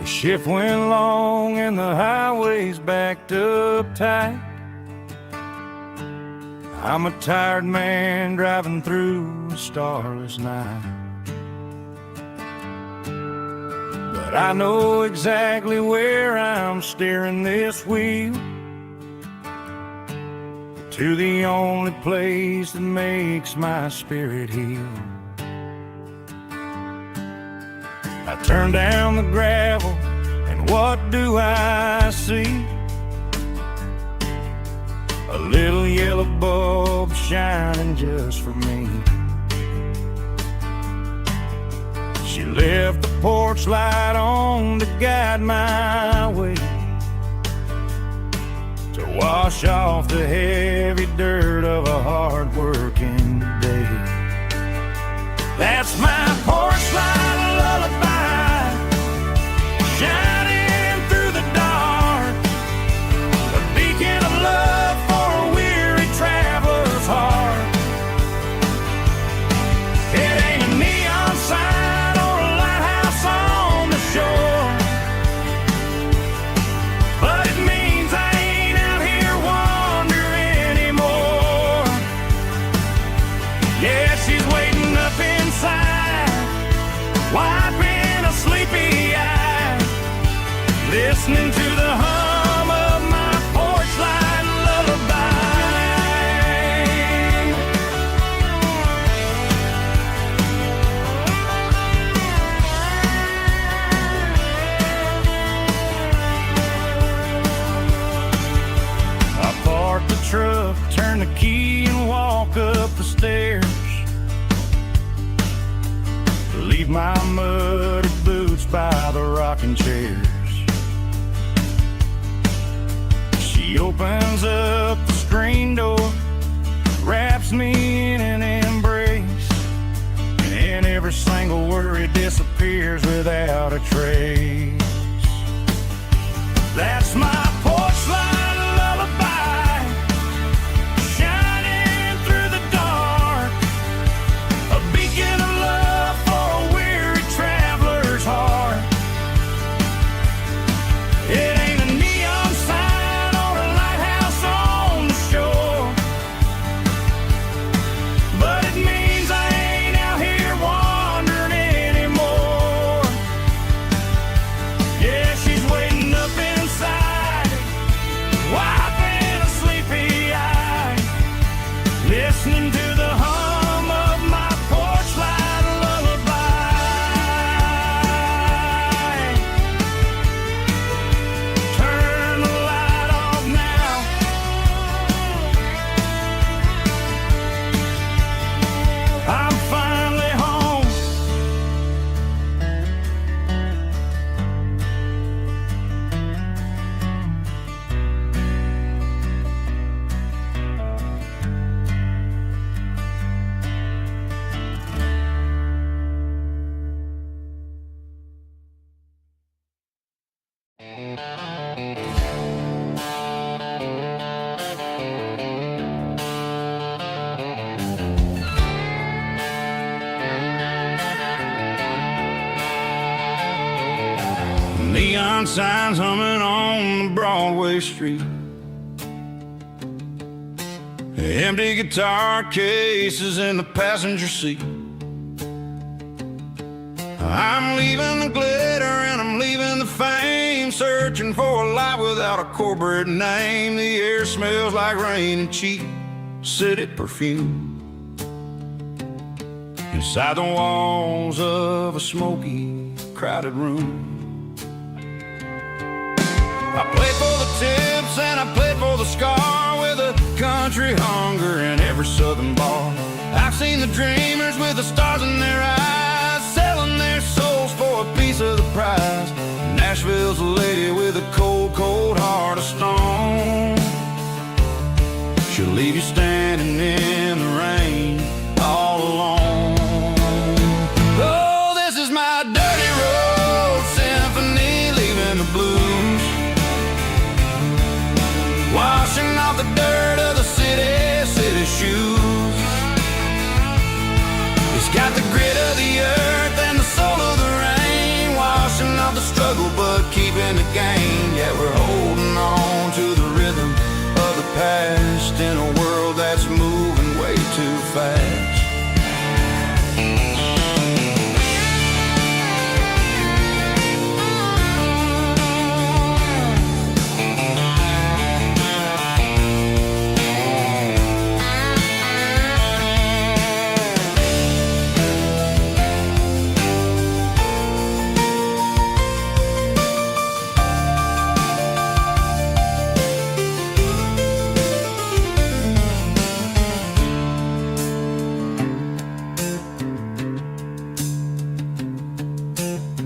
Shift went long and the highway's backed up tight. I'm a tired man driving through a starless night. But I know exactly where I'm steering this wheel, to the only place that makes my spirit heal. I turn down the gravel, and what do I see? A little yellow bulb shining just for me. She left the porch light on to guide my way, to wash off the heavy dirt of a hard-working day. That's my porch light lullaby, shining through the dark, a beacon of love for a weary traveler's heart. It ain't a neon sign or a lighthouse on the shore, but it means I ain't out here wandering anymore. Yeah, she's waiting up inside, wiping a sleepy eye, listening to the hum of my porch light lullaby. I park the truck, turn the key and walk up the stairs, leave my muddy boots by the rocking chairs. She opens up the screen door, wraps me in an embrace, and every single worry disappears without a trace. That's my porch light lullaby, shining through the dark, a beacon of love for a weary traveler's heart. It ain't a neon sign or a lighthouse on the shore, but it means I ain't out here wandering anymore. Yeah, she's waiting up inside, wiping a sleepy eye, listening to the hum of my porch light lullaby. Turn the light off now, I'm finally home. Neon signs humming on the Broadway street, empty guitar cases in the passenger seat. I'm leaving the glitter and I'm leaving the fame, searching for a life without a corporate name. The air smells like rain and cheap city perfume, inside the walls of a smoky, crowded room. I played for the tips and I played for the scar, with a country hunger in every southern bar. I've seen the dreamers with the stars in their eyes, selling their souls for a piece of the prize. Nashville's a lady with a cold, cold heart of stone. She'll leave you standing in the rain all alone. Oh, this is my dirty road symphony, leaving the blues, washing off the dirt of the city shoes. keeping the game. Yeah, we're holding on to the rhythm of the past in a world that's moving way too fast.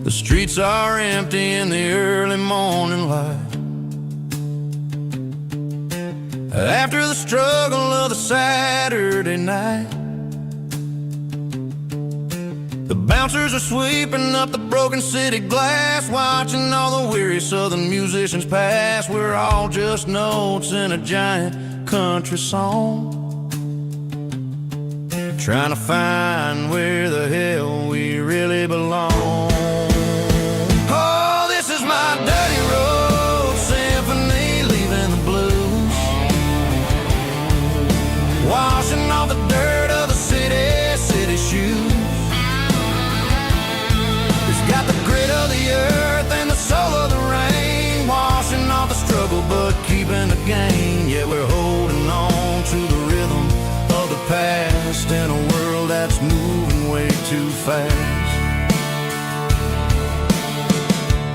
The streets are empty in the early morning light, after the struggle of the Saturday night. The bouncers are sweeping up the broken city glass, watching all the weary southern musicians pass. We're all just notes in a giant country song, trying to find where the hell we really belong. My dirty road symphony, leaving the blues, washing off the dirt of the city shoes. It's got the grit of the earth and the soul of the rain, washing off the struggle but keeping the game. Yeah, we're holding on to the rhythm of the past in a world that's moving way too fast.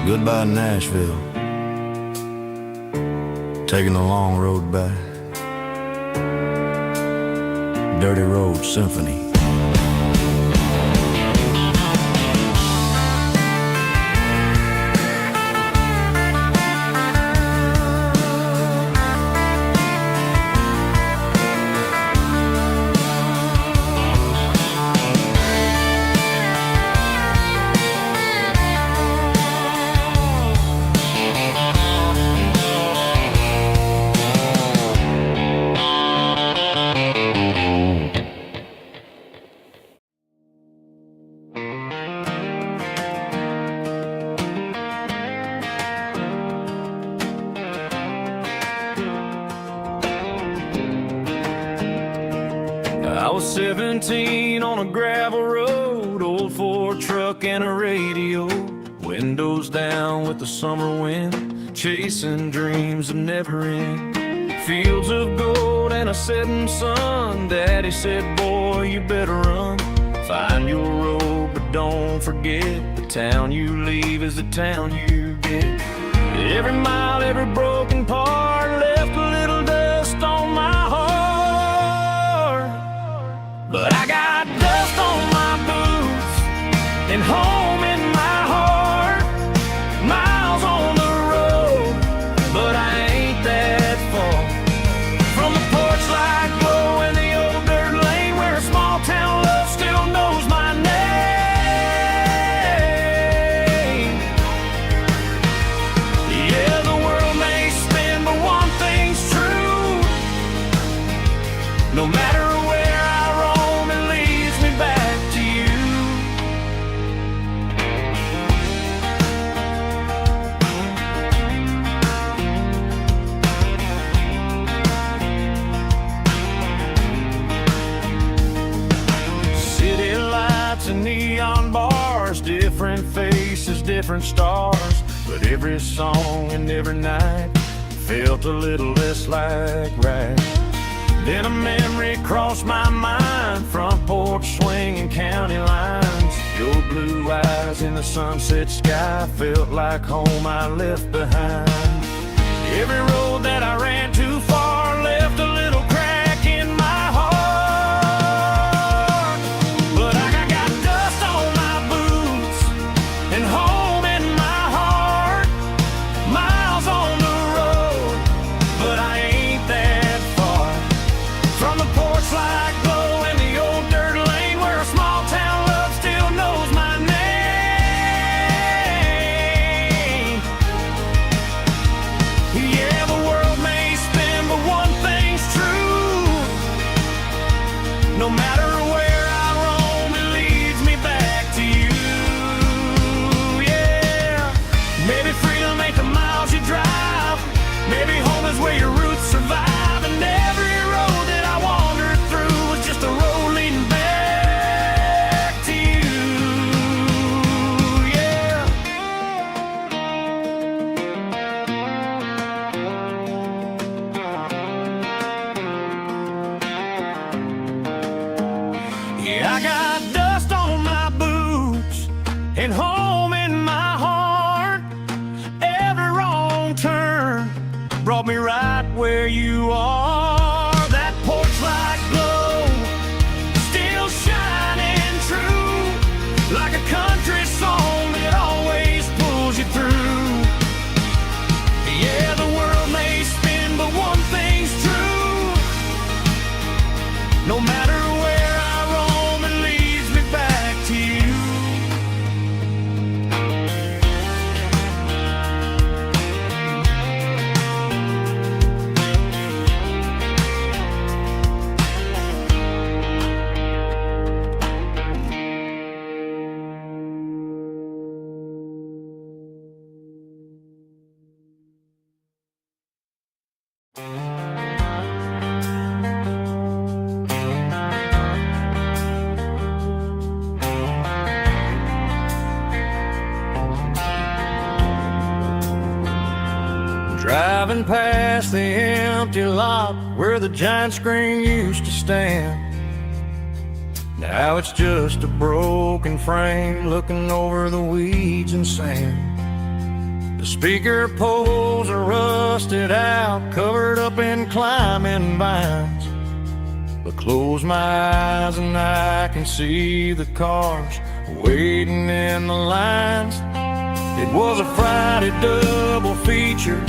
Goodbye Nashville, taking the long road back. Dirty Road Symphony. I was 17 on a gravel road, old Ford truck and a radio, windows down with the summer wind, chasing dreams of never end. Fields of gold and a setting sun. Daddy said, boy, you better run. Find your road, but don't forget, the town you leave is the town you get. Every mile, every broken part left a little dust on my heart. But I got dust on my boots and home in my heart. Miles on the road, but I ain't that far from the porch light glow in the old dirt lane where a small town love still knows my name. Yeah, the world may spin, but one thing's true. No matter where I roam, it leads me back to you. City lights and neon bars, different faces, different stars, but every song and every night felt a little less like right. Then a memory crossed my mind, front porch swinging county lines. Your blue eyes in the sunset sky felt like home I left behind. Every road that I ran too far left a little crack in my heart. But I got dust on my boots and home in my heart. Miles on the road, but I ain't that far from the porch light glow in the old dirt lane where a small town love still knows my name. Yeah, the world may spin, but one thing's true. where you are. That porch light glow, still shining true, like a country song that always pulls you through. Yeah, the world may spin, but one thing's true. No matter where I roam, it leads me back to you. Driving past the empty lot where the giant screen used to stand. Now it's just a broken frame looking over the weeds and sand. The speaker poles are rusted out, covered up in climbing vines. But close my eyes and I can see the cars waiting in the lines. It was a Friday double feature,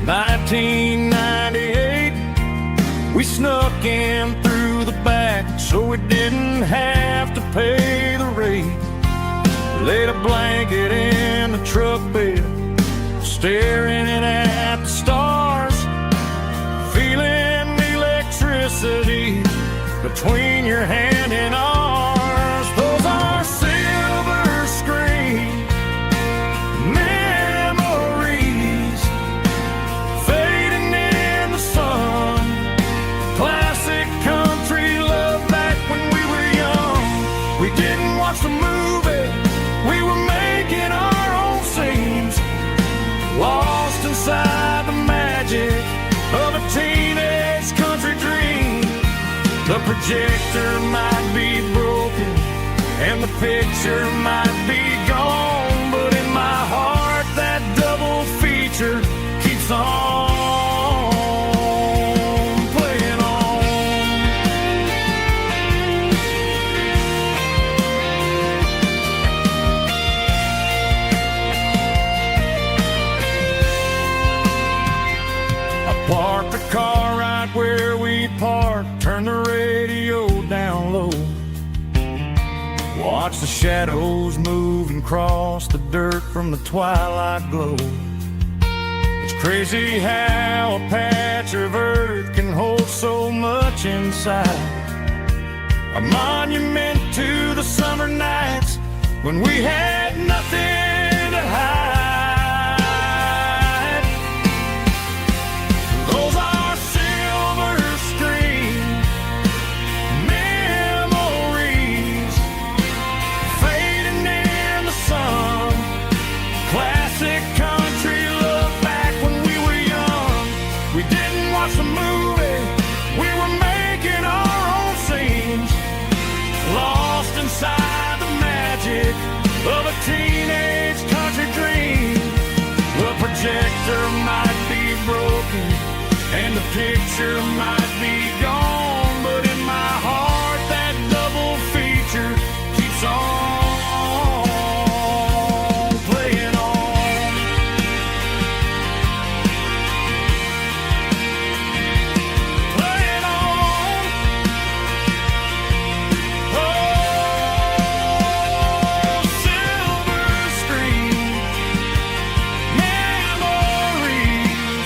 1998. We snuck in through the back so we didn't have to pay the rate. Laid a blanket in the truck bed, staring at the stars, feeling the electricity between your hand and ours. Those are silver screen memories, fading in the sun. Classic country love back when we were young. We didn't watch the movie, we were making our own scenes, lost inside the magic of a teenage country dream. The projector might be broken and the picture might be gone, but in my heart that double feature keeps on playing on. I parked the car right where we parked, turned the radio down low, watch the shadows move and cross the dirt from the twilight glow. It's crazy how a patch of earth can hold so much inside. A monument to the summer nights when we had nothing to hide. Those are silver screen memories, fading in the sun. Classic country love back when we were young. We didn't watch the movie, we were making our own scenes, lost inside the magic of a teenage country dream. The projector might be broken and the picture might be gone, but in my heart that double feature keeps on playing on. Playing on. Oh, silver screen memories.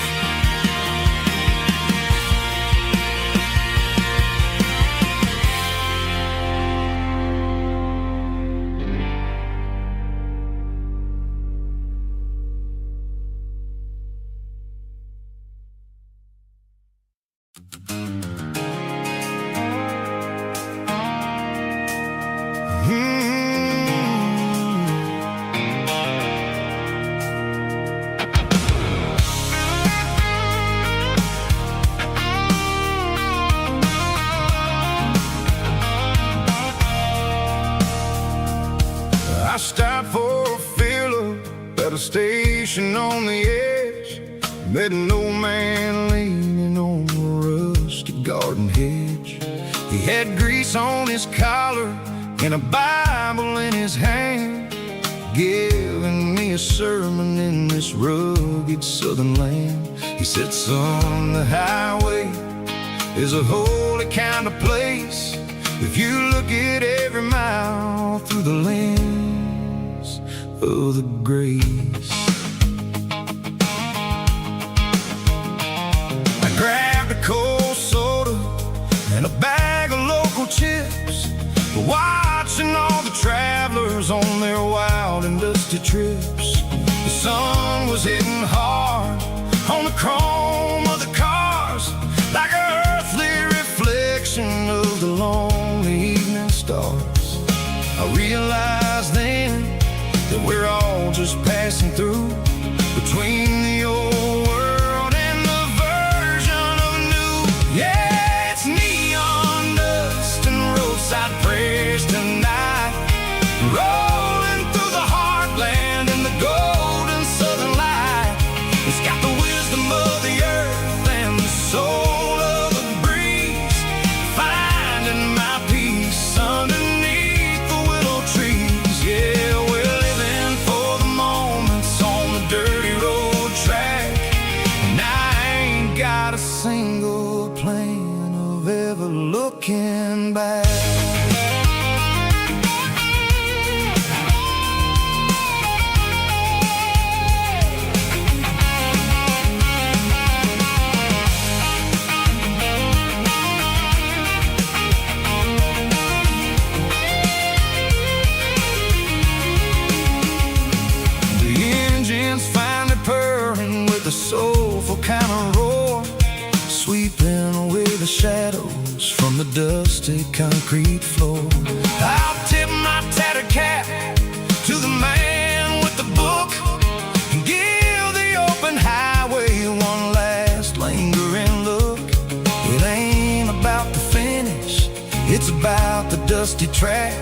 I stopped for a fill-up at a station on the edge. Met an old man leaning on a rusty garden hedge. He had grease on his collar and a Bible in his hand, giving me a sermon in this rugged southern land. He said, son, the highway is a holy kind of place if you look at every mile through the lens of the grace. I grabbed a cold soda and a bag of local chips, watching all the travelers on their wild and dusty trips. The sun was hitting hard on the chrome of the cars, like an earthly reflection of the lonely evening stars. I realized then that we're all just passing through between the old world and the version of new. Yeah, it's neon dust and roadside prayers tonight, rolling through the heartland in the golden southern light. It's got the wisdom of the earth and the soul of the breeze, finding my peace underneath the willow trees. Yeah, we're living for the moments on the dirty road track, and I ain't got a single plan of ever looking back. Finally purring with a soulful kind of roar, sweeping away the shadows from the dusty concrete floor. I'll tip my tattered cap to the man with the book and give the open highway one last lingering look. It ain't about the finish, it's about the dusty track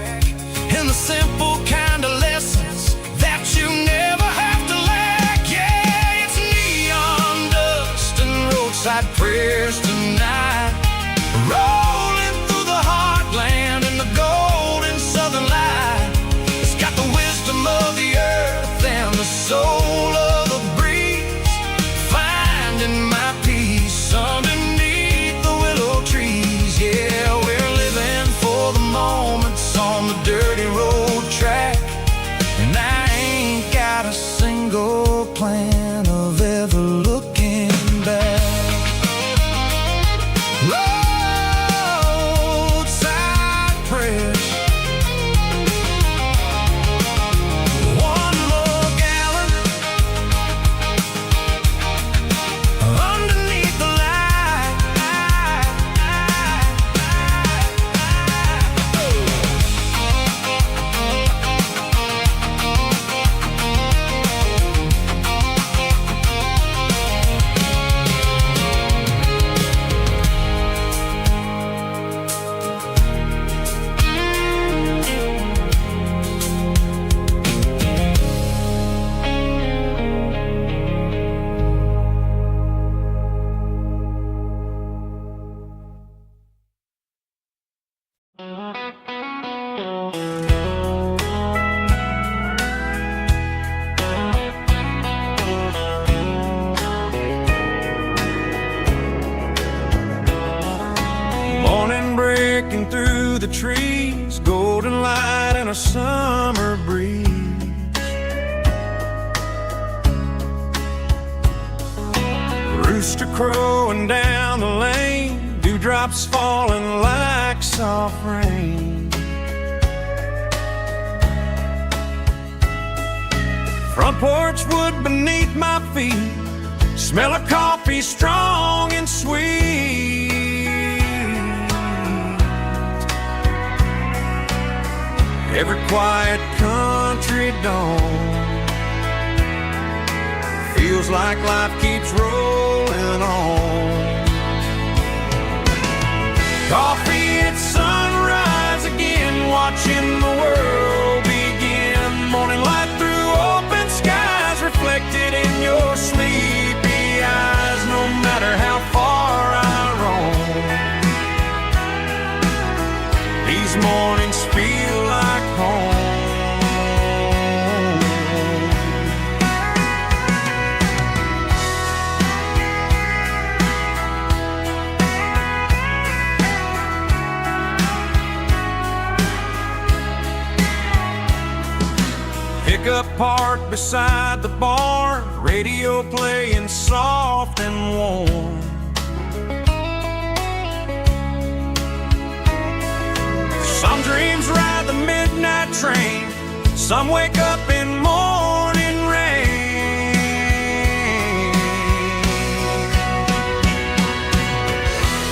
and the simple kind of lessons that you never have to lack. Yeah, it's neon dust and roadside prayers tonight, rolling through the heartland in the golden southern light. It's got the wisdom of the earth and the soul of the breeze, finding my peace underneath the willow trees. Yeah, we're living for the moments on the dirty road track, and I ain't got a single plan of ever looking back. Roadside prayers, one more gallon underneath the light. Morning breaking through the trees, golden light and a summer breeze. Rooster crowing down the lane, dewdrops falling like soft rain. Front porch wood beneath my feet, smell of coffee strong and sweet. Every quiet country dawn feels like life keeps rolling on. Coffee at sunrise again, watching the world begin. Morning light through open skies, reflected in your sleepy eyes. beside the bar, radio playing soft and warm. Some dreams ride the midnight train, some wake up in morning rain.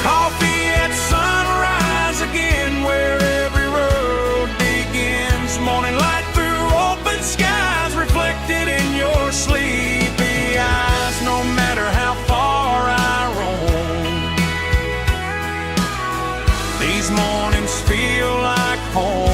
Coffee at sunrise again, where every road begins. Morning light through open skies, reflected in your sleepy eyes. No matter how far I roam, these mornings feel like home.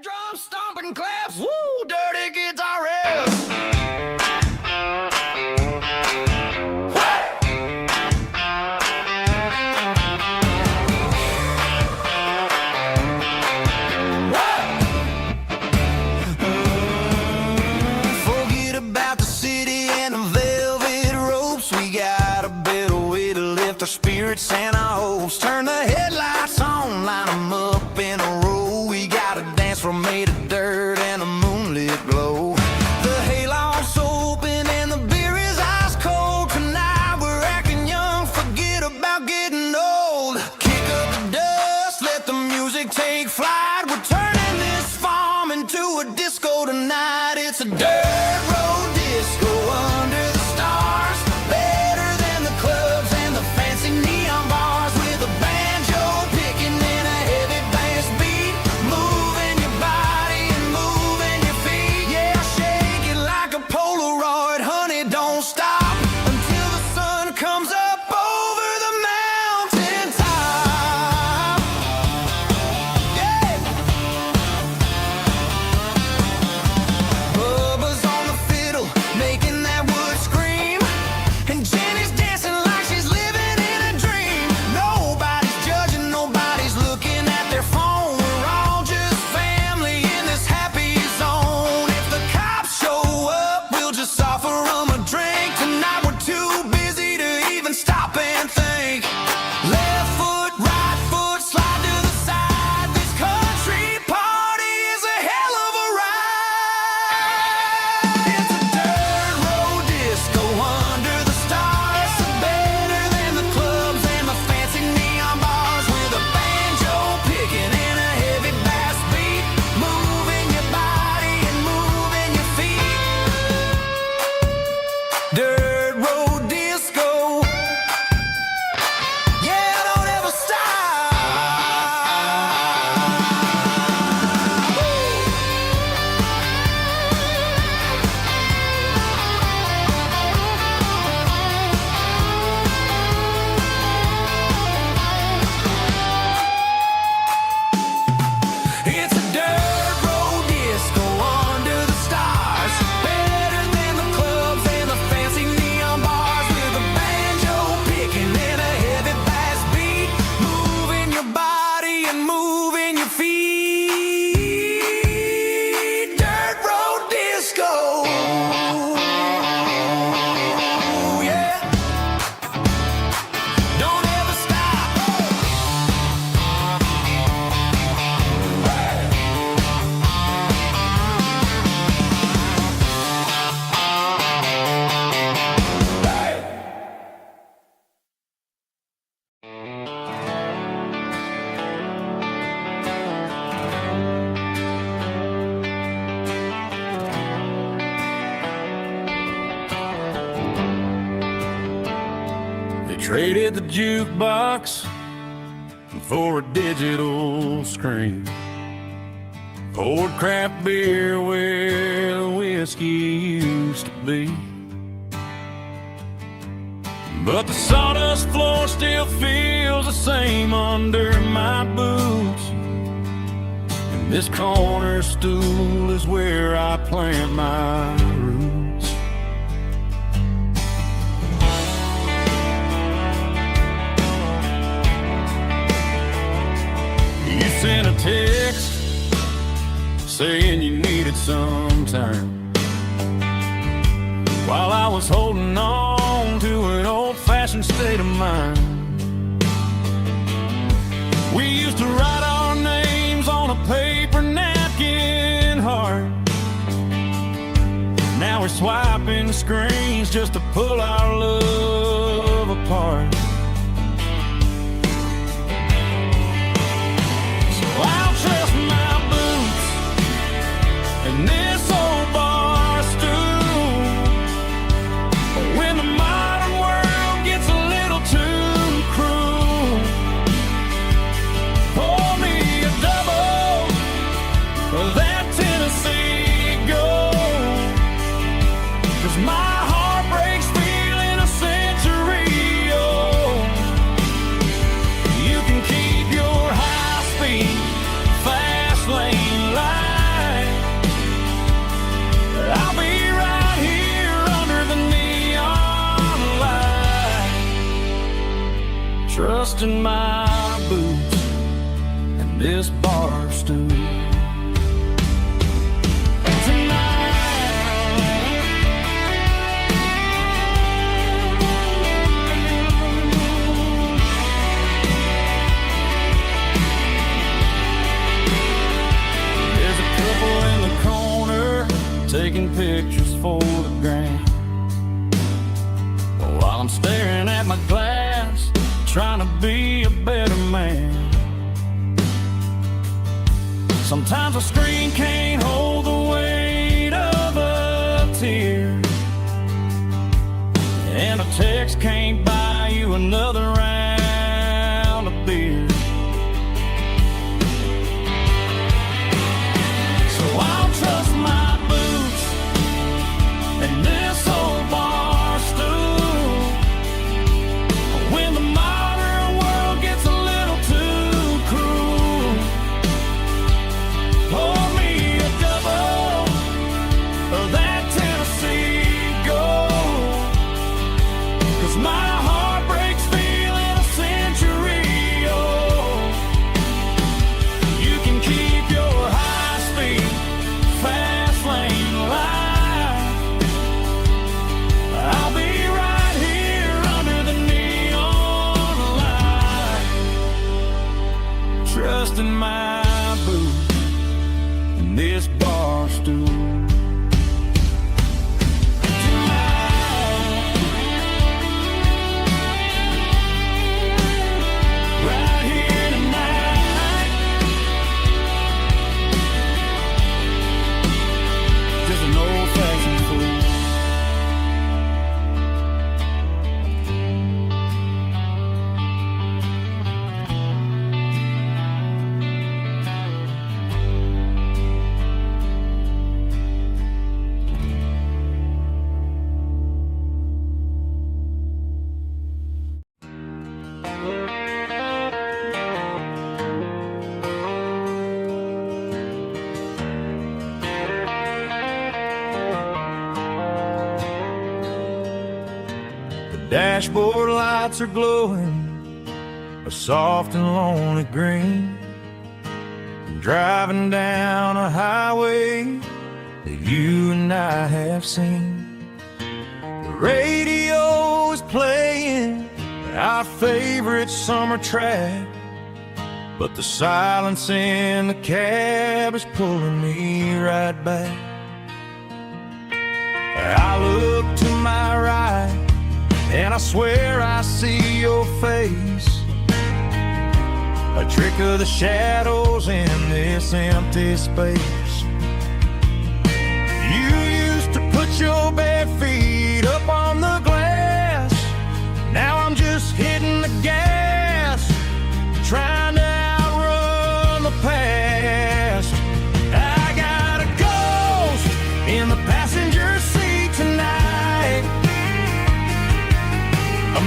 Drum stomping claps, woo, dirty guitar riffs. Forget about the city and the velvet ropes. We got a better way to lift our spirits and our hopes. Turn the headlights on, line them up in a row. From made of dirt and a moonlit glow. The hayloft's open and the beer is ice cold. Tonight we're acting young, forget about getting old. Kick up the dust, let the music take flight. We're turning this farm into a disco tonight. It's a dirt road disco under the stars. Better than the clubs and the fancy neon bars. With a banjo picking in a heavy bass beat. Moving your body and moving your feet. Yeah, shake it like a Polaroid, honey, don't stop until the sun comes up over the mountain top. Yeah. Bubba's on the fiddle, making that wood scream. And Jenny's dancing like she's living in a dream. Nobody's judging, nobody's looking at their phone. We're all just family in this happy zone. If the cops show up, we'll just offer them a drink. Tonight we're too busy to even stop and think. Left foot, right foot, slide to the side. This country party is a hell of a ride. It's a dirt road disco under the stars. Better than the clubs and the fancy neon bars. With a banjo picking in a heavy bass beat. Moving your body and moving your feet. Dirt road disco. Yeah, don't ever stop. It's a dirt road disco under the stars. Better than the clubs and the fancy neon bars. With a banjo picking in a heavy bass beat. Moving your body and moving your feet. Dirt road disco. Yeah. Don't ever stop. They traded the jukebox for a digital screen. Poured craft beer where the whiskey used to be. but the sawdust floor still feels the same under my boots. And this corner stool is where I plant my roots. You sent a text saying you needed some time, while I was holding on to an old-fashioned state of mind. We used to write our names on a paper napkin heart. Now we're swiping screens just to pull our love apart. So I'll trust my boots and this old bar stool. When the modern world gets a little too cruel, pour me a double of that Tennessee Gold, 'cause my heart breaks feeling a century old. You can keep your high-speed, fast lane light. I'll be right here under the neon light, trusting my boots and this bar stool. There's a couple in the corner taking pictures for the gram, while I'm staring at my glass, trying to be a better man. Sometimes a screen can't hold the weight of a tear, and a text can't buy you another round of beer. So I'll trust my boots and this old bar stool. When the modern world gets a little too cruel, pour me a double of that Tennessee Gold, 'cause my heart breaks feeling a century old. You can keep your high-speed, fast lane light. I'll be right here under the neon light, trusting my boots and this bar stool. Right here tonight, just an old-fashioned fool. Dashboard lights are glowing a soft and lonely green. I'm driving down a highway that you and I have seen. The radio is playing our favorite summer track, but the silence in the cab is pulling me right back. I look to my right and I swear I see your face, a trick of the shadows in this empty space. You used to put your bare feet up on the glass. Now I'm just hitting the gas, trying to outrun the past. I got a ghost in the passenger seat tonight, a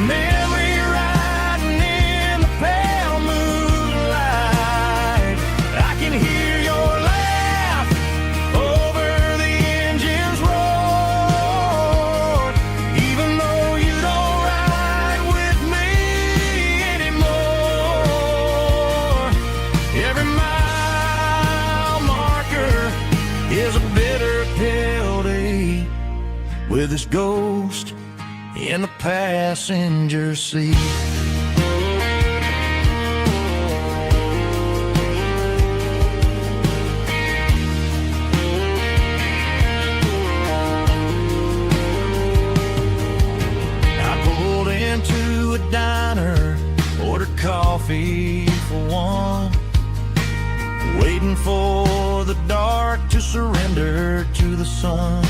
with his ghost in the passenger seat. I pulled into a diner, ordered coffee for one, waiting for the dark to surrender to the sun.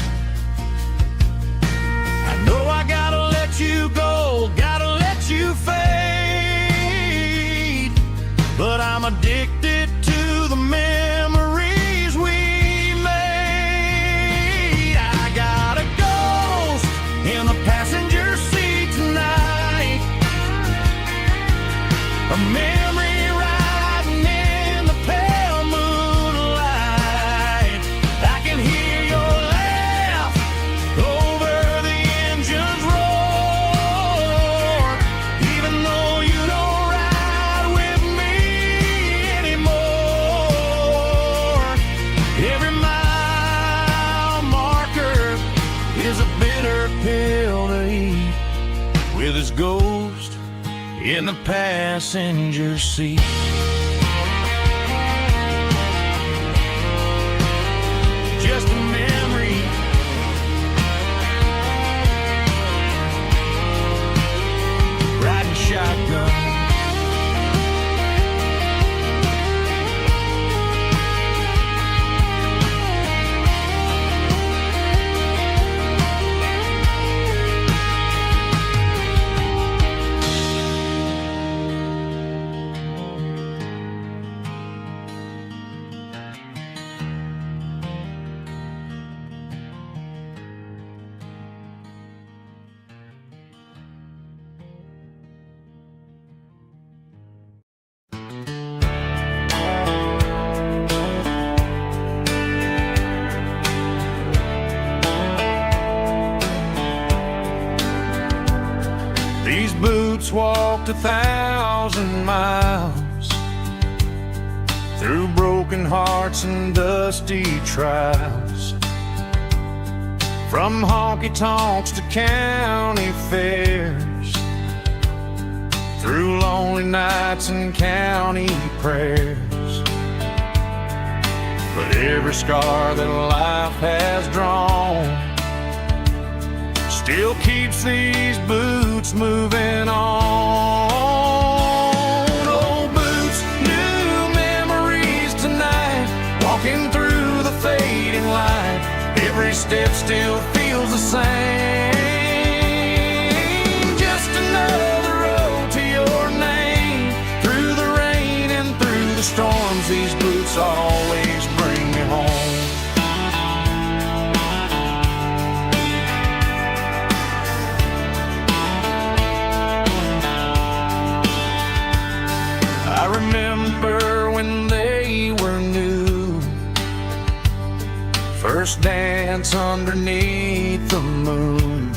I know I gotta let you go, gotta let you fade, but I'm addicted to the memories we made. I got a ghost in the passenger seat tonight, a memory riding in the pale moonlight. I can hear your laugh over the engine's roar, even though you don't ride with me anymore. Every mile marker is a bitter pill to eat, with his ghost in the passenger seat. Just a memory, riding shotgun. These boots walked 1,000 miles through broken hearts and dusty trials, from honky-tonks to county fairs, through lonely nights and county prayers. But every scar that life has drawn still keeps these boots moving on. Old boots, new memories tonight, walking through the fading light. Every step still feels the same. Just another road to your name. Through the rain and through the storms, these boots always bring me home. I remember when they were new, first dance underneath the moon.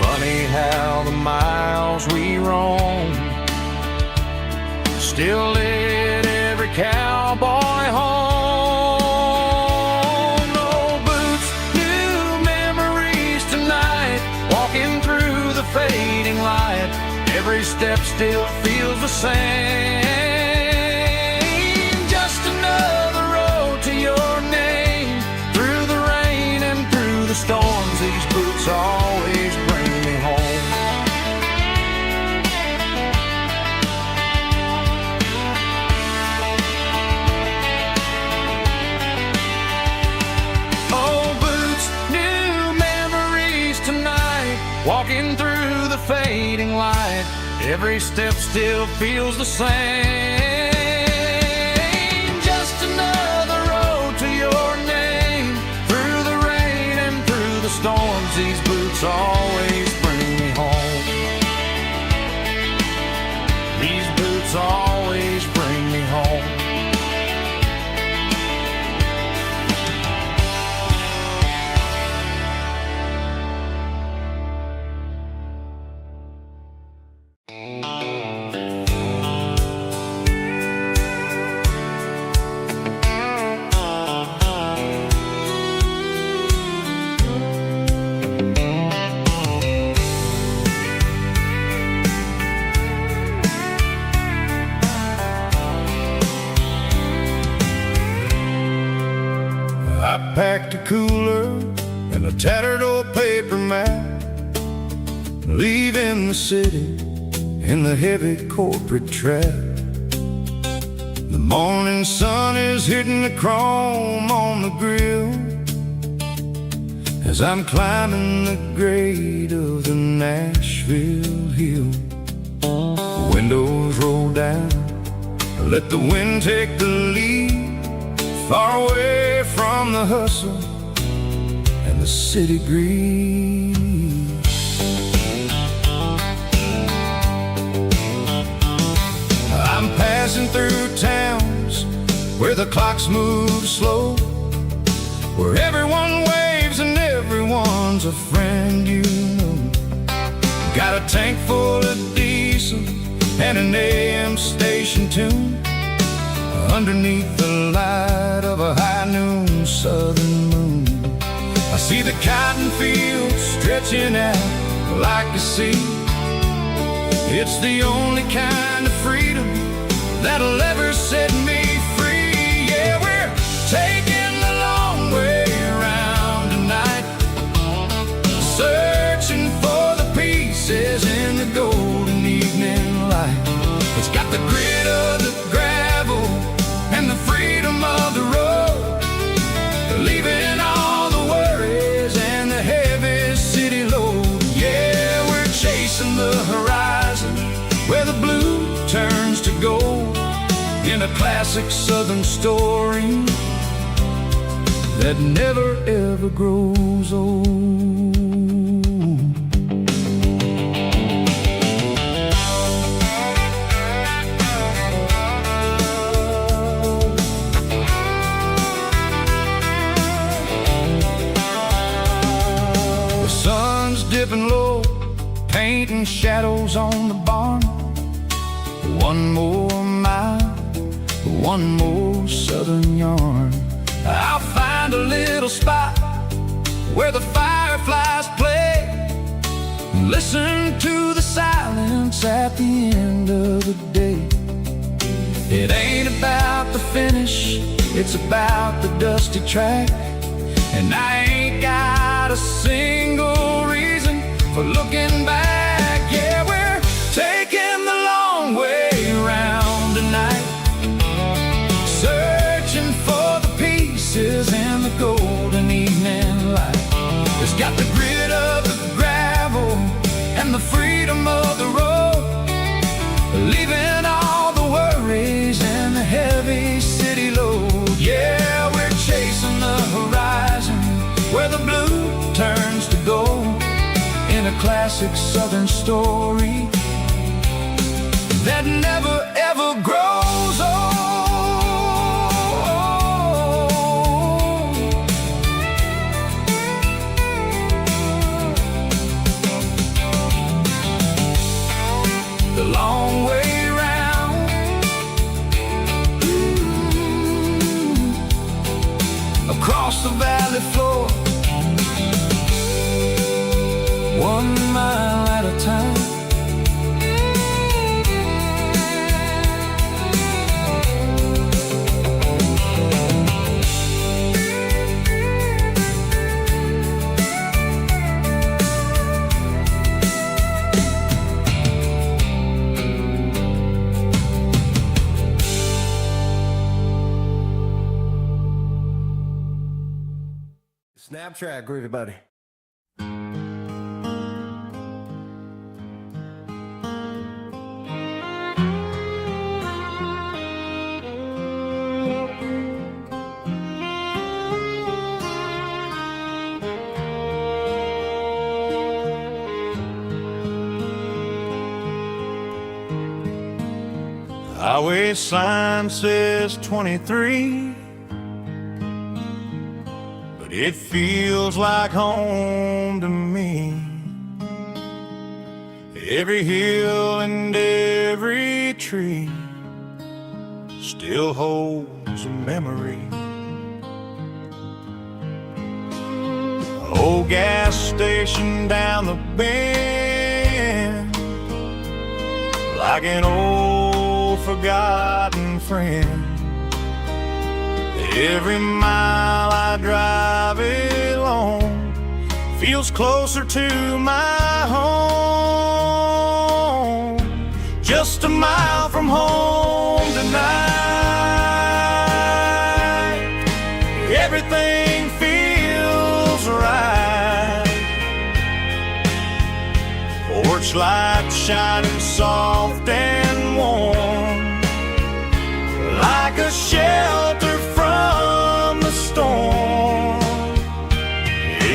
Funny how the miles we roam still lit every cowboy home. Old boots, new memories tonight, walking through the fading light. Every step still feels the same. Just another road to your name. Through the rain and through the storms, these boots always bring me home. Old boots, new memories tonight, walking through the fading light. Every step still feels the same. Just another road to your name. Through the rain and through the storms, these boots always bring me home. These boots always bring me home. cooler and a tattered old paper map, leaving the city in the heavy corporate trap. The morning sun is hitting the chrome on the grill as I'm climbing the grade of the Nashville hill. The windows roll down, let the wind take the lead, far away from the hustle and the city greed. I'm passing through towns where the clocks move slow, where everyone waves and everyone's a friend you know. Got a tank full of diesel and an AM station tune underneath the light of a high noon southern moon. I see the cotton fields stretching out like a sea. It's the only kind of freedom that'll ever set me free. Yeah, we're taking the long way around tonight, searching for the pieces in the golden evening light. It's got the grit of the gravel and the freedom of the road, leaving all the worries and the heavy city load. Yeah, we're chasing the horizon where the blue turns to gold, in a classic southern story that never ever grows old. The sun's dipping low, painting shadows on the barn. One more mile, one more southern yarn. I'll find a little spot where the fireflies play, and listen to the silence at the end of the day. It ain't about the finish, it's about the dusty track, and I ain't got a single reason for looking back. Yeah, we're taking the long way around tonight, searching for the pieces in the golden evening light. It's got the grit of the gravel and the freedom of the road, leaving all the worries and the heavy city load. Yeah, we're chasing the horizon where the blue turns to gold, in a classic southern story that never ever grows old. The long way round, across the valley floor, 1 mile at a time. Snap track, groovy buddy. Highway sign says 23, but it feels like home to me. Every hill and every tree still holds a memory. Old gas station down the bend, like an old forgotten friend. Every mile I drive alone feels closer to my home. Just a mile from home tonight, everything feels right. Porch light shining soft and warm, like a shelter from the storm.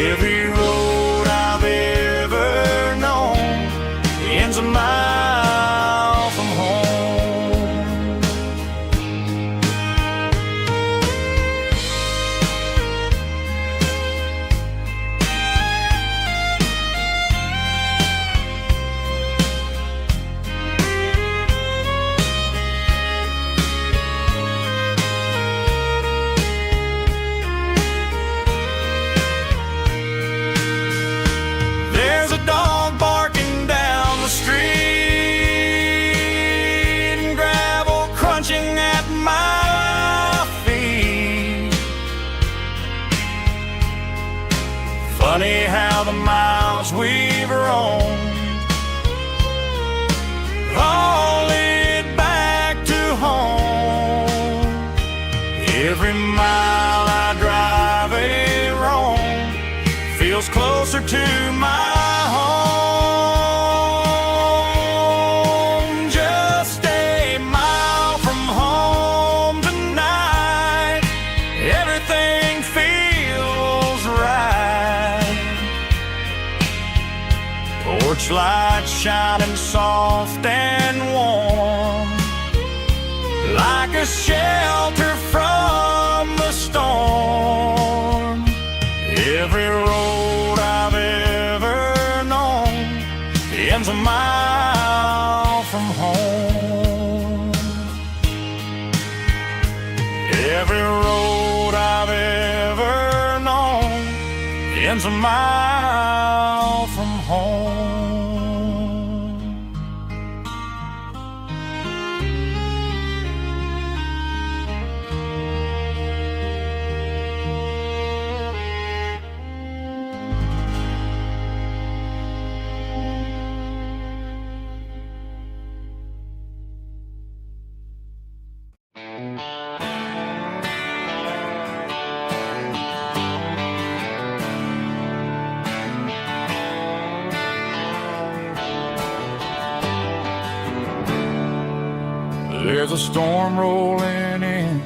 Every road I've ever known ends a mile from home. There's a dog barking down the street, and gravel crunching at my feet. Funny how the miles we've roamed all lead back to home. Every mile I drive roam feels closer to my home. Just a mile from home tonight, everything feels right. Porch light shining soft and warm, like a shelter from the storm. Every road I've ever known ends a mile from home. Every road I've ever known ends a mile from home. There's a storm rolling in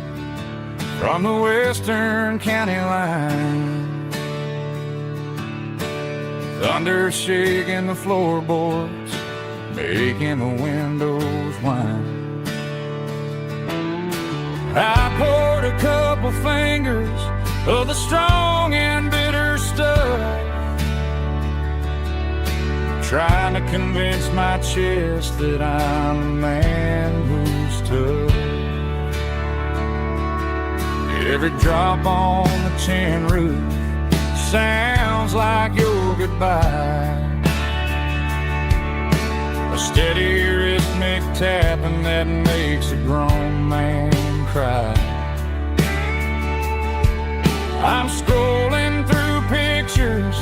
from the western county line, thunder shaking the floorboards, making the windows whine. I poured a couple fingers of the strong and bitter stuff, trying to convince my chest that I'm a man who's tough. Every drop on the tin roof sounds like your goodbye, a steady rhythmic tapping that makes a grown man cry. I'm scrolling through pictures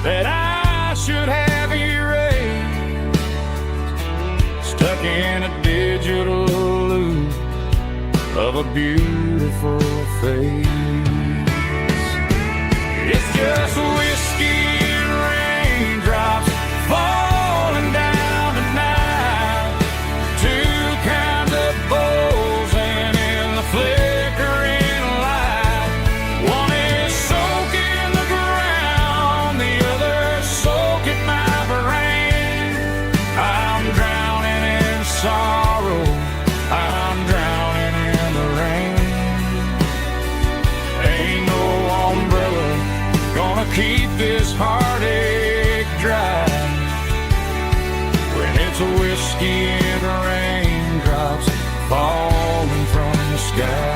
that I should have erased, stuck in a digital loop of a beautiful face. It's just whiskey and raindrops falling down tonight, two kinds of bowls and in the flickering light. One is soaking the ground, the other soaking my brain. I'm drowning in sorrow, I'm drowning in the rain. Ain't no umbrella gonna keep this heartache dry when it's a whiskey and raindrops falling from the sky.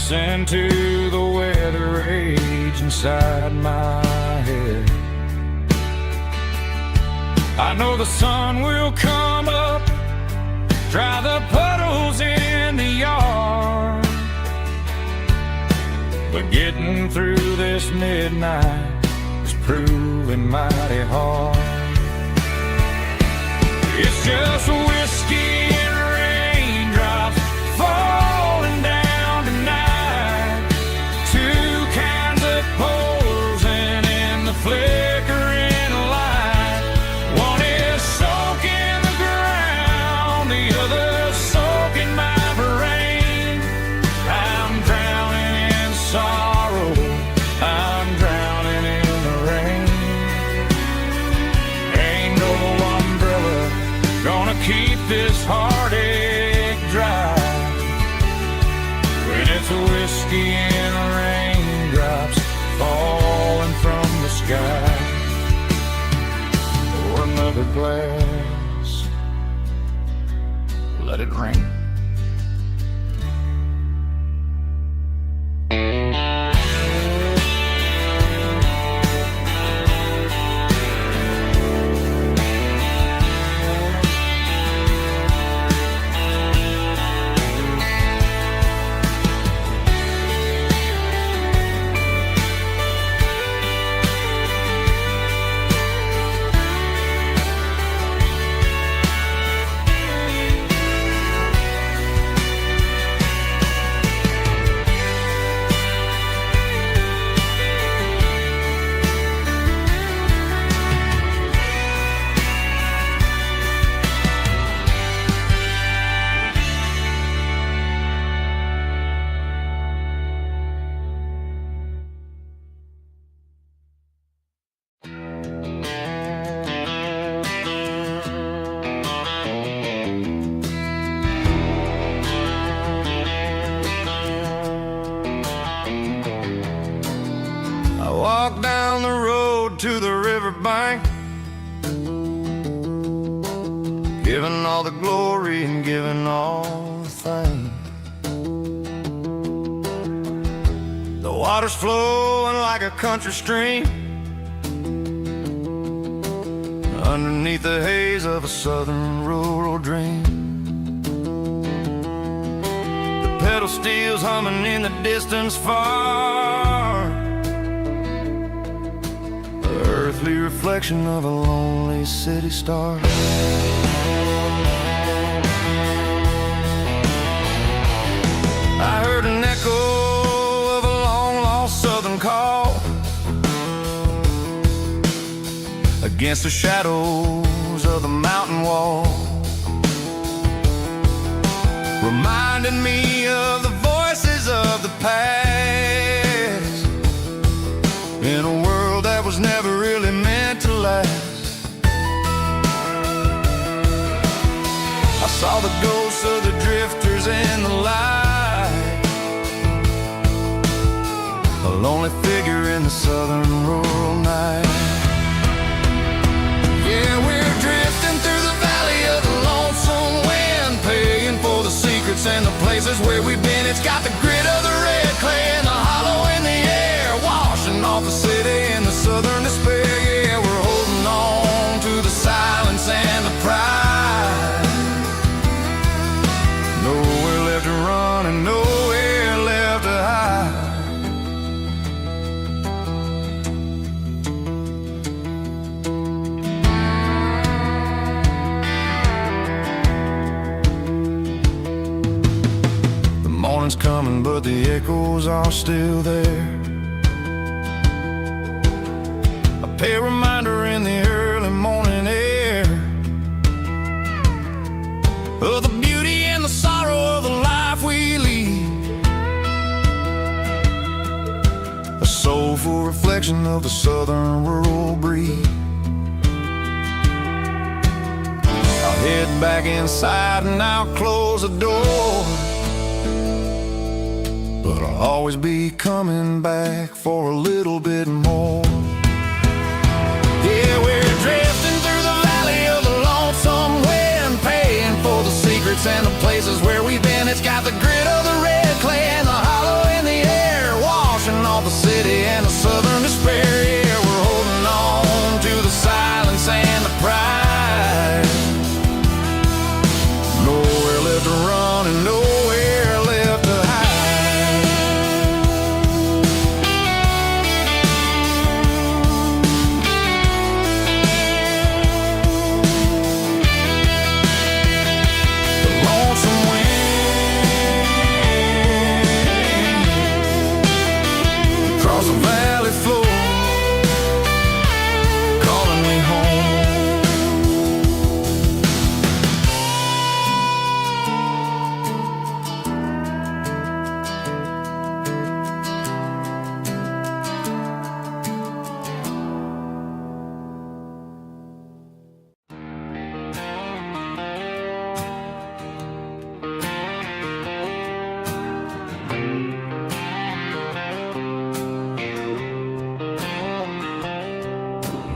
listen to the weather rage inside my head. I know the sun will come up, dry the puddles in the yard, but getting through this midnight is proving mighty hard. It's just whiskey and raindrops falling down tonight, two kinds of posing in the flickering light. One is soaking the ground, the other soaking my brain. I'm drowning in sorrow, I'm drowning in the rain. Ain't no umbrella gonna keep this heartache dry when it's whiskey and raindrops falling from the sky. Pour another glass, let it rain. Walk down the road to the riverbank, giving all the glory and giving all the thanks. The water's flowing like a country stream underneath the haze of a southern rural dream. The pedal steel's humming in the distance far, earthly reflection of a lonely city star. I heard an echo of a long-lost southern call against the shadows of the mountain wall, reminding me of the voices of the past in a world that was never really meant to last. I saw the ghosts of the drifters in the light, a lonely figure in the southern rural night. Yeah, we're drifting through the valley of the lonesome wind, paying for the secrets and the places where we've been. It's got the grit of the red clay and the hollow in the air, washing off the city and the southern despair. Yeah, we're holding on to the silence and the pride. Nowhere left to run and nowhere left to hide. The morning's coming, but the echoes are still there. A reminder in the early morning air of the beauty and the sorrow of the life we lead, a soulful reflection of the southern rural breed. I'll head back inside and I'll close the door, but I'll always be coming back for a little bit more. Yeah, we're drifting through the valley of the lonesome wind, paying for the secrets and the places where we've been. It's got the grit of the red clay and the hollow in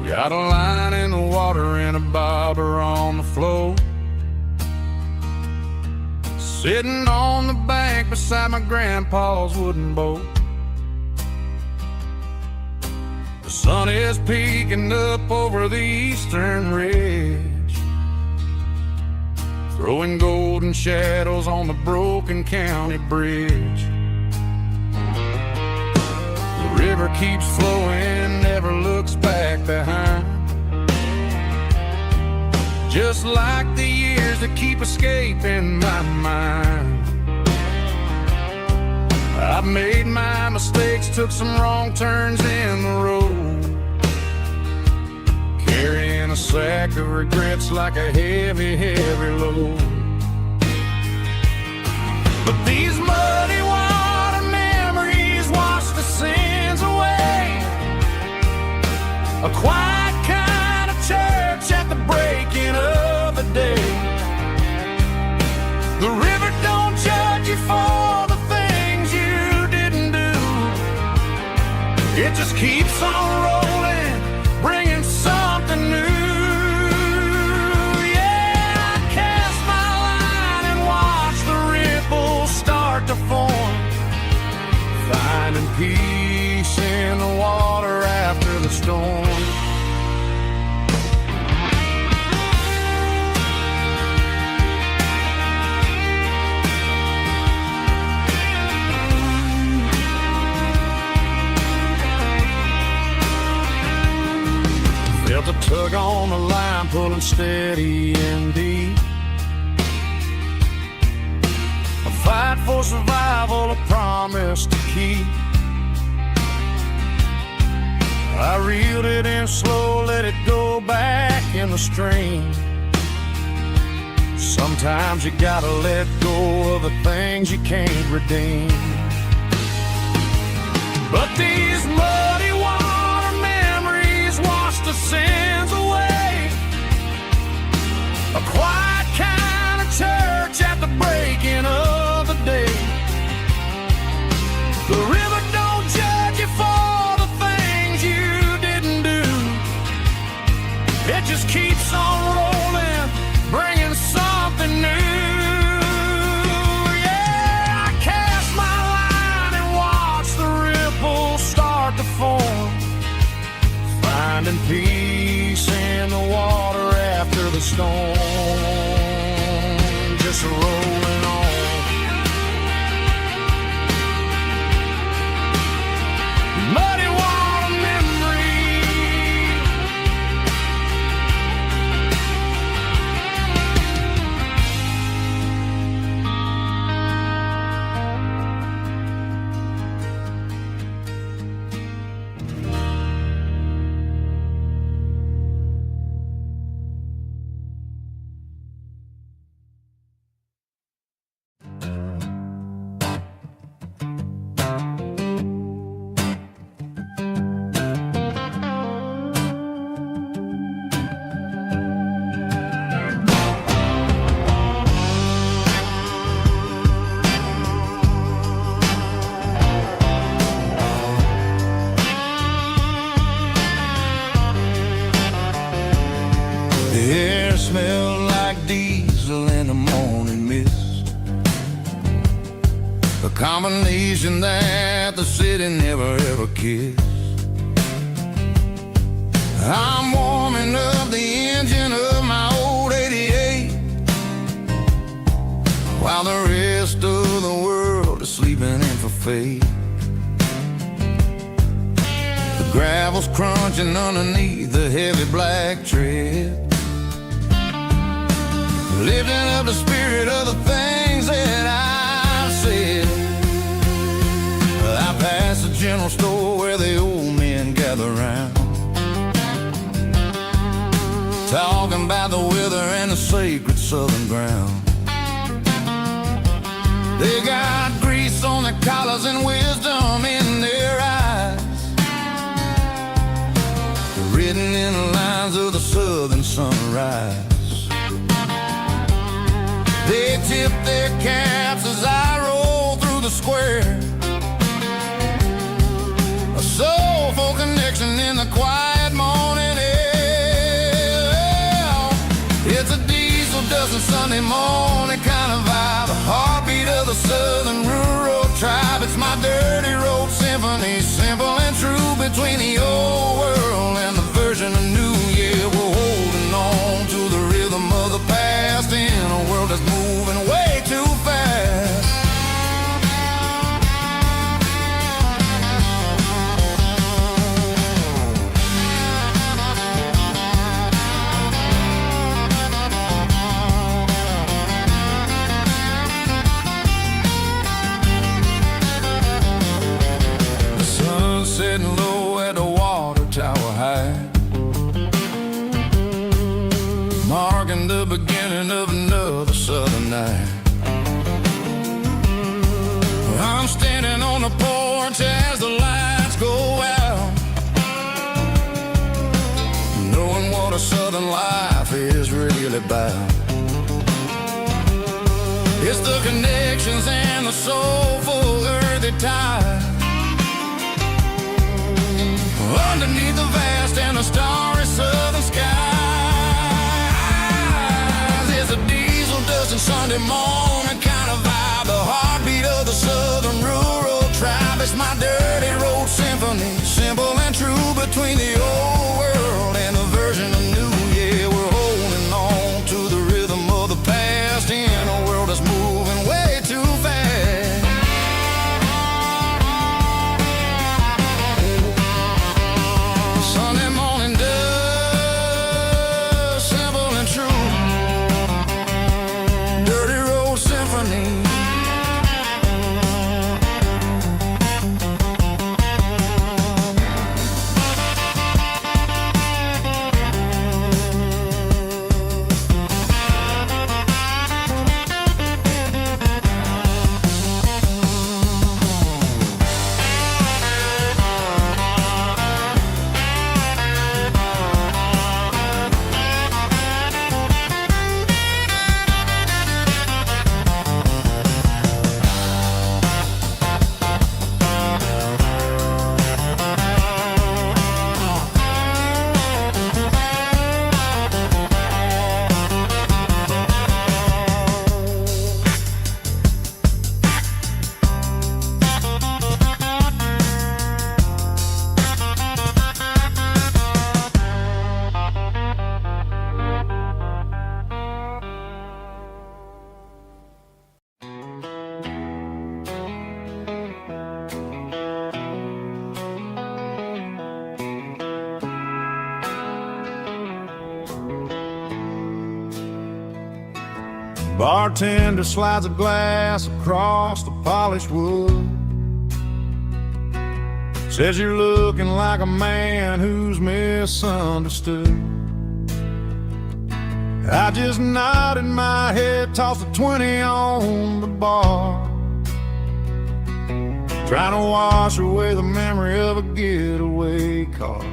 Got a line in the water and a bobber on the floor. Sitting on the bank beside my grandpa's wooden boat. The sun is peeking up over the eastern ridge, throwing golden shadows on the broken county bridge. The river keeps flowing, never looks back behind, just like the years that keep escaping my mind. I've made my mistakes, took some wrong turns in the road, carrying a sack of regrets like a heavy, heavy load. But these muddy water memories wash the sins away. A quiet kind of church at the breaking of the day. The river don't judge you for the things you didn't do. It just keeps on rolling, bringing something new. Yeah, I cast my line and watch the ripples start to form, finding peace in the water after the storm. Felt a tug on the line, pulling steady and deep. A fight for survival, a promise to keep. I reeled it in slow, let it go back in the stream. Sometimes you gotta let go of the things you can't redeem. But these muddy water memories wash the sins away. A quiet kind of church at the breaking of the day. The river don't judge you for the things you didn't do. It just keeps on rolling, bringing something new. Yeah, I cast my line and watch the ripples start to form, finding peace in the water after the storm, just rolling on. Muddy water memory. The air smelled like diesel in the morning mist, a combination that the city never ever kissed. I'm warming up the engine of my old 88, while the rest of the world is sleeping in for fate. The gravel's crunching underneath the heavy black tread, lifting up the spirit of the things that I said. I passed the general store where the old men gather round, talking about the weather and the sacred southern ground. They got grease on their collars and wisdom in their eyes, written in the lines of the southern sunrise. They tip their caps as I roll through the square, a soulful connection in the quiet morning air. Sunday morning kind of vibe, the heartbeat of the southern rural tribe. It's my dirty road symphony, simple and true, between the old world and the version of new. Yeah, we're holding on to the rhythm of the past in a world that's moving way too fast. Sitting low at the water tower high, marking the beginning of another southern night. I'm standing on the porch as the lights go out, knowing what a southern life is really about. It's the connections and the soulful earthy ties, underneath the vast and the starry southern skies. It's a diesel dusting Sunday morning kind of vibe, the heartbeat of the southern rural tribe. It's my dirty road symphony, simple and true, between the old world and the version of new. Yeah, we're holding on to the rhythm of the past in a world that's moving way too fast. Sunday morning dust, simple and true, dirty road symphony. Bartender slides a glass across the polished wood, says you're looking like a man who's misunderstood. I just nodded my head, tossed a 20 on the bar, trying to wash away the memory of a getaway car.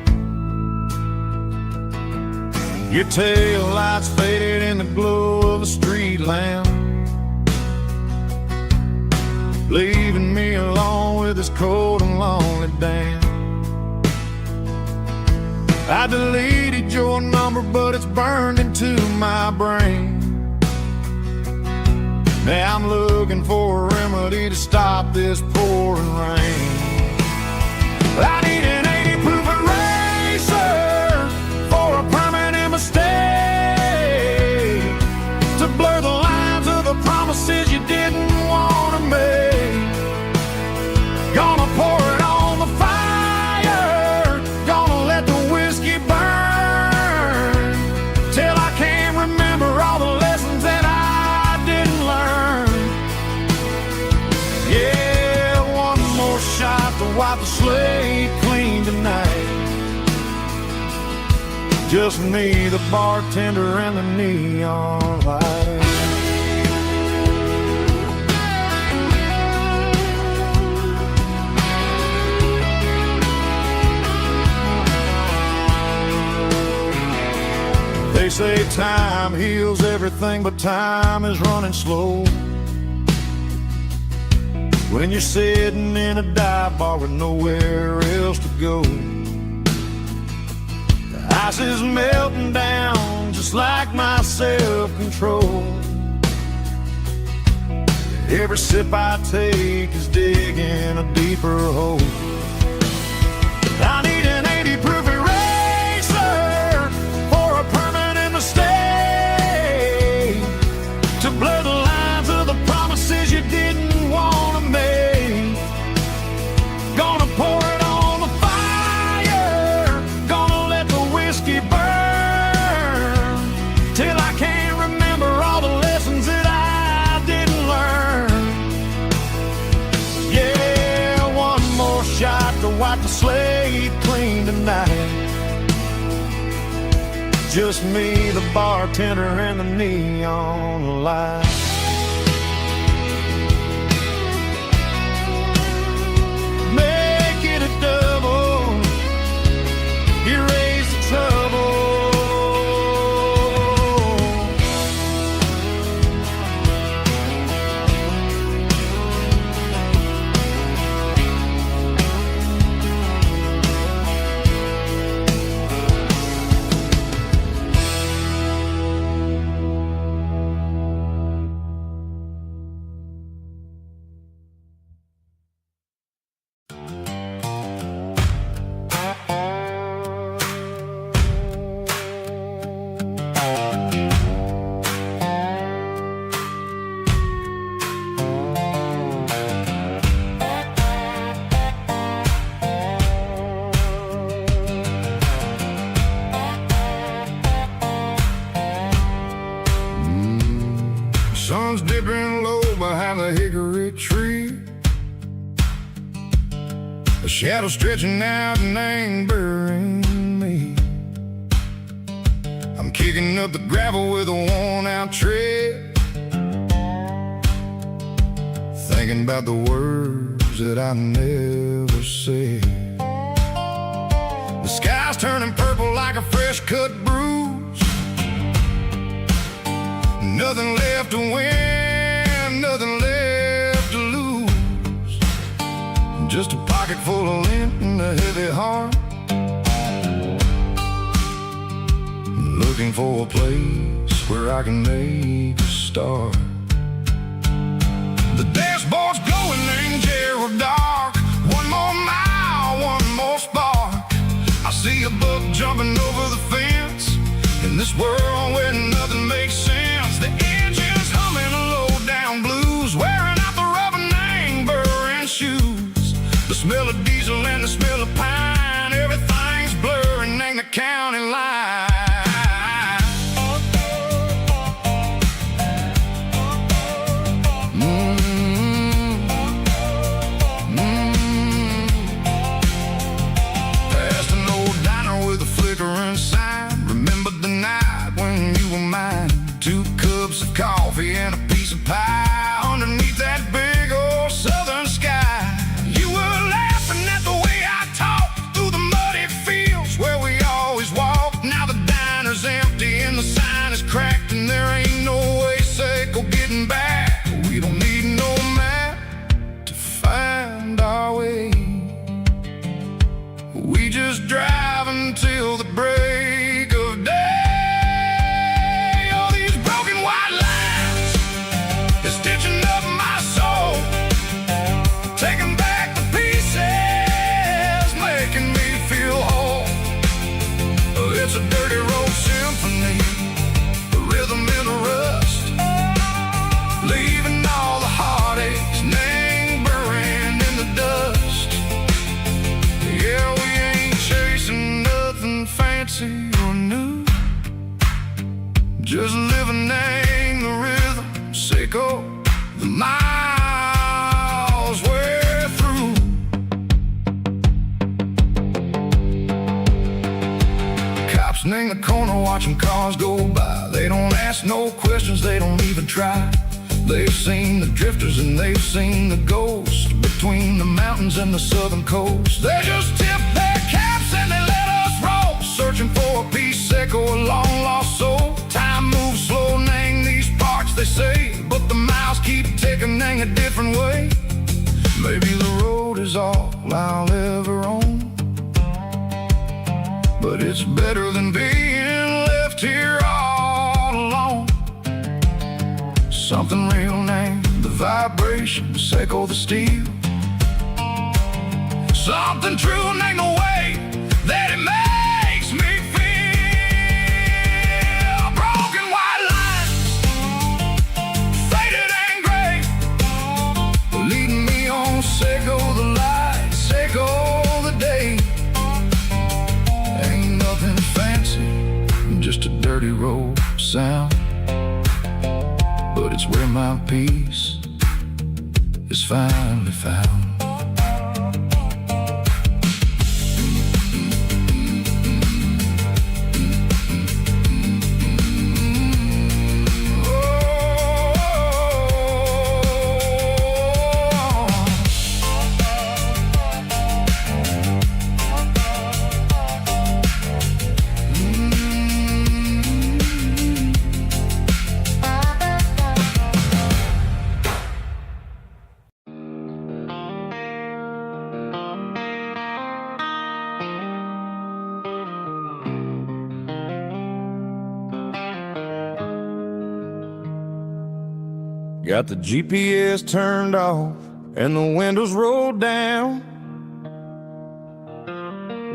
Your tail lights faded in the glow of a street lamp, leaving me alone with this cold and lonely damn. I deleted your number, but it's burned into my brain. Now I'm looking for a remedy to stop this pouring rain. I need an 80 proof eraser for a permanent mistake, to blur the lines of the promises you didn't want to make. Gonna pour it on the fire, gonna let the whiskey burn, till I can't remember all the lessons that I didn't learn. Yeah, one more shot to wipe the slate clean tonight. Just me, the bartender, and the neon light. They say time heals everything, but time is running slow when you're sitting in a dive bar with nowhere else to go. The ice is melting down just like my self-control. Every sip I take is digging a deeper hole. I need an 80 proof eraser for a permanent mistake, to blur the lines of the promises you didn't want to make. Gonna pour it on the fire, gonna let the whiskey burn, till I can't remember all the lessons that I didn't learn. Yeah, one more shot to wipe the slate clean tonight. Just me, the bartender, and the neon light. Make it a double, erase the trouble. Sun's dipping low behind the hickory tree, a shadow stretching out and angering me. I'm kicking up the gravel with a worn-out tread, thinking about the words that I never said. The sky's turning purple like a fresh-cut bruise. Nothing left to win, nothing left to lose. Just a pocket full of lint and a heavy heart, looking for a place where I can make a start. The dashboard's glowing in Gerald dark. One more mile, one more spark. I see a buck jumping over the fence, in this world where nothing makes sense. The engine's humming a low-down blues, wearing out the rubber name burring shoes. The smell of diesel and the smell of pine, everything's blurring in the county line. Past an old diner with a flickering sign, remembered the night when you were mine. 2 cups of coffee and a piece of pie underneath that big old southern sky. You were laughing at the way I talked through the muddy fields where we always walked. Now the diner's empty and the sign is cracked, and there ain't no way safe or getting back. We don't need no map to find our way. We just drive until the break of day. Stitching up my soul, taking back the pieces, making me feel whole. It's a dirty road symphony, a rhythm in a rust, leaving all the heartaches, name buried in the dust. Yeah, we ain't chasing nothing fancy or new, just living in the rhythm, sicko. The miles we're through. Cops in the corner watching cars go by. They don't ask no questions, they don't even try. They've seen the drifters and they've seen the ghosts between the mountains and the southern coast. They just tip their caps and they let us roll, searching for a piece or a long lost soul. Time moves slow, nang these parts they say, but the miles keep ticking in a different way. Maybe the road is all I'll ever own, but it's better than being left here all alone. Something real named the vibrations echo the steel. Something true and ain't no way that it makes me feel. Broken white lines, faded and gray, leading me on, Seiko the light, Seiko the day. Ain't nothing fancy, just a dirty road sound, but it's where my peace is finally found. Got the GPS turned off and the windows rolled down,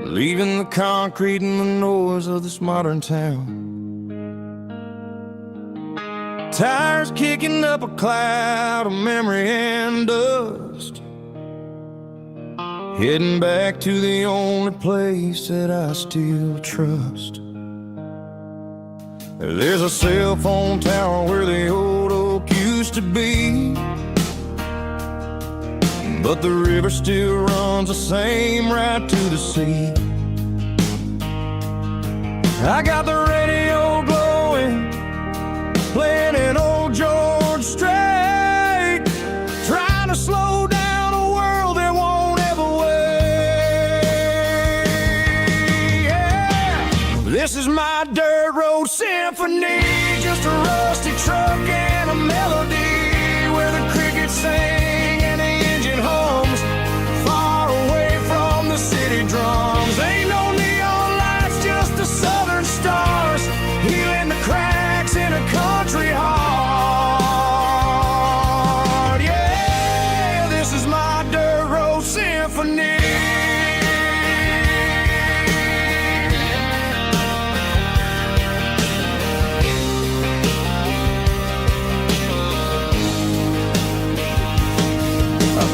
leaving the concrete and the noise of this modern town. Tires kicking up a cloud of memory and dust, heading back to the only place that I still trust. There's a cell phone tower where the old oak used to be, but the river still runs the same right to the sea. I got the radio glowing, playing an old George Strait, trying to slow down a world that won't ever wait. Yeah. This is my dirt road symphony, just a rusty truck and a melody, where the crickets sing and the engine hums, far away from the city drums. Ain't no neon lights, just the southern stars, healing the cracks in a country heart. Yeah, this is my dirt road symphony.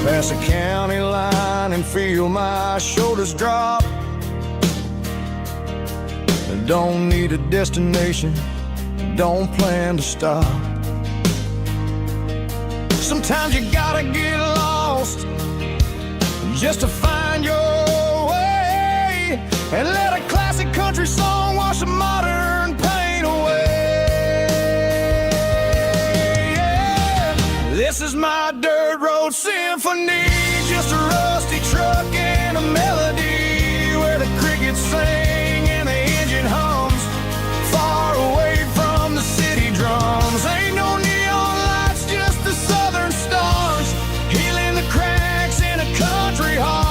Pass a county line and feel my shoulders drop. Don't need a destination, don't plan to stop. Sometimes you gotta get lost just to find your way, and let a classic country song wash a modern pain away. Yeah. This is my dirt road symphony, just a rusty truck and a melody, where the crickets sing and the engine hums, far away from the city drums. Ain't no neon lights, just the southern stars, healing the cracks in a country heart.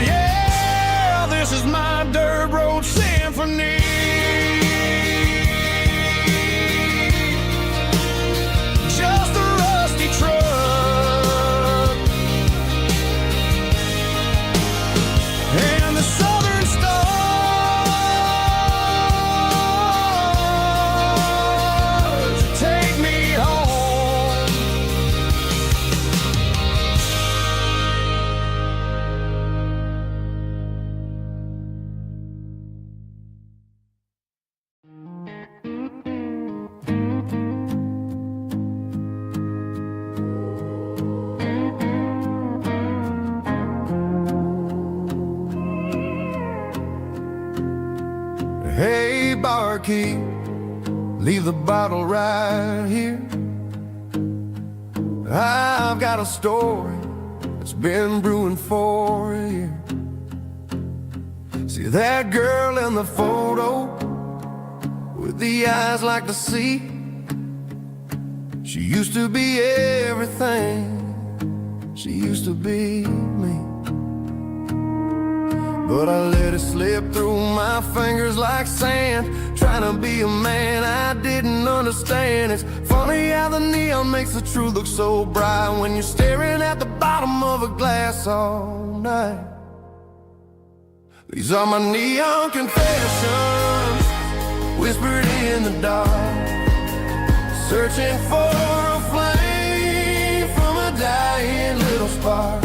Yeah, this is my dirt road symphony. Just a rusty truck and the southern stars take me home. Hey, barkeep, leave the bottle right here. I've got a story that's been brewing for a year. See that girl in the photo with the eyes like the sea? She used to be everything, she used to be me. but I let it slip through my fingers like sand. Trying to be a man I didn't understand. It's funny how the neon makes the truth look so bright when you're staring at the bottom of a glass all night. These are my neon confessions, whispered in the dark, searching for a flame from a dying little spark.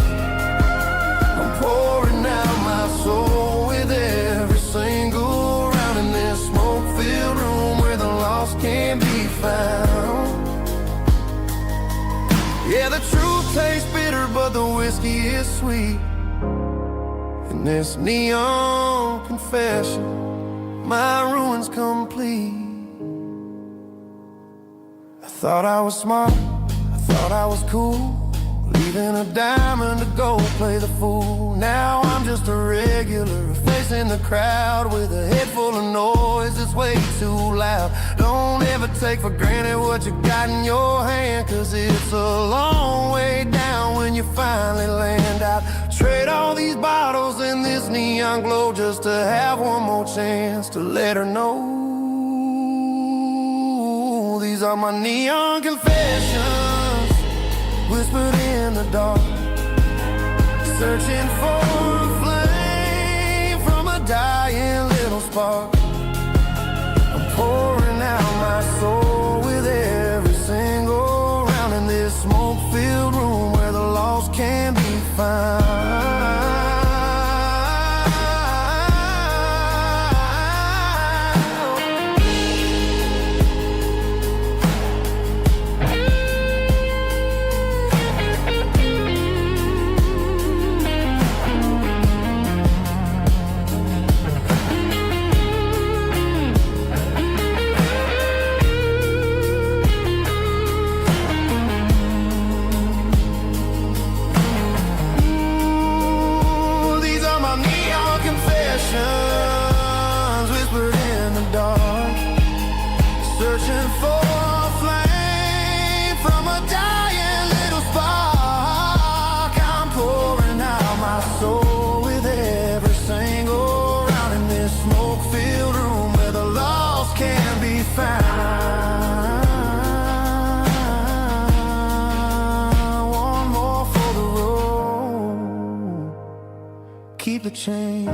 I'm pouring out my soul with every single round in this smoke-filled room where the lost can be found. Yeah, the truth tastes bitter, but the whiskey is sweet. In this neon confession, my ruin's complete. I thought I was smart, I thought I was cool, leaving a diamond to go play the fool. Now I'm just a regular, facing the crowd with a head full of noise that's way too loud. Don't ever take for granted what you got in your hand, cause it's a long way down when you finally land out. Trade all these bottles and this neon glow just to have one more chance to let her know. These are my neon confessions, whispered in the dark, searching for a flame from a dying little spark. I'm pouring out my soul with every single round in this smoke-filled room where the lost can be found. Whispered in the dark, searching for a flame from a dying little spark. I'm pouring out my soul with every single round in this smoke-filled room where the lost can be found. One more for the road, keep the change.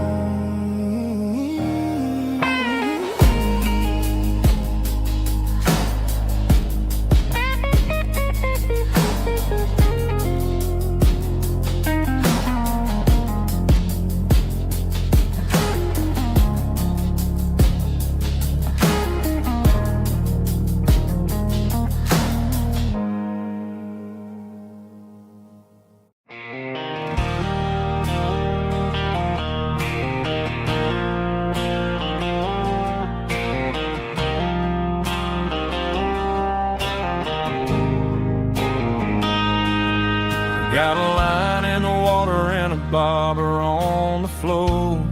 Got a line in the water and a bobber on the floor,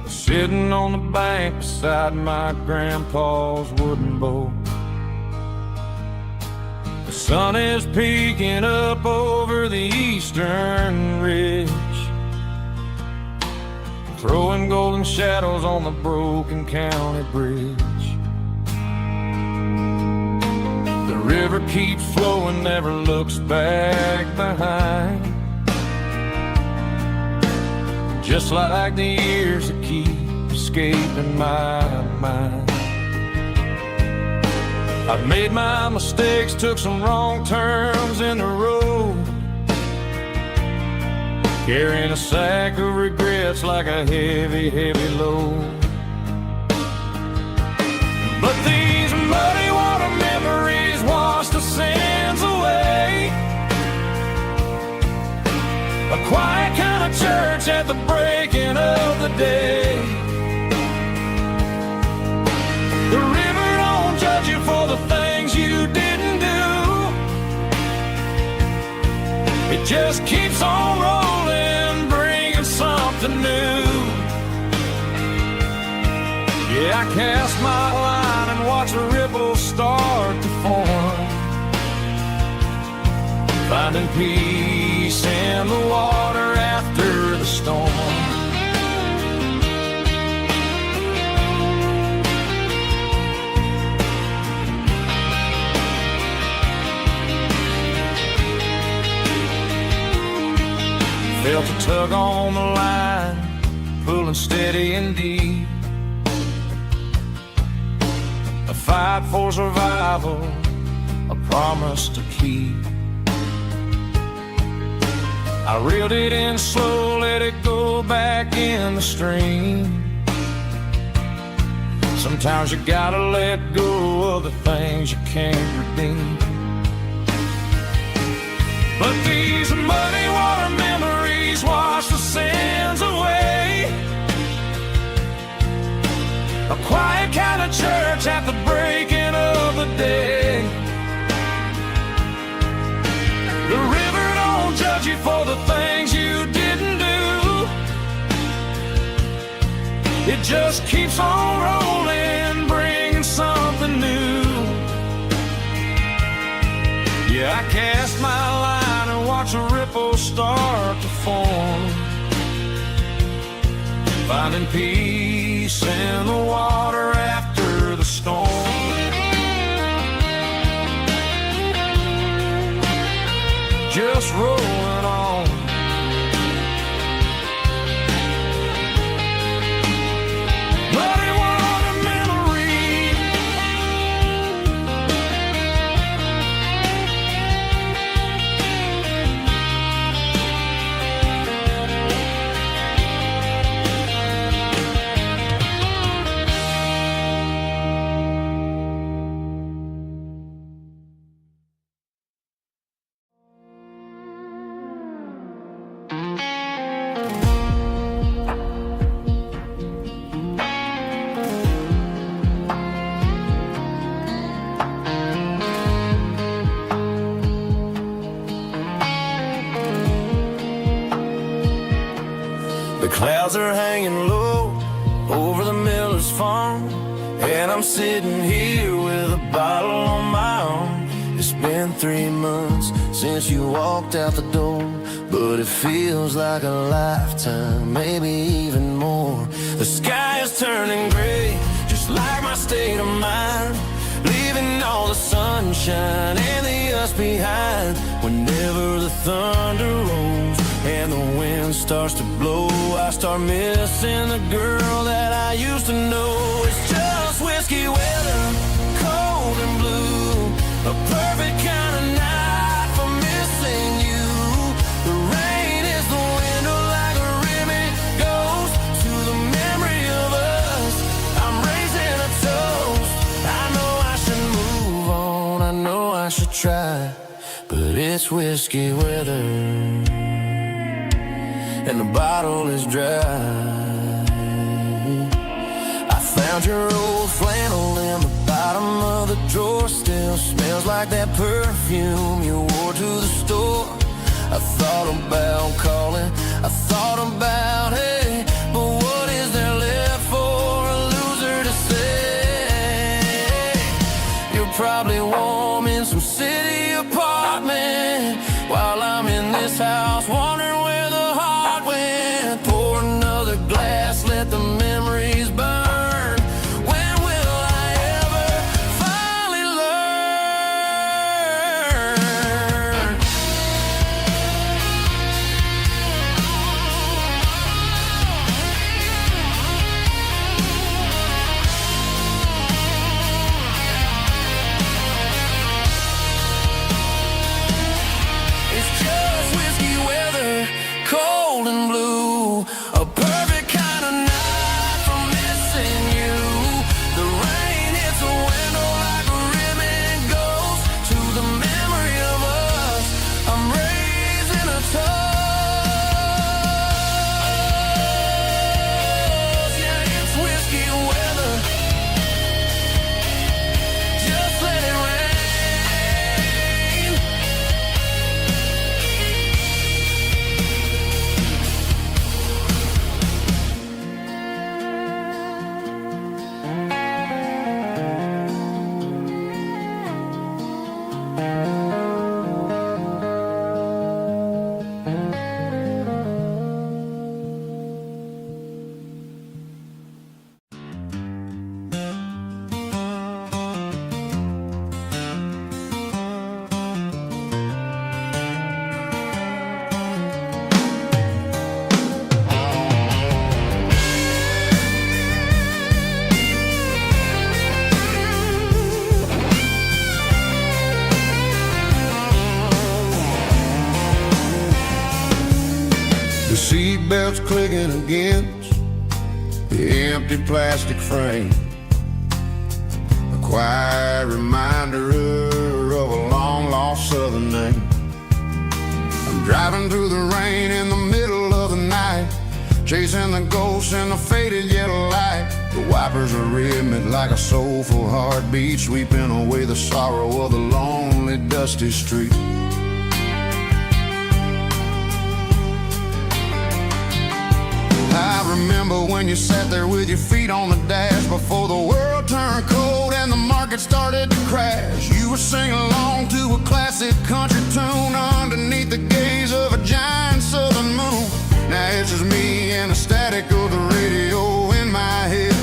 sitting on the bank beside my grandpa's wooden boat. The sun is peeking up over the eastern ridge, throwing golden shadows on the broken county bridge. The river keeps flowing, never looks back behind, just like the years that keep escaping my mind. I've made my mistakes, took some wrong turns in the road, carrying a sack of regrets like a heavy, heavy load. But these muddy water memories wash the sins away. A quiet kind of church at the breaking of the day. The river don't judge you for the things you didn't do. It just keeps on rolling, bringing something new. Yeah, I cast my line and watch a ripple start to form, finding peace in the water after tug on the line, pulling steady and deep. A fight for survival, a promise to keep. I reeled it in slow, let it go back in the stream. Sometimes you gotta let go of the things you can't redeem. But these muddy water memories wash the sins away. A quiet kind of church at the breaking of the day. The river don't judge you for the things you didn't do. It just keeps on rolling, bringing something new. Yeah, I cast my line and watch a ripple start to form, finding peace in the water after the storm. Just rolling on. Muddy water memory. The clouds are hanging low over the miller's farm, and I'm sitting here with a bottle on my arm. It's been 3 months since you walked out the door, but it feels like a lifetime, maybe even more. The sky is turning gray, just like my state of mind, leaving all the sunshine and the us behind. Whenever the thunder rolls and the wind starts to blow, I start missing the girl that I used to know. It's just whiskey weather, cold and blue, a perfect kind of night for missing you. The rain is the window like a ribbon goes to the memory of us. I'm raising a toast. I know I should move on, I know I should try, but it's whiskey weather and the bottle is dry. I found your old flannel in the bottom of the drawer, still smells like that perfume you wore to the store. I thought about calling, I thought about, hey, but what is there left for a loser to say? You're probably warm in some city apartment, while I'm in this house wondering where the heart went. Pour another glass, let the memories burn. When will I ever finally learn? seatbelts clicking against the empty plastic frame. A quiet reminder of a long-lost southern name. I'm driving through the rain in the middle of the night, chasing the ghosts in the faded yellow light. The wipers are rhythmic like a soulful heartbeat, sweeping away the sorrow of the lonely, dusty street. I remember when you sat there with your feet on the dash, before the world turned cold and the market started to crash. You were singing along to a classic country tune underneath the gaze of a giant southern moon. Now it's just me and the static of the radio in my head,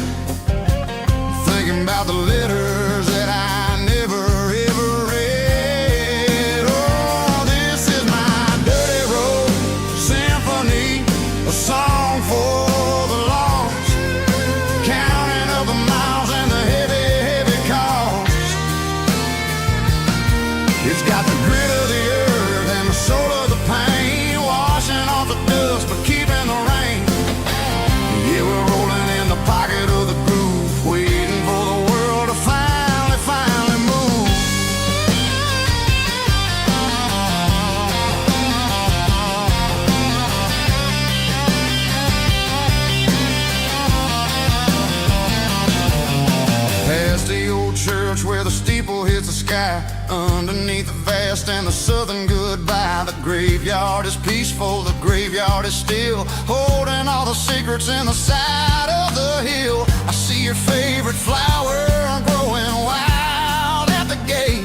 thinking about the letters that I never ever read. Oh, this is my dirty road symphony, a song for the lost, counting up the miles and the heavy, heavy cost. It's got the grit of the earth and the soul of the pain, washing off the dust but keeping the rain. Yeah, we're rolling in the pocket of the groove, waiting for the world to finally move. Past the old church where the steeple hits the sky, underneath the vast and the southern goodbye. The graveyard is peaceful, the graveyard is still, holding all the secrets in the side of the hill. I see your favorite flower growing wild at the gate,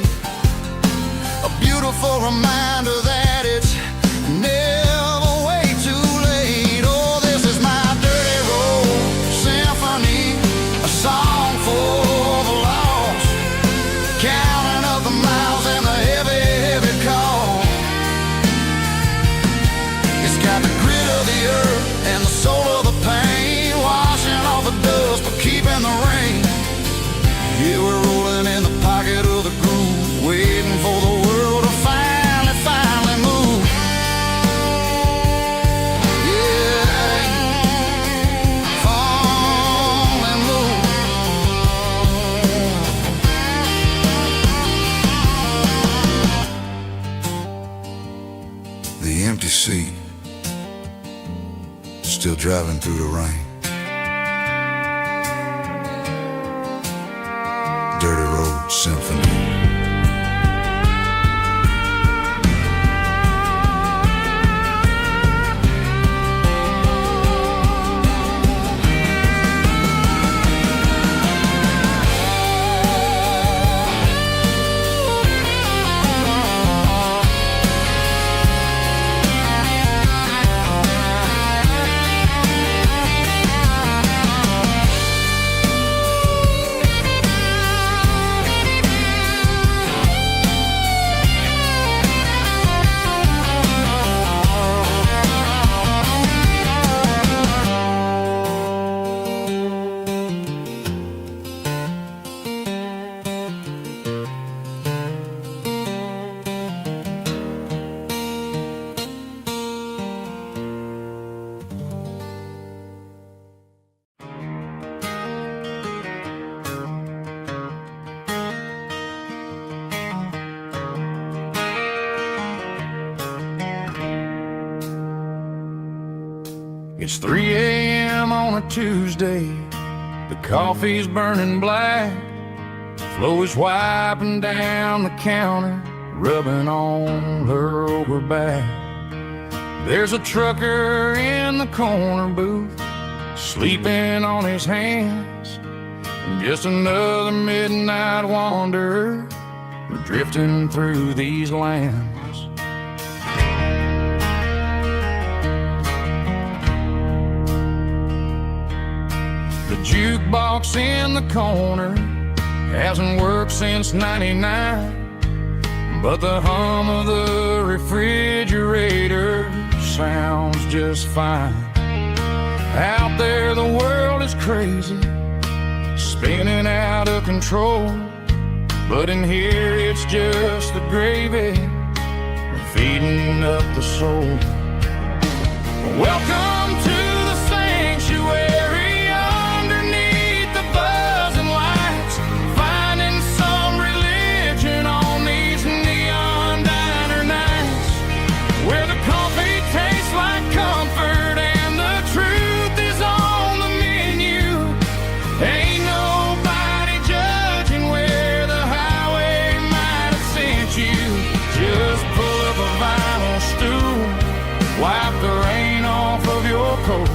a beautiful reminder that it's never way too late. Oh, this is my dirty road symphony, a song for the lost, counting up the miles and the heavy, heavy call. It's got the grit of the earth and the soul of the pain, washing off the dust but keeping the rain. Yeah, we're rolling in the pocket of the groove, waiting for the world to finally move. Yeah, finally move. The empty seat, still driving through the rain. Dirty road symphony. It's 3 a.m. on a Tuesday, the coffee's burning black, Flo is wiping down the counter, rubbing on her over back. There's a trucker in the corner booth, sleeping on his hands, and just another midnight wanderer drifting through these lands. The jukebox in the corner hasn't worked since '99, but the hum of the refrigerator sounds just fine. Out there the world is crazy, spinning out of control, but in here it's just the gravy feeding up the soul. Welcome to the sanctuary underneath the buzzing lights, finding some religion on these neon diner nights, where the coffee tastes like comfort and the truth is on the menu. Ain't nobody judging where the highway might have sent you. Just pull up a vinyl stool, wipe the rain off of your coat.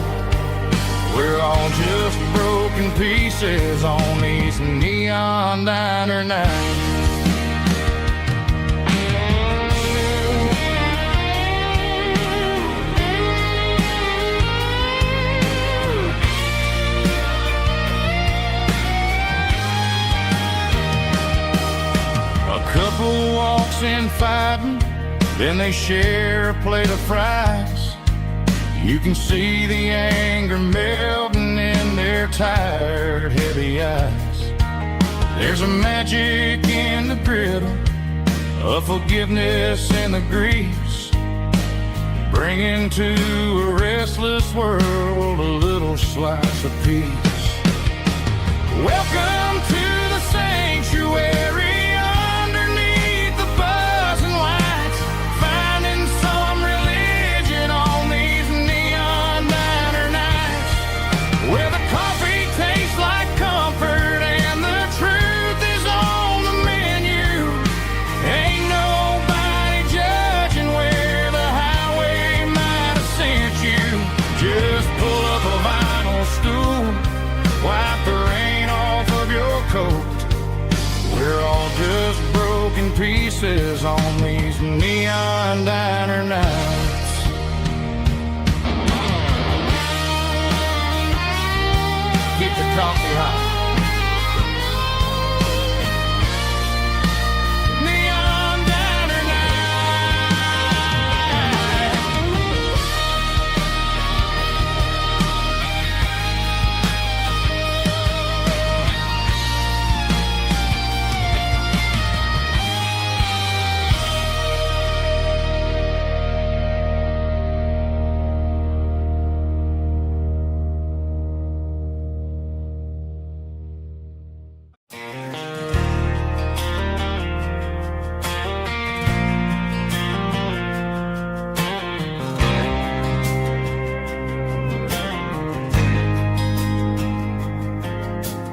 We're all just broken pieces on these neon diner nights. A couple walks in fighting, then they share a plate of fries. You can see the anger melting in their tired, heavy eyes. There's a magic in the griddle, a forgiveness in the grease, bringing to a restless world a little slice of peace. Welcome to the sanctuary underneath the buzzing lights, finding some religion on these neon diner nights, where the coffee tastes like comfort and the truth is on the menu. Ain't nobody judging where the highway might have sent you. Just pull up a vinyl stool, wipe the rain off of your coat. We're all just broken pieces on these neon diner nights. Keep the coffee hot. Neon diner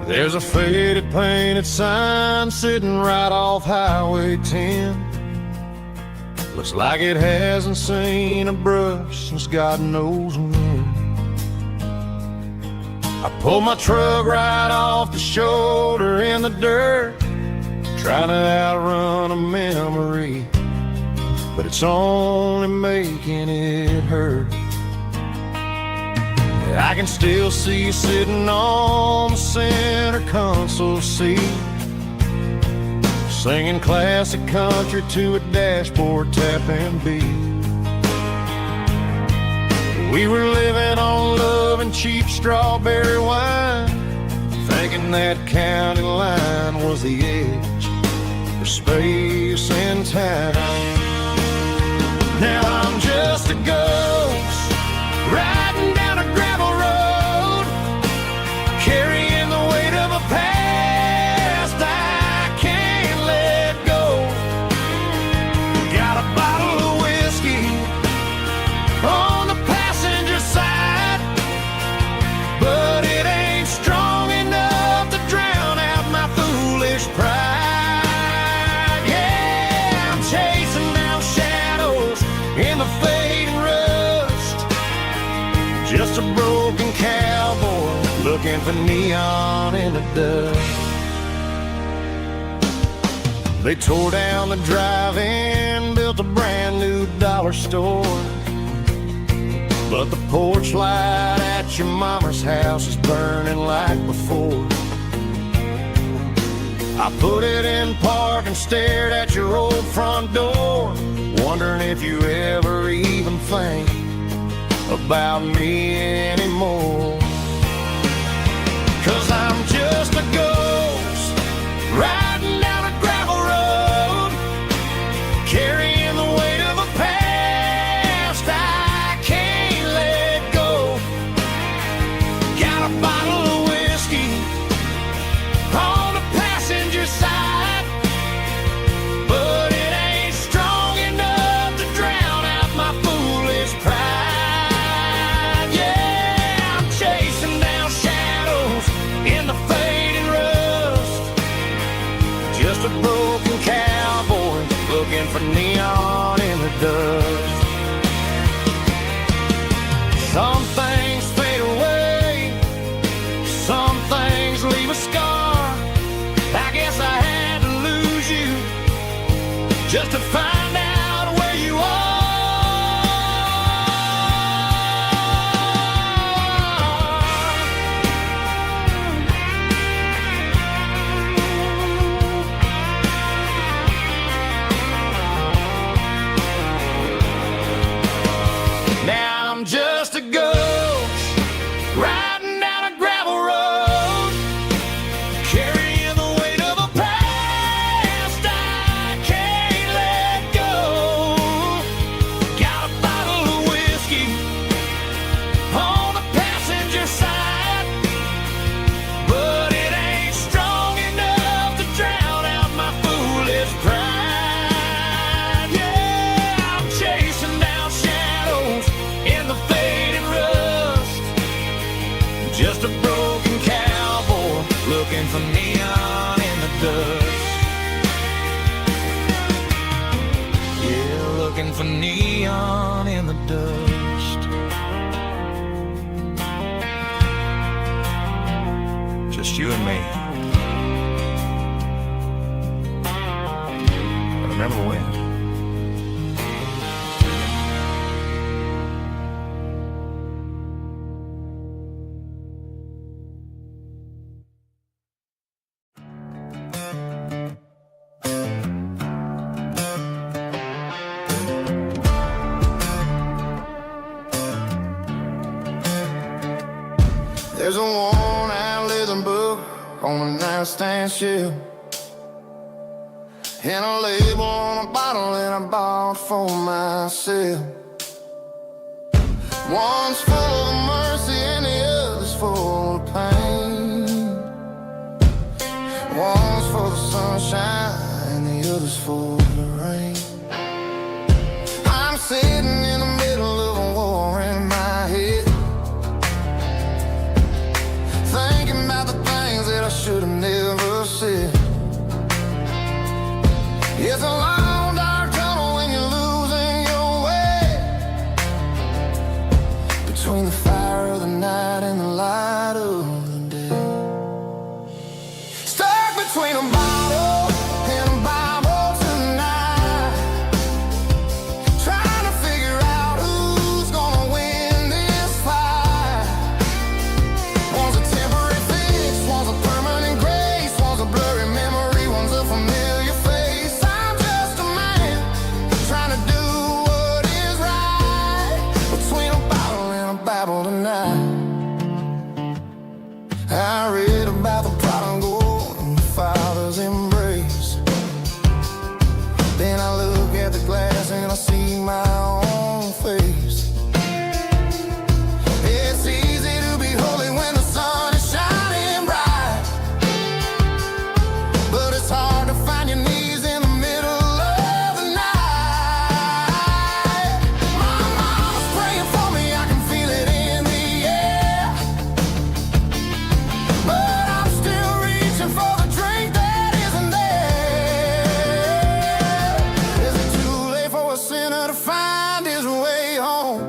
There's a faded painted sign sitting right off Highway 10. Looks like it hasn't seen a brush since God knows when. I pulled my truck right off the shoulder in the dirt, trying to outrun a memory, but it's only making it hurt. I can still see you sitting on the center console seat, singing classic country to a dashboard tapping beat. We were living on love and cheap strawberry wine, thinking that county line was the edge for space and time. Now I'm just a ghost riding down a gravel road, carrying the weight of a past I can't let go. Got a bottle of whiskey on the passenger side, but it ain't strong enough to drown out my foolish pride. Yeah, I'm chasing down shadows in the fading rust, just a broken cowboy looking for neon in the dust. They tore down the drive-in, built a brand new dollar store, but the porch light at your mama's house is burning like before. I put it in park and stared at your old front door, wondering if you ever even think about me anymore. 'Cause I'm just a ghost riding down a gravel road, carrying the weight of a past I can't let just a broken cowboy looking for neon in the dust. Yeah, looking for neon in the dust. Just you and me. I remember when. There's a worn-out leather book on a nightstand shelf, and a label on a bottle that I bought for myself. One's full of mercy and the other's full of pain. One's for the sunshine and the other's for the rain. I'm sitting in the middle of a war in my head, thinking about the things that I should have never said. It's a long dark tunnel when you're losing your way, between the fire of the night and the light of the day. Stuck between a bottle and a Bible tonight, trying to figure out who's gonna win this fight. One's a temporary fix, one's a permanent grace, one's a blurry memory, one's a familiar face. I'm just a man trying to do what is right, between a bottle and a Bible tonight. I read about the prodigal and the father's embrace. Then I look at the glass and I see my own face. It's easy to be holy when the sun is shining bright, but it's hard to find your knees in the middle of the night. My mama's praying for me, I can feel it in the air, but I'm still reaching for the drink that isn't there. Is it too late for a sinner to find his way home?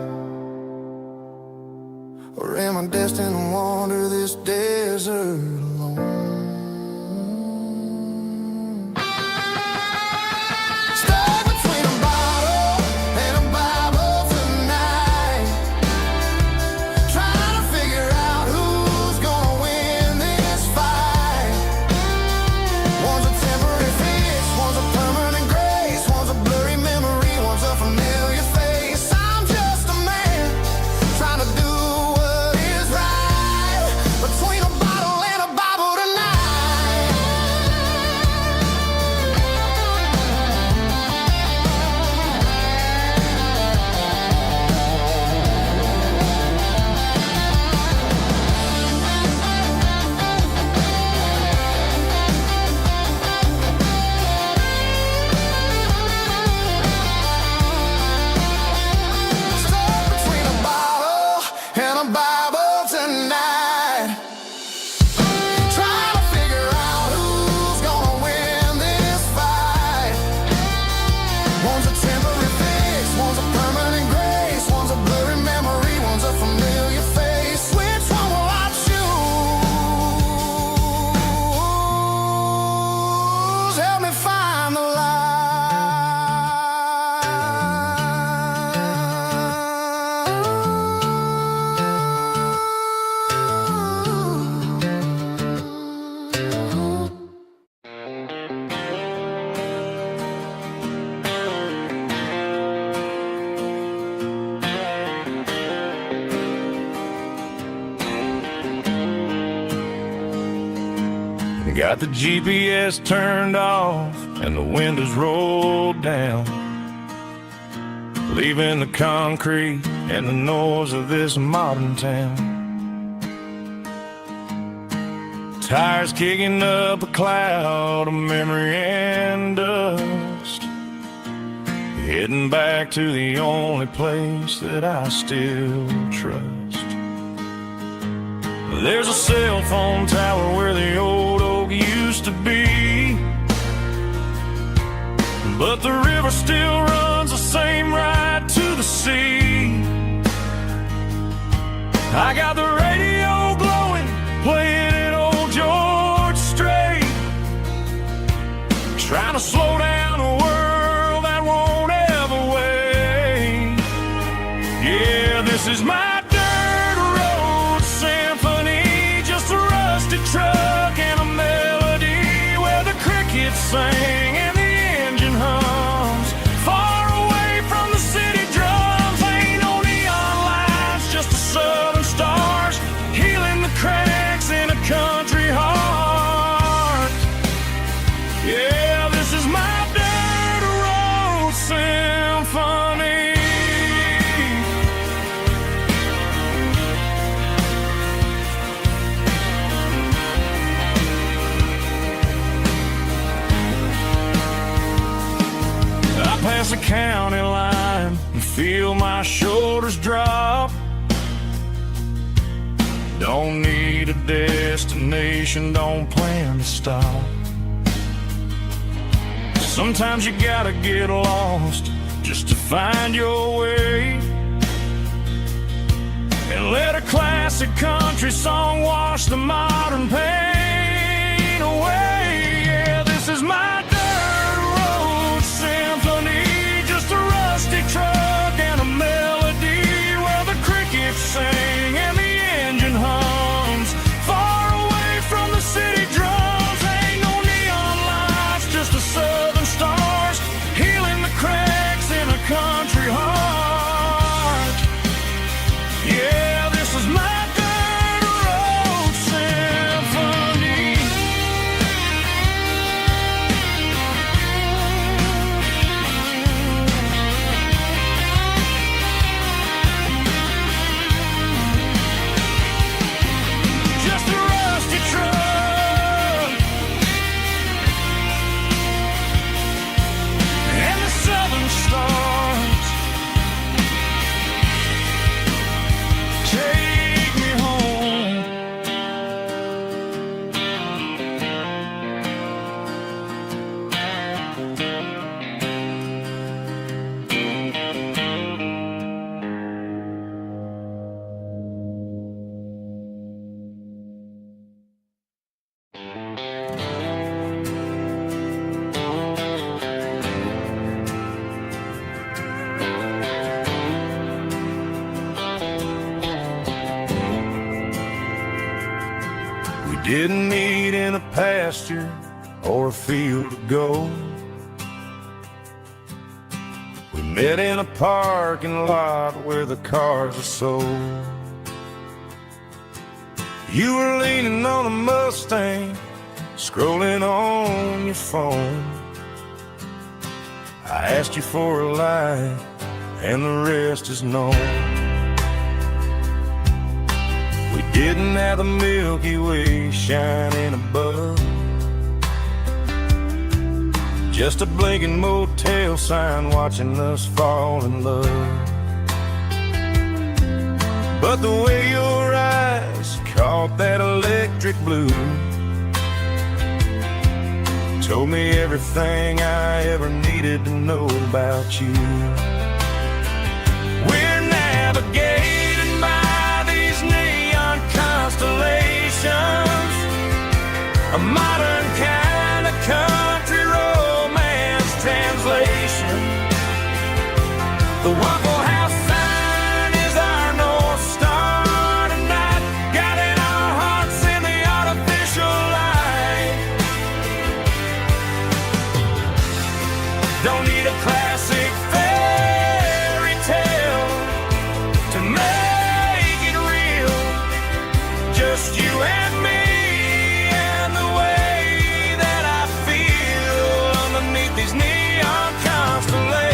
Or am I destined to wander this desert alone? Stuck between a bottle and a Bible tonight, trying to figure out who's gonna win this fight. One's a temporary fix, one's a permanent grace, one's a blurry memory, one's a familiar face. I'm just a man trying to do what is right, between a bottle and a Bible tonight. Stuck between a bottle and a Bible tonight, trying to figure out who's gonna win this fight. One's a temporary fix, one's a permanent grace, one's a blurry memory, one's a familiar face. Which one will I choose? Help me find the light. Got the GPS turned off and the windows rolled down, leaving the concrete and the noise of this modern town. Tires kicking up a cloud of memory and dust, heading back to the only place that I still trust. There's a cell phone tower where the old oak used to be, but the river still runs the same right to the sea. I got the radio glowing, playing it old George Strait, trying to slow down a world that won't ever wait. Yeah, this is my dirt road symphony, just a rusty truck and a melody where the crickets sing and the engine hums. Far away from the city drums, ain't no neon lights, just the southern stars healing the cracks in a country heart. Yeah, this is my dirt road symphony. I pass a county line and feel my shoulders drop. Don't need a destination, don't plan to stop. Sometimes you gotta get lost just to find your way, and let a classic country song wash the modern pain away. Yeah, this is my dirt road symphony, just a rusty truck and a melody where the crickets sing and the engine hums. Far away from the city drums, ain't no neon lights, just the southern stars healing the cracks in a country heart. Yeah, this is my dirt road symphony. Just a rusty truck and the southern stars take me home. We didn't meet in a pasture or a field of gold. We met in a parking lot where the cars are sold. You were leaning on a Mustang, scrolling on your phone. I asked you for a light, and the rest is known. We didn't have the Milky Way shining above, just a blinking motel sign watching us fall in love. But the way your eyes caught that electric blue told me everything I ever needed to know about you. We're navigated by these neon constellations, a modern kind of country romance translation. The Waffle House sign is our North Star tonight, guiding our hearts in the artificial light. Don't need a classic fairy tale to make it real, just you and me and the way that I feel underneath these neon constellations.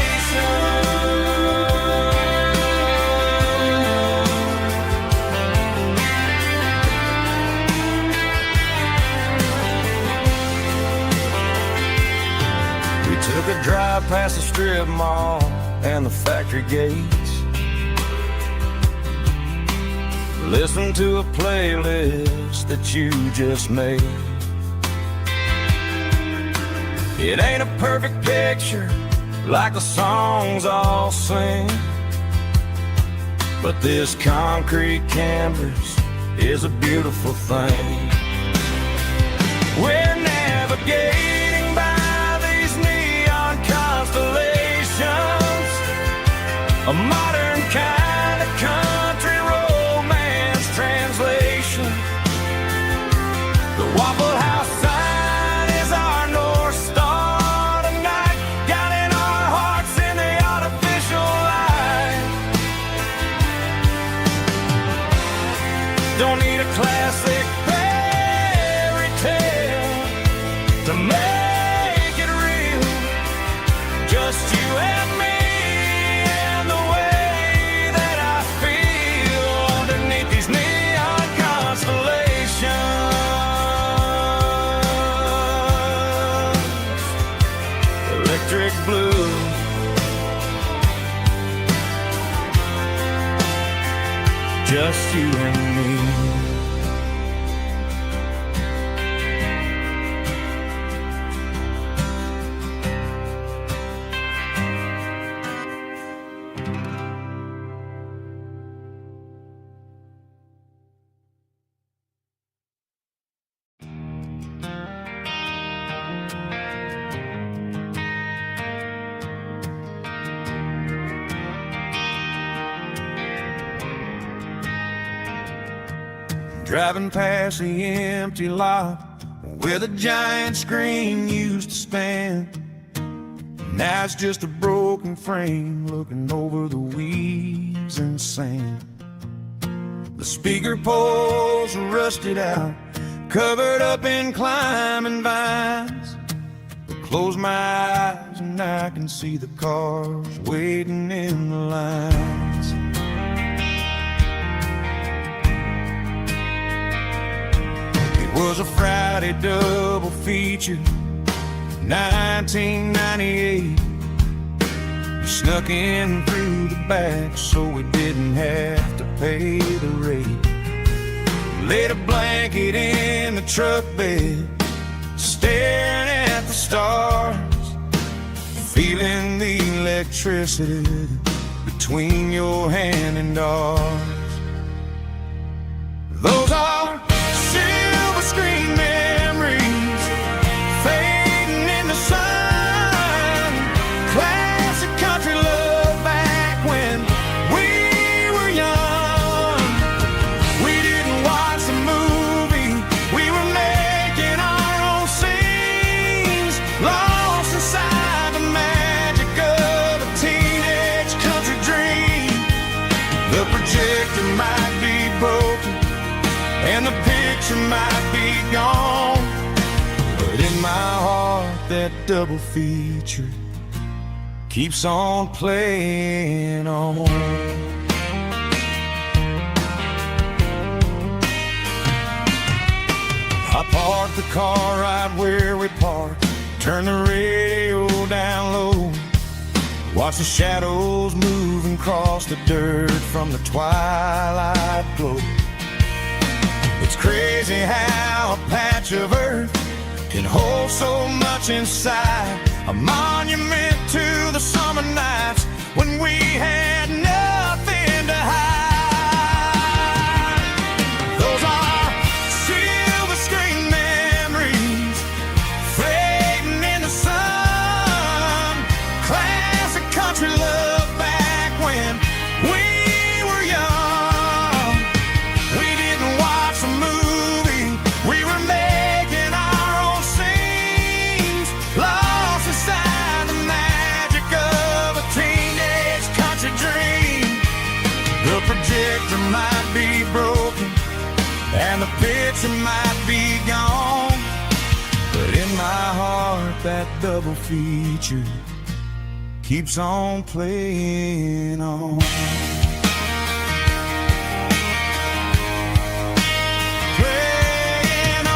We took a drive past the strip mall and the factory gates, listen to a playlist that you just made. It ain't a perfect picture like the songs all sing, but this concrete canvas is a beautiful thing. We're navigating by these neon constellations, a modern kind of country romance translation. The Waffle House sign is our North Star tonight, guiding our hearts in the artificial light. Don't need a classic fairy tale to make it real, just you and me and the way that I feel underneath these neon constellations. Electric blue, just you and me. Driving past the empty lot where the giant screen used to stand. Now it's just a broken frame looking over the weeds and sand. The speaker poles are rusted out, covered up in climbing vines. I close my eyes and I can see the cars waiting in the lines. It was a Friday double feature, 1998. We snuck in through the back so we didn't have to pay the rate. Laid a blanket in the truck bed, staring at the stars, feeling the electricity between your hand and ours. Those are silver screen memories fading in the sun. Classic country love back when we were young. We didn't watch a movie, we were making our own scenes, lost inside the magic of a teenage country dream. The projector might be broken and the picture might be gone, but in my heart that double feature keeps on playing on. I parked the car right where we parked, turned the radio down low, watch the shadows moving across the dirt from the twilight glow. It's crazy how a patch of earth can hold so much inside, a monument to the summer nights when we had nothing to hide. Those are silver screen memories fading in the sun. Classic country love back when we were young. We didn't watch a movie, we were making our own scenes, lost inside the magic of a teenage country dream. The projector might be broken and the picture might be gone, but in my heart that double feature keeps on playing on. Playing on.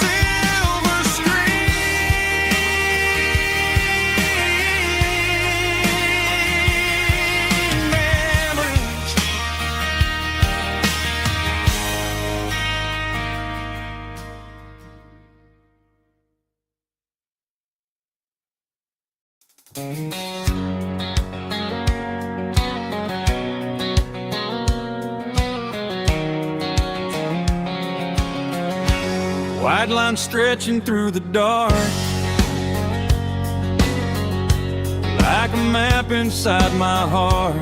Silver screen White line stretching through the dark, like a map inside my heart.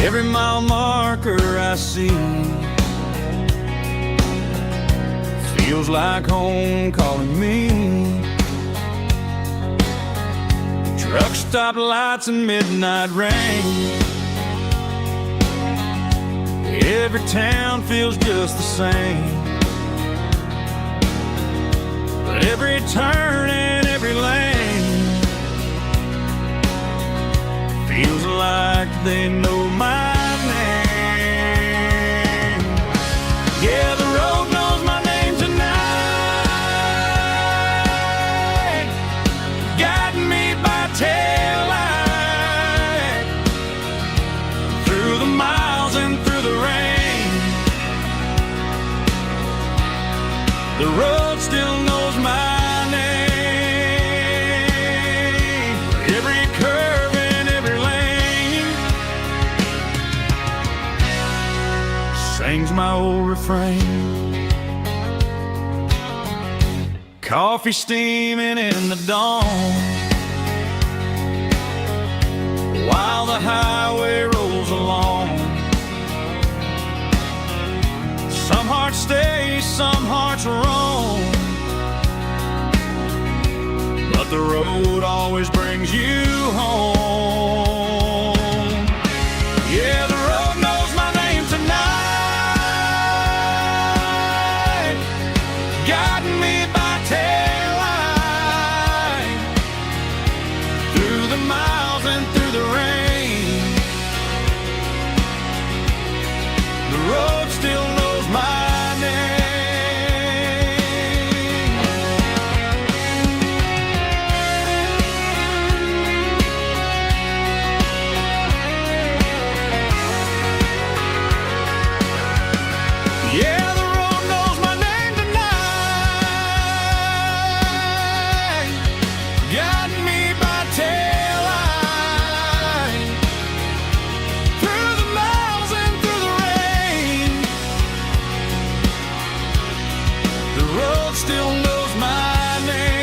Every mile marker I see feels like home calling me. Truck stop lights and midnight rain. Every town feels just the same, but every turn and every lane feels like they know my name. Yeah, the road knows my name tonight, guiding me by taillight through the miles and through the rain. The road still knows my name. Every curve and every lane sings my old refrain. Coffee steaming in the dawn, while the highway rolls along. Some hearts stay, some hearts roam, but the road always brings you home. Yeah, the road knows my name tonight, guiding me by taillight through the miles and through the rain. The road still knows my name. Yeah, the road knows my name tonight, guiding me by taillight through the miles and through the rain. The road still knows my name.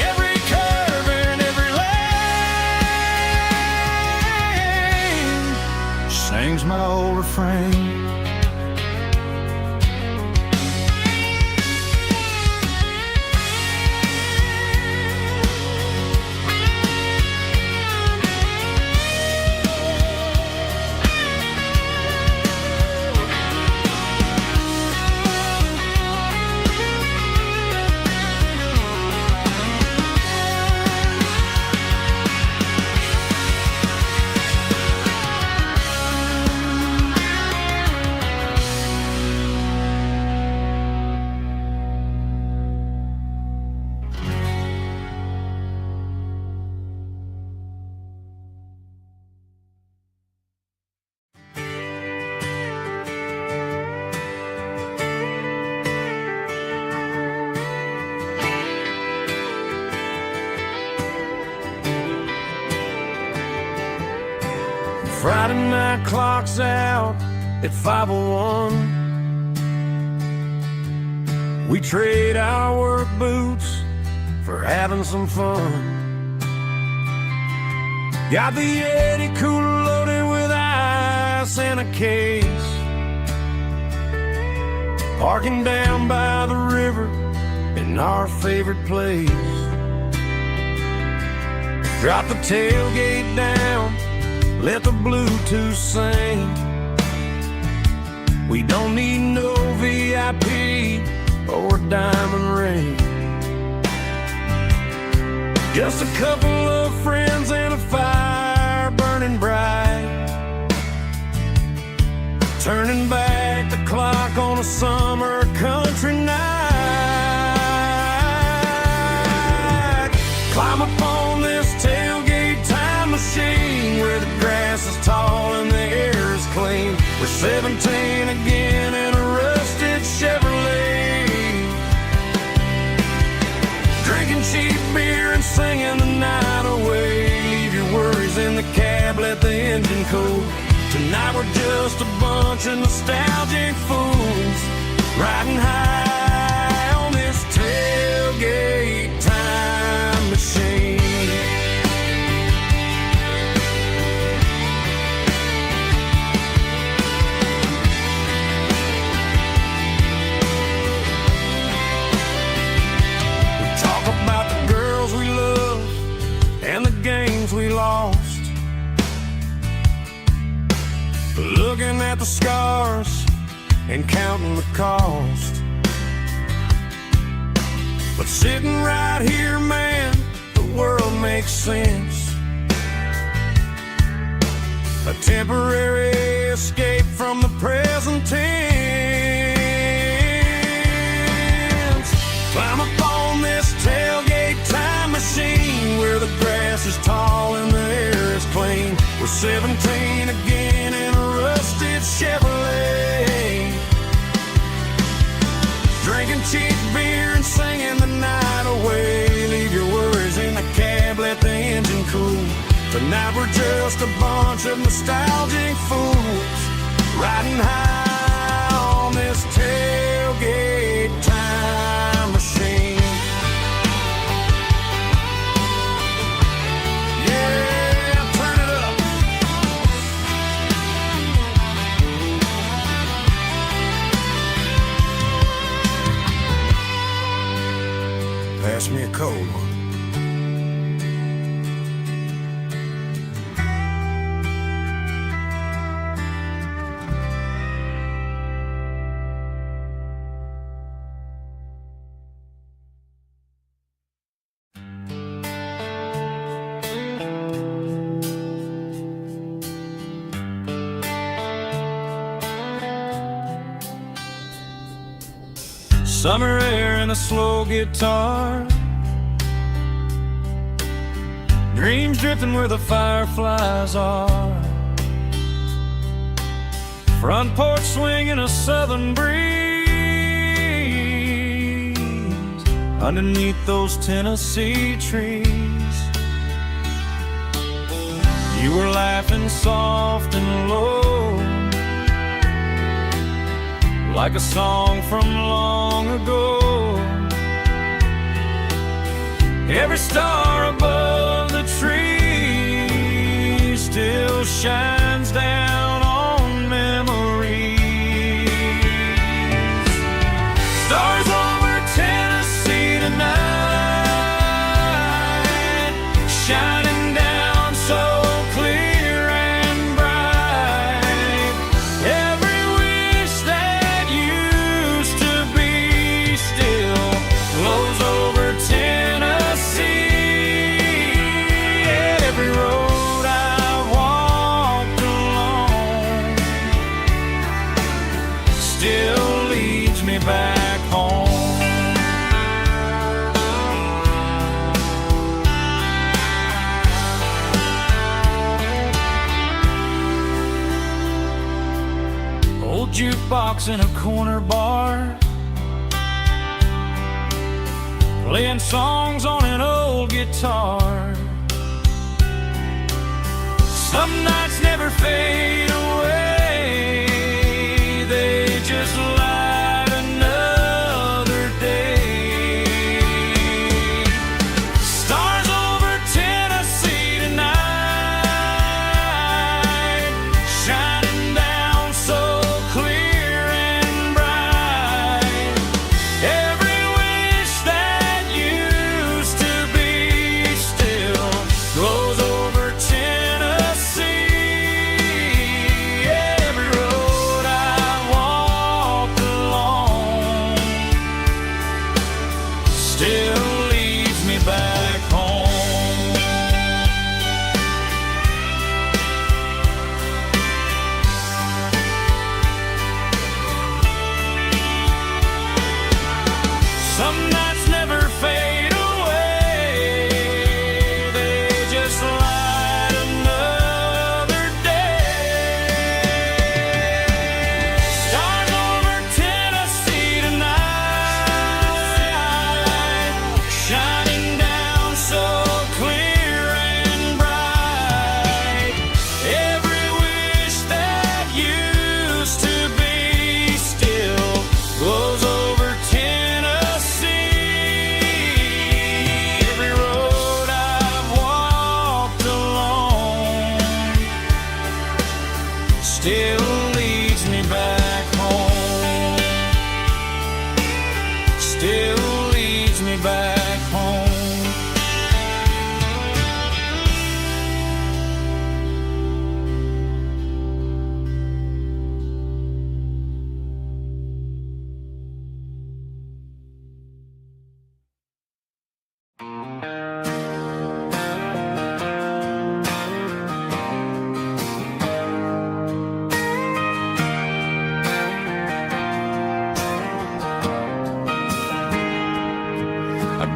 Every curve and every lane sings my old refrain. Friday night clock's out at 5:01. We trade our work boots for having some fun. Got the Yeti cooler loaded with ice and a case, parking down by the river in our favorite place. Drop the tailgate down, let the Bluetooth sing. We don't need no VIP or a diamond ring. Just a couple of friends and a fire burning bright, turning back the clock on a summer country night. Climb up on this tailgate time machine where the grass is tall and the air is clean. We're 17 again in a rusted Chevrolet, let the engine cool. Tonight we're just a bunch of nostalgic fools riding high on this tailgate time machine. We talk about the girls we love and the games we lost, looking at the scars and counting the cost. But sitting right here, man, the world makes sense. A temporary escape from the present tense. Climb up on this tailgate time machine where the grass is tall and the air is clean. We're 17 again in a rusted Chevrolet, drinking cheap beer and singing the night away. Leave your worries in the cab, let the engine cool. Tonight we're just a bunch of nostalgic fools riding high on this tailgate time machine. Yeah, turn it up. Pass me a cold one. Summer air and a slow guitar, dreams drifting where the fireflies are. Front porch swinging a southern breeze underneath those Tennessee trees. You were laughing soft and low, like a song from long ago. Every star above the tree still shines down on memories. Stars over Tennessee tonight, shining down so clear and bright. Every wish that used to be still glows over Tennessee. Every road I walked along still leads me back home. Old jukebox in a corner bar, playing songs on an old guitar. Some nights never fade away, they just light another day. Stars over Tennessee tonight, shining down so clear and bright. Every wish that used to be still glows over Tennessee.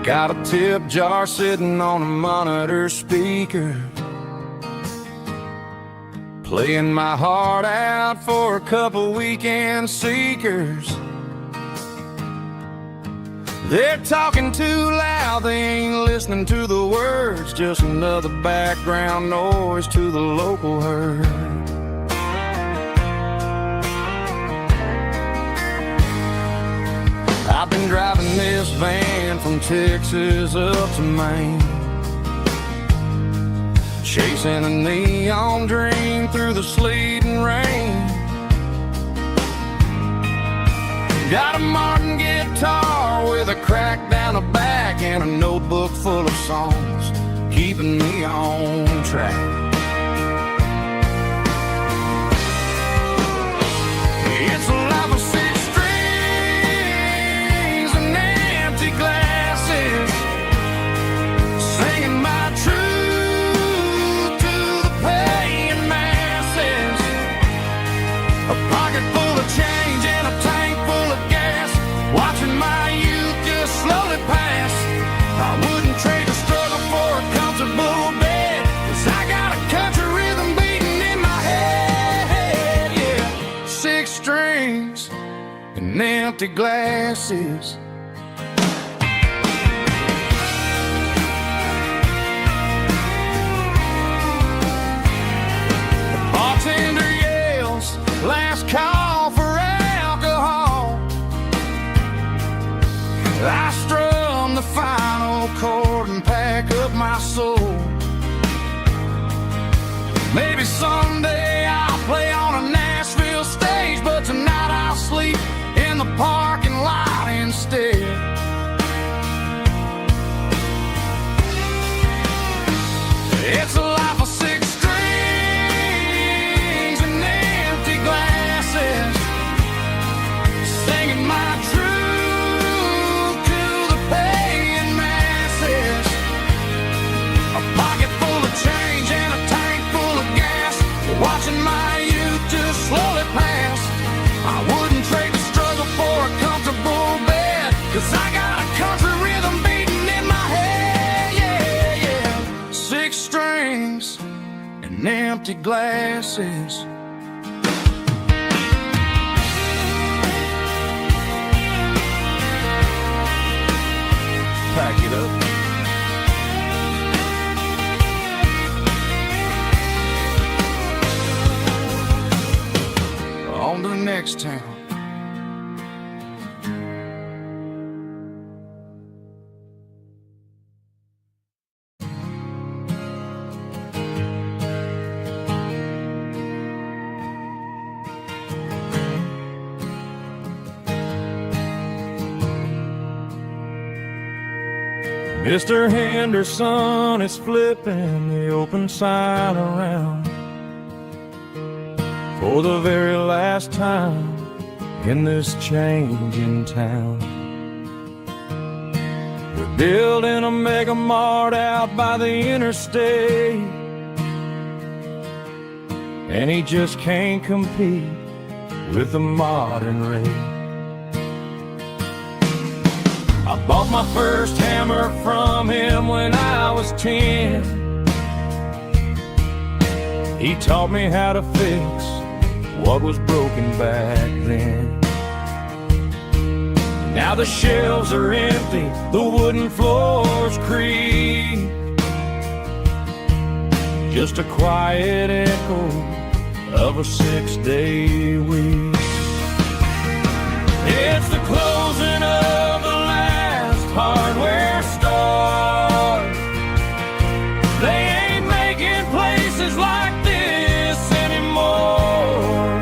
Got a tip jar sitting on a monitor speaker, playing my heart out for a couple weekend seekers. They're talking too loud, they ain't listening to the words, just another background noise to the local herd. I've been driving this van from Texas up to Maine, chasing a neon dream through the sleet and rain. Got a Martin guitar with a crack down the back and a notebook full of songs, keeping me on track. It's a life of six strings and empty glasses, singing my truth to the paying masses. A pocket full of change and a tank full of gas, watching my youth just slowly pass. I wouldn't trade the struggle for a comfortable bed, 'cause I got a country rhythm beating in my head. Yeah, six strings and empty glasses. The bartender yells, last call for alcohol. I strum the final chord and pack up my soul. Maybe someday I'll play on a Nashville stage, but tonight I'll sleep in the parking lot instead. It's a life of six strings and empty glasses, singing my truth to the paying masses. A pocket full of change and a tank full of gas, watching my youth just slowly pass. I wouldn't trade the struggle for a comfortable bed, 'cause I got a country rhythm beating in my head. Yeah, yeah. Six strings and empty glasses. Pack it up. On to the next town. Mr. Henderson is flipping the open sign around for the very last time in this changing town. We're building a mega mart out by the interstate, and he just can't compete with the modern rate. I bought my first hammer from him when I was 10. He taught me how to fix what was broken back then. Now the shelves are empty, the wooden floors creak, just a quiet echo of a 6-day week. It's the closing of the last hardware store. They ain't making places like this anymore,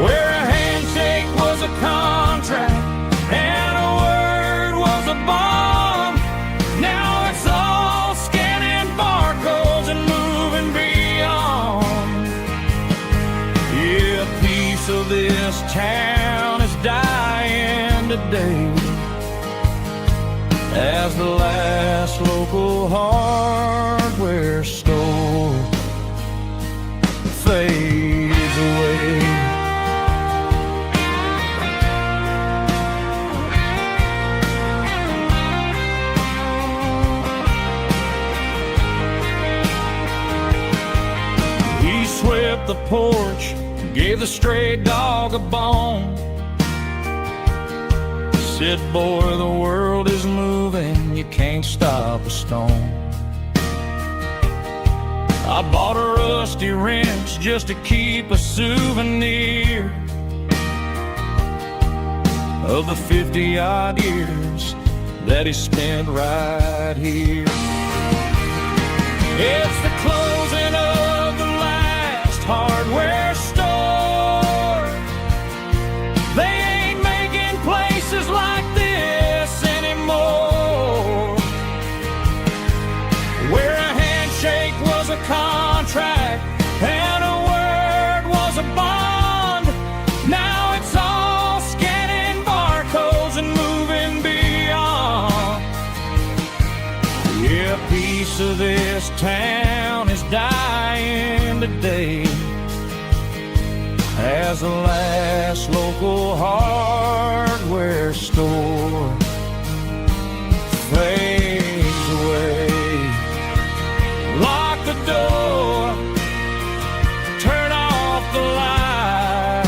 where a handshake was a contract and a word was a bond. Now it's all scanning barcodes and moving beyond. Yeah, a piece of this town is dying today, as the last local hardware store fades away. the porch, gave the stray dog a bone. Said, boy, the world is moving, you can't stop a stone. I bought a rusty wrench just to keep a souvenir of the 50-odd years that he spent right here. It's the closing of the last hardware store. They ain't making places like this anymore, where a handshake was a contract and a word was a bond. Now it's all scanning barcodes and moving beyond. Yeah, a piece of this town is dying today as the last local hardware store fades away. Lock the door, turn off the light.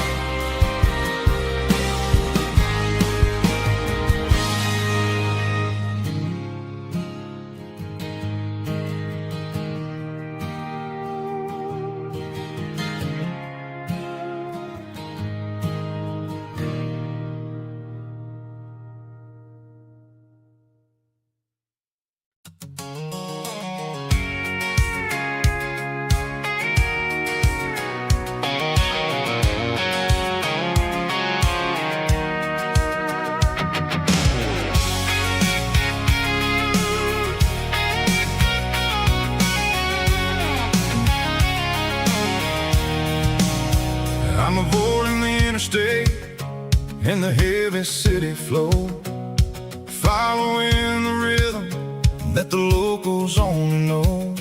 I'm avoiding the interstate and the heavy city flow, following the rhythm that the locals only know.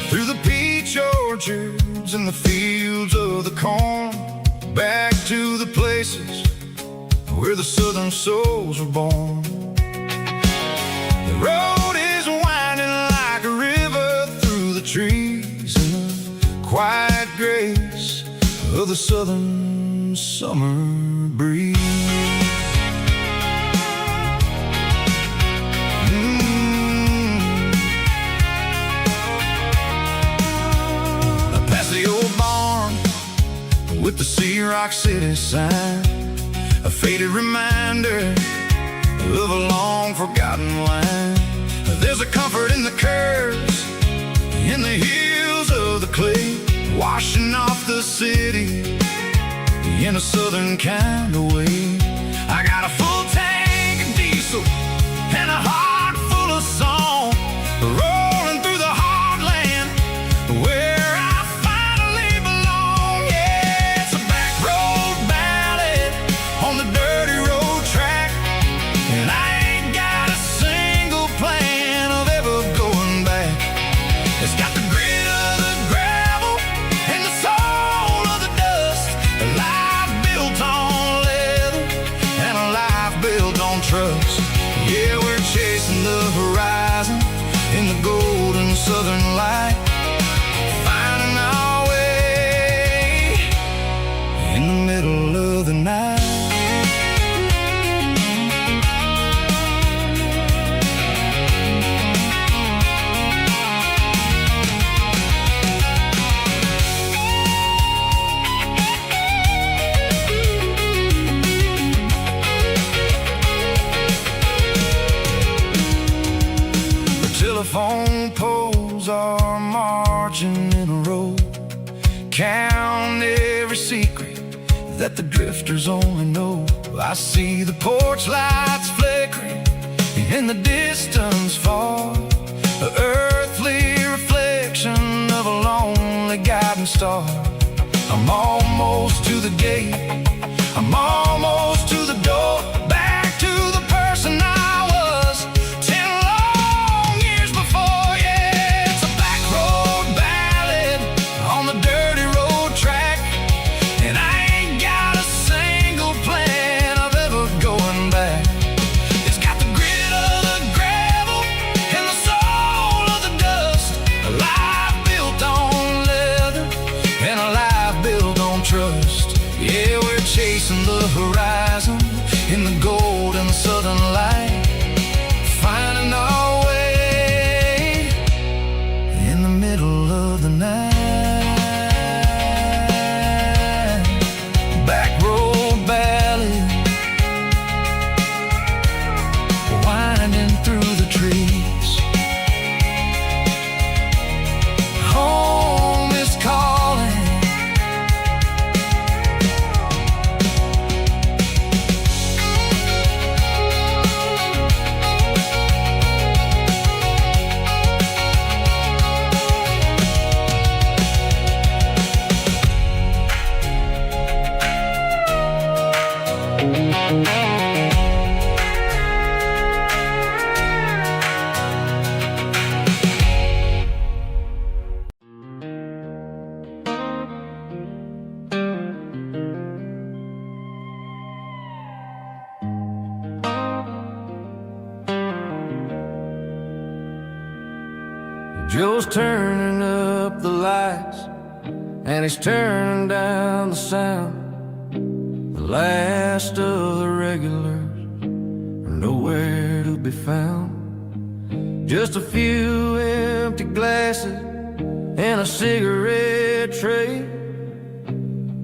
Through the peach orchards and the fields of the corn, back to the places where the southern souls were born. The road is winding like a river through the trees in the quiet grace of the southern summer breeze. I pass the old barn with the Sea Rock City sign, a faded reminder of a long forgotten line. There's a comfort in the curves, in the hills of the clay, washing off the city in a southern kind of way. I got a full tank of diesel and a heart full of song, rolling through the heartland where I finally belong. Yeah, it's a back road ballad on the dirty road track, and I ain't got a single plan of ever going back. It's got the grit of the gravel and the soul of the dust, a life built on leather and a life built on trust. Yeah, we're chasing the horizon in the golden southern light, finding our way in the middle of the night. Telephone poles are marching in a row, count every secret that the drifters only know. I see the porch lights flickering in the distance far, an earthly reflection of a lonely guiding star. I'm almost to the gate, I'm almost to the door, back to the person I was 10 long years before. Yeah, it's a back road ballad on the dirty road track, and I ain't got a single plan of ever going back. It's got the grit of the gravel and the soul of the dust, a life built on leather and a Joe's turning up the lights, and he's turning down the sound. The last of the regulars are nowhere to be found. Just a few empty glasses and a cigarette tray,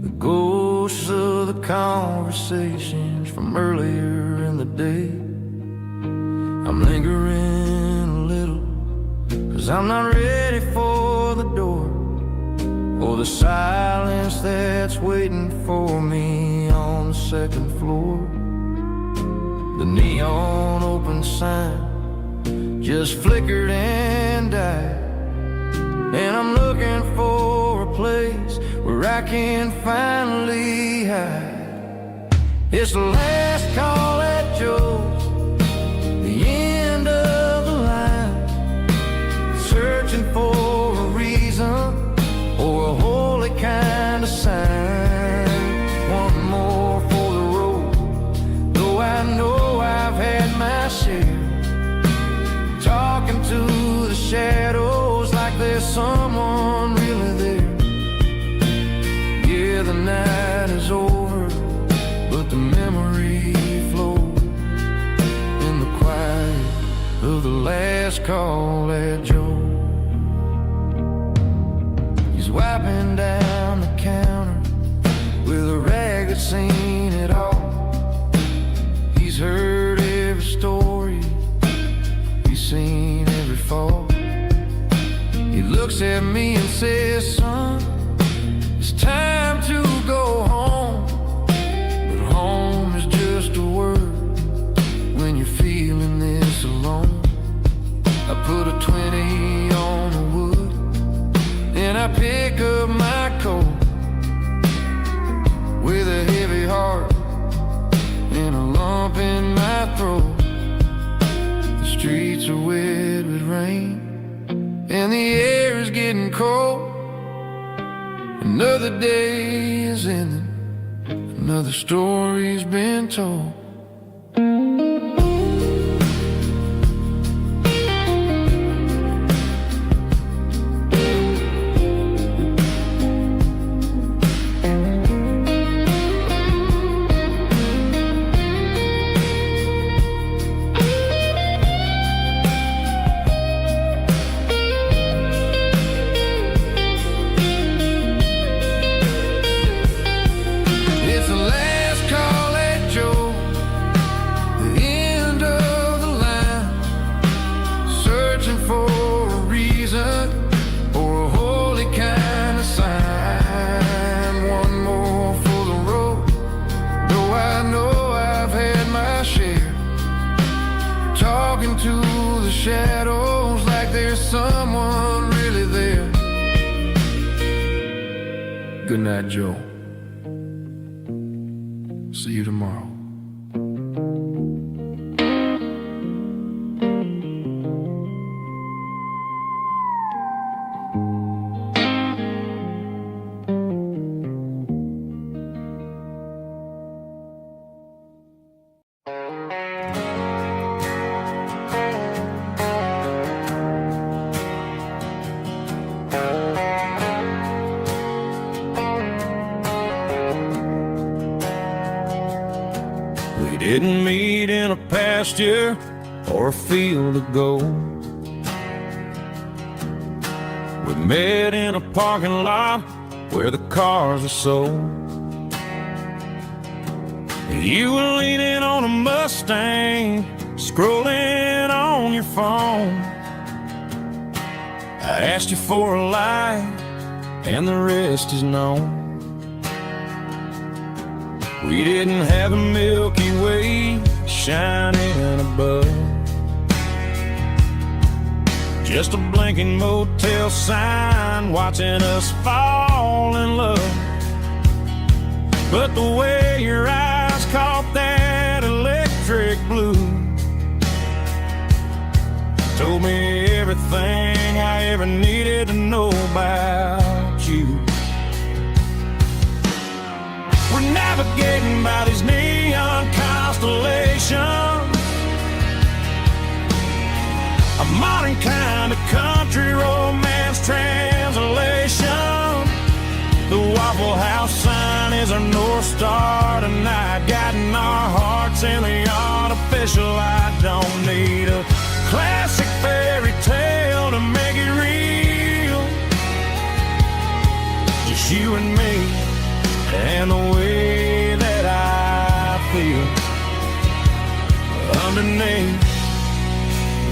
the ghosts of the conversations from earlier in the day. I'm lingering a little, 'cause I'm not ready for the door, or the silence that's waiting for me on the second floor. The neon open sign just flickered and died, and I'm looking for a place where I can finally hide. It's the last call at Joe's, the end of the line, searching for a reason or a holy kind of sign. One more for the road, though I know I've had my share. Talking to the shadows like there's someone really there. Yeah, the night is over, but the memory flows in the quiet of the last call at Joe. He's wiping down the counter with a rag that's seen it all. He's heard every story, seen every fall. He looks at me and says, son, it's time to go home. But home is just a word when you're feeling this alone. I put a 20 on the wood, and I pick up my coat with a heavy heart and a lump in my throat. Streets are wet with rain, and the air is getting cold. Another day is ending, another story's been told. To the shadows like there's someone really there. Good night, Joe. See you tomorrow. Didn't meet in a pasture or a field of gold. We met in a parking lot where the cars are sold. You were leaning on a Mustang, scrolling on your phone. I asked you for a light, and the rest is known. We didn't have a Milky Way shining above, just a blinking motel sign watching us fall in love. But the way your eyes caught that electric blue told me everything I ever needed to know about you. We're navigating by these neon constellations, a modern kind of country romance translation. The Waffle House sign is our North Star tonight, guiding our hearts in the artificial light. Don't need a classic fairy tale to make it real. Just you and me and the way that I feel underneath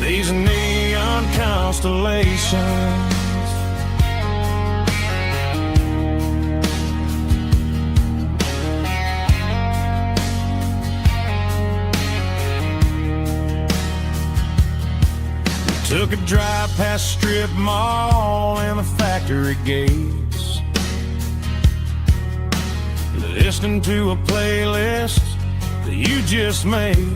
these neon constellations. Took a drive past Strip Mall and the factory gates, listening to a playlist that you just made.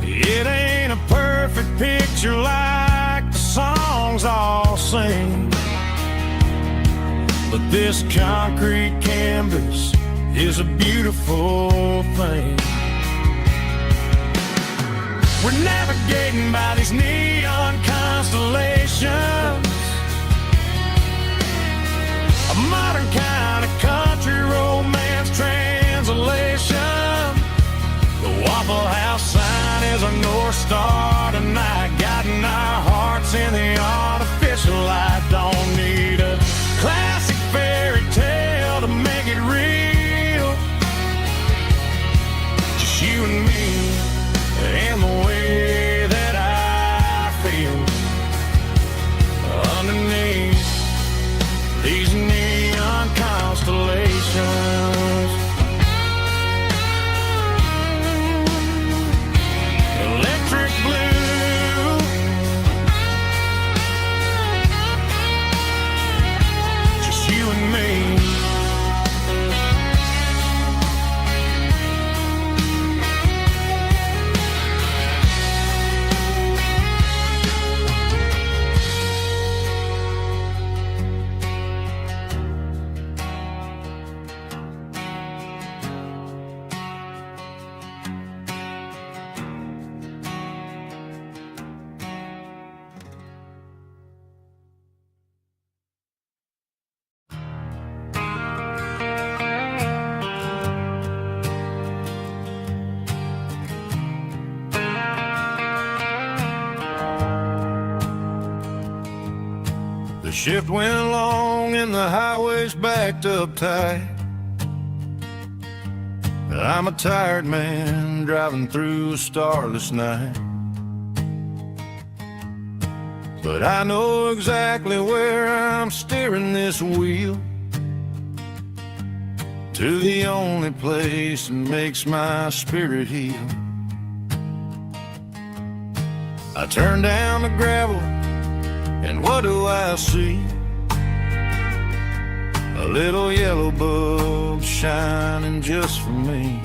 It ain't a perfect picture like the songs all sing, but this concrete canvas is a beautiful thing. We're navigating by these neon constellations, a modern kind of country romance translation. The Waffle House sign is a North Star tonight, guiding our hearts in the artificial light. Don't need a classic fairy tale to make it real. Just you and me and the way that I feel underneath these neon constellations. Electric blue, just you and me. The shift went long and the highway's backed up tight. I'm a tired man driving through a starless night, but I know exactly where I'm steering this wheel, to the only place that makes my spirit heal. I turn down the gravel, and what do I see? A little yellow bulb shining just for me.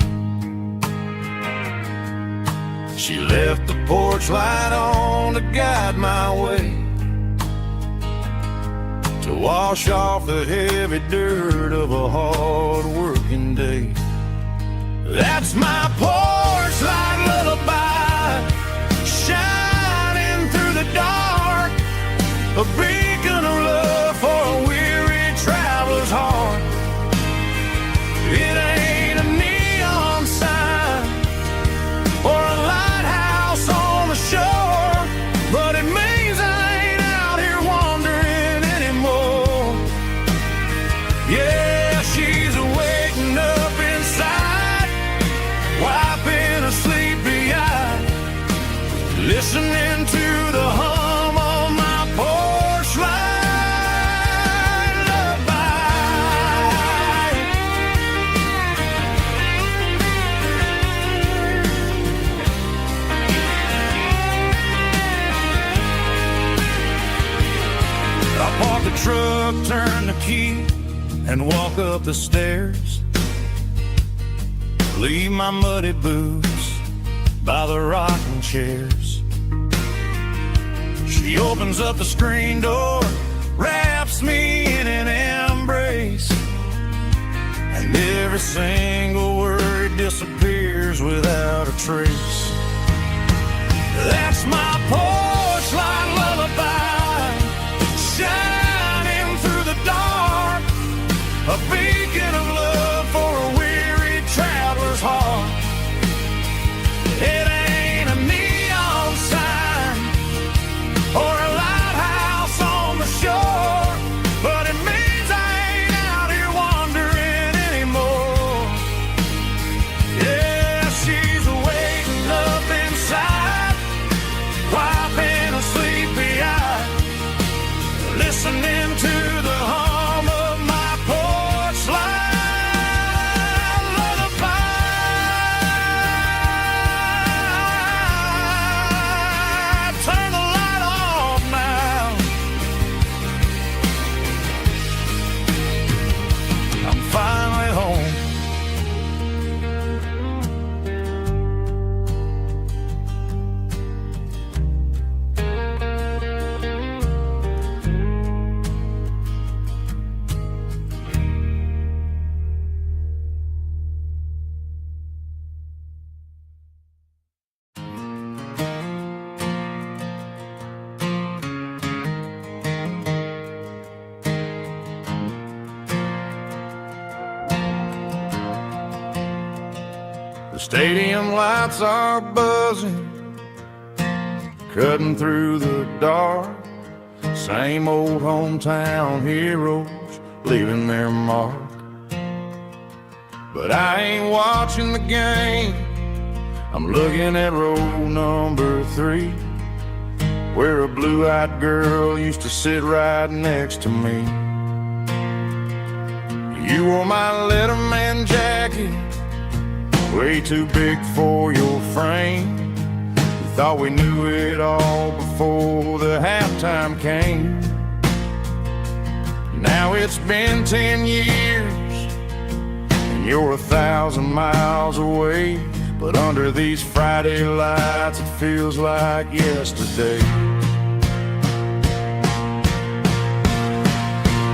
She left the porch light on to guide my way, to wash off the heavy dirt of a hard-working day. That's my porch light lullaby, shining through the dark, a beacon of love for a weary traveler's heart. It ain't a neon sign or a lighthouse on the shore, but it means I ain't out here wandering anymore. Yeah, she's waiting up inside, wiping a sleepy eye, listening to the hum of my porch light lullaby. I park the truck, turn the key, and walk up the stairs. Leave my muddy boots by the rocking chairs. She opens up the screen door, wraps me in an embrace, and every single word disappears without a trace. That's my porch light lullaby, shining through the dark, a beacon of love for a weary traveler's heart. It ain't a neon sign or a lighthouse on the shore, but it means I ain't out here wandering anymore. Yeah, she's waiting up inside, wiping a sleepy eye, listening to the hum of my porch light lullaby. Turn the light off now. I'm finally home. The stadium lights are buzzing, cutting through the dark. Same old hometown heroes leaving their mark. But I ain't watching the game, I'm looking at row number 3, where a blue-eyed girl used to sit right next to me. You wore my Letterman jacket, way too big for your frame. We thought we knew it all before the halftime came. Now it's been 10 years and you're 1,000 miles away, but under these Friday lights it feels like yesterday.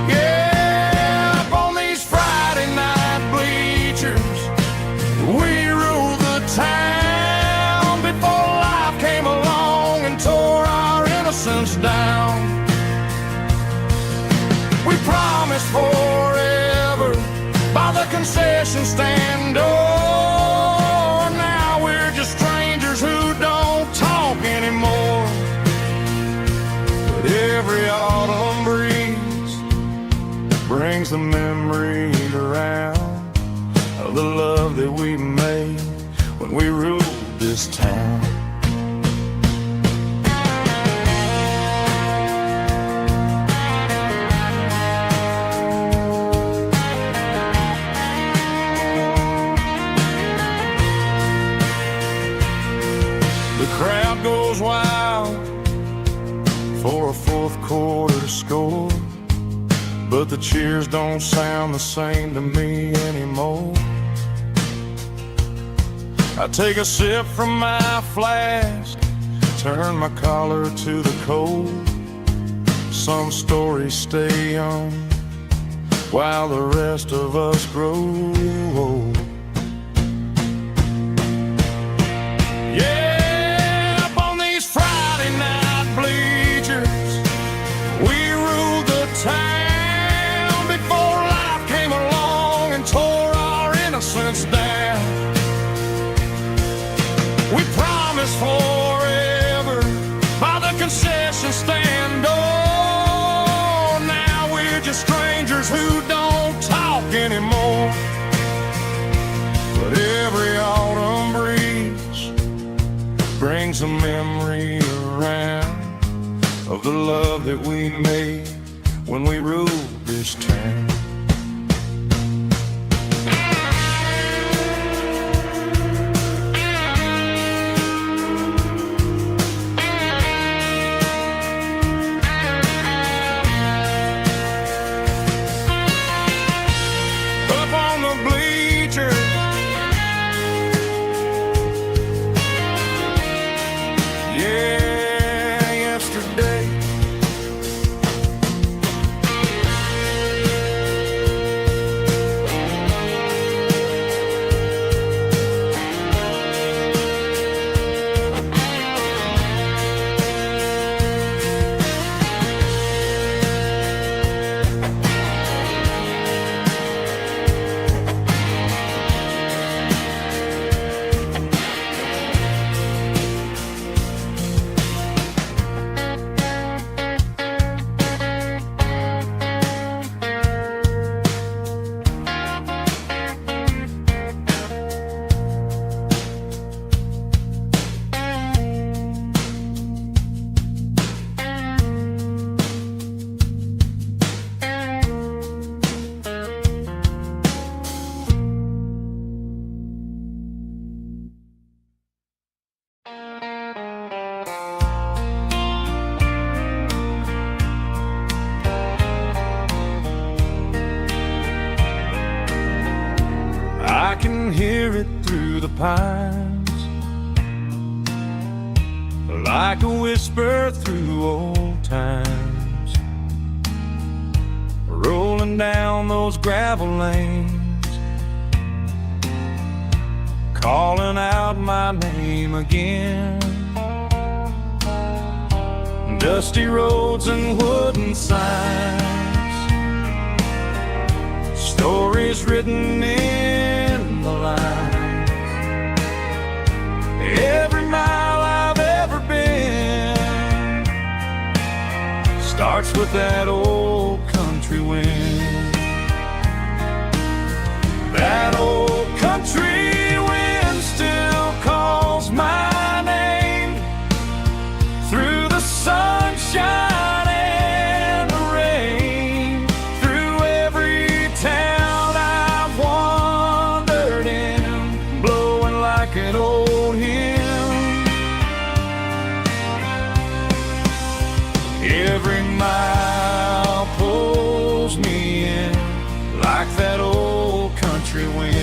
Yeah, up on these Friday night bleachers, we ruled the town before life came along and tore our innocence down. We promised forever by the concession stand door. Now we're just strangers who don't talk anymore. But every autumn breeze brings the memory around of the love that we made when we ruled this town. The crowd goes wild for a fourth quarter score, but the cheers don't sound the same to me anymore. I take a sip from my flask, turn my collar to the cold. Some stories stay young while the rest of us grow old. Yeah, up on these Friday night bleachers, we ruled the town before life came along and tore our innocence down. We promised forever by the concession stand door. Now we're just strangers who don't talk anymore. But every autumn breeze brings a memory around of the love that we made when we ruled this town. pines, like a whisper through old times, rolling down those gravel lanes, calling out my name again. Dusty roads and wooden signs, stories written in the lines. Every mile I've ever been starts with that old country wind. That old country wind still calls my name through the sunshine and the rain, through every town I've wandered in, blowing like an old hymn. Every mile pulls me in like that old country wind.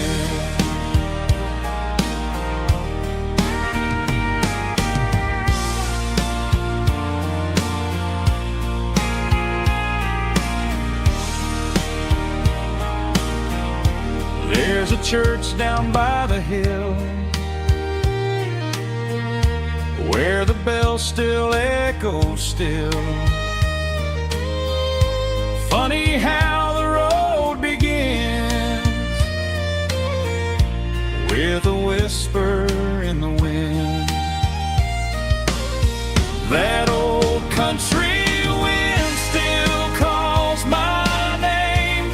There's a church down by the hill where the bells still echo still. Funny how the road begins with a whisper in the wind. That old country wind still calls my name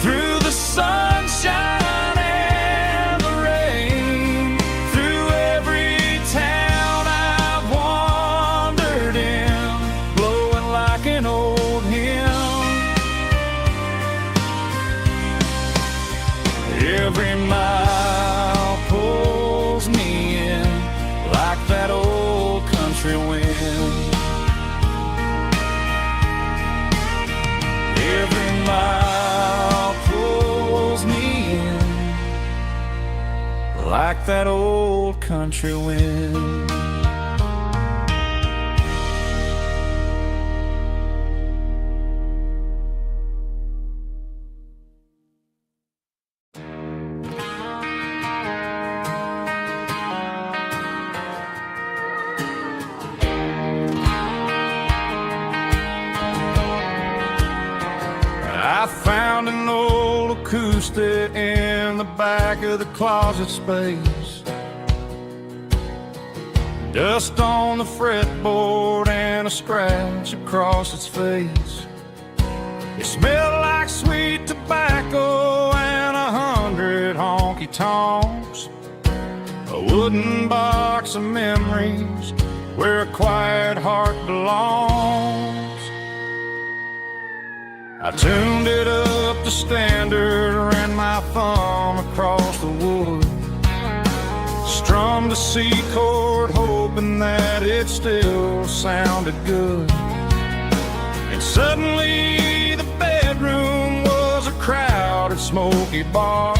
through the sunshine and the rain, through every town I've wandered in, blowing like an old hymn. Every mile pulls me in like that old country wind. Every mile pulls me in like that old country wind. I found an old acoustic in the back of the closet space, dust on the fretboard and a scratch across its face. It smelled like sweet tobacco and 100 honky-tonks, a wooden box of memories where a quiet heart belongs. I tuned it up to standard, ran my thumb across the wood, strummed a C chord hoping that it still sounded good. And suddenly the bedroom was a crowded smoky bar,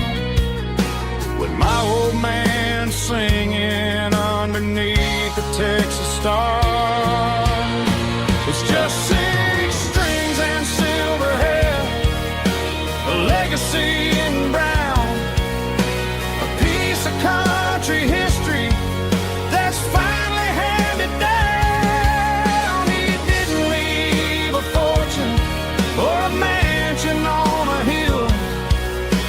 with my old man singing underneath the Texas stars. It's just 6 strings and silver hair, a legacy in brown, a piece of country history that's finally handed down. He didn't leave a fortune or a mansion on a hill,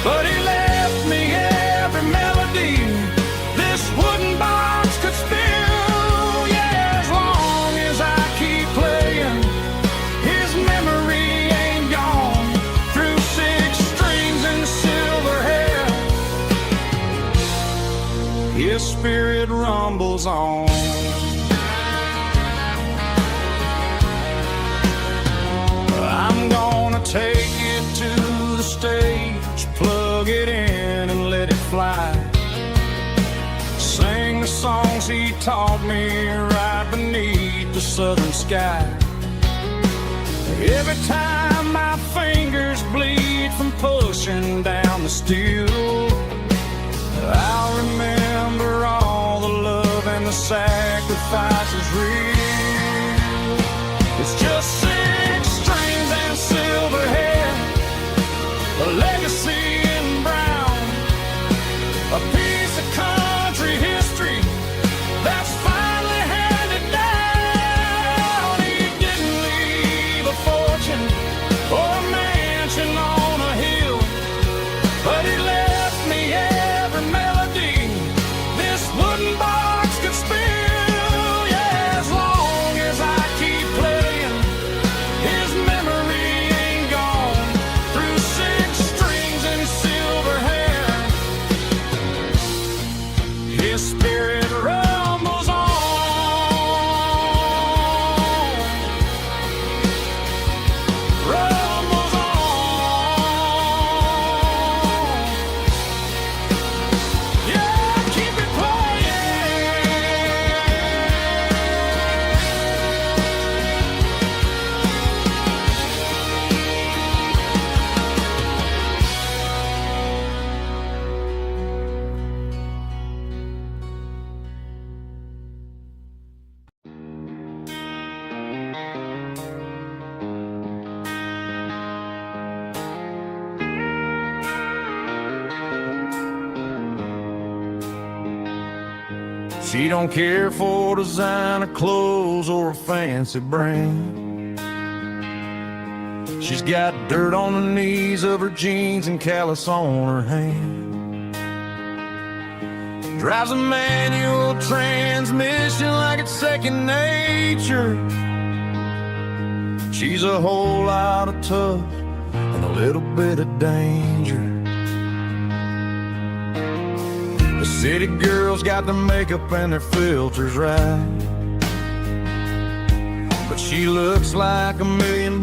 but he left me every melody this wooden box could spill. Yeah, as long as I keep playing, his memory ain't gone. Through 6 strings and silver hair, his spirit rumbles on. I'm gonna take it to the stage, plug it in and let it fly, sing the songs he taught me right beneath the southern sky. Every time my fingers bleed from pushing down the steel, I'll remember all the love and the sacrifices real. It's just 6 strings and silver hair, a legacy in brown, a piece of country history that's finally handed down. He didn't leave a fortune or a mansion on a hill, but he left me every melody this wooden box could spill. Yeah, as long as I keep playing, his memory ain't gone. Through 6 strings and silver hair, his spirit rumbles on. Rumbles on. Yeah, keep it She don't care for designer clothes or a fancy brand. She's got dirt on the knees of her jeans and callus on her hand. Drives a manual transmission like it's second nature. She's a whole lot of tough and a little bit of danger. The city girls got their makeup and their filters right, but she looks like $1 million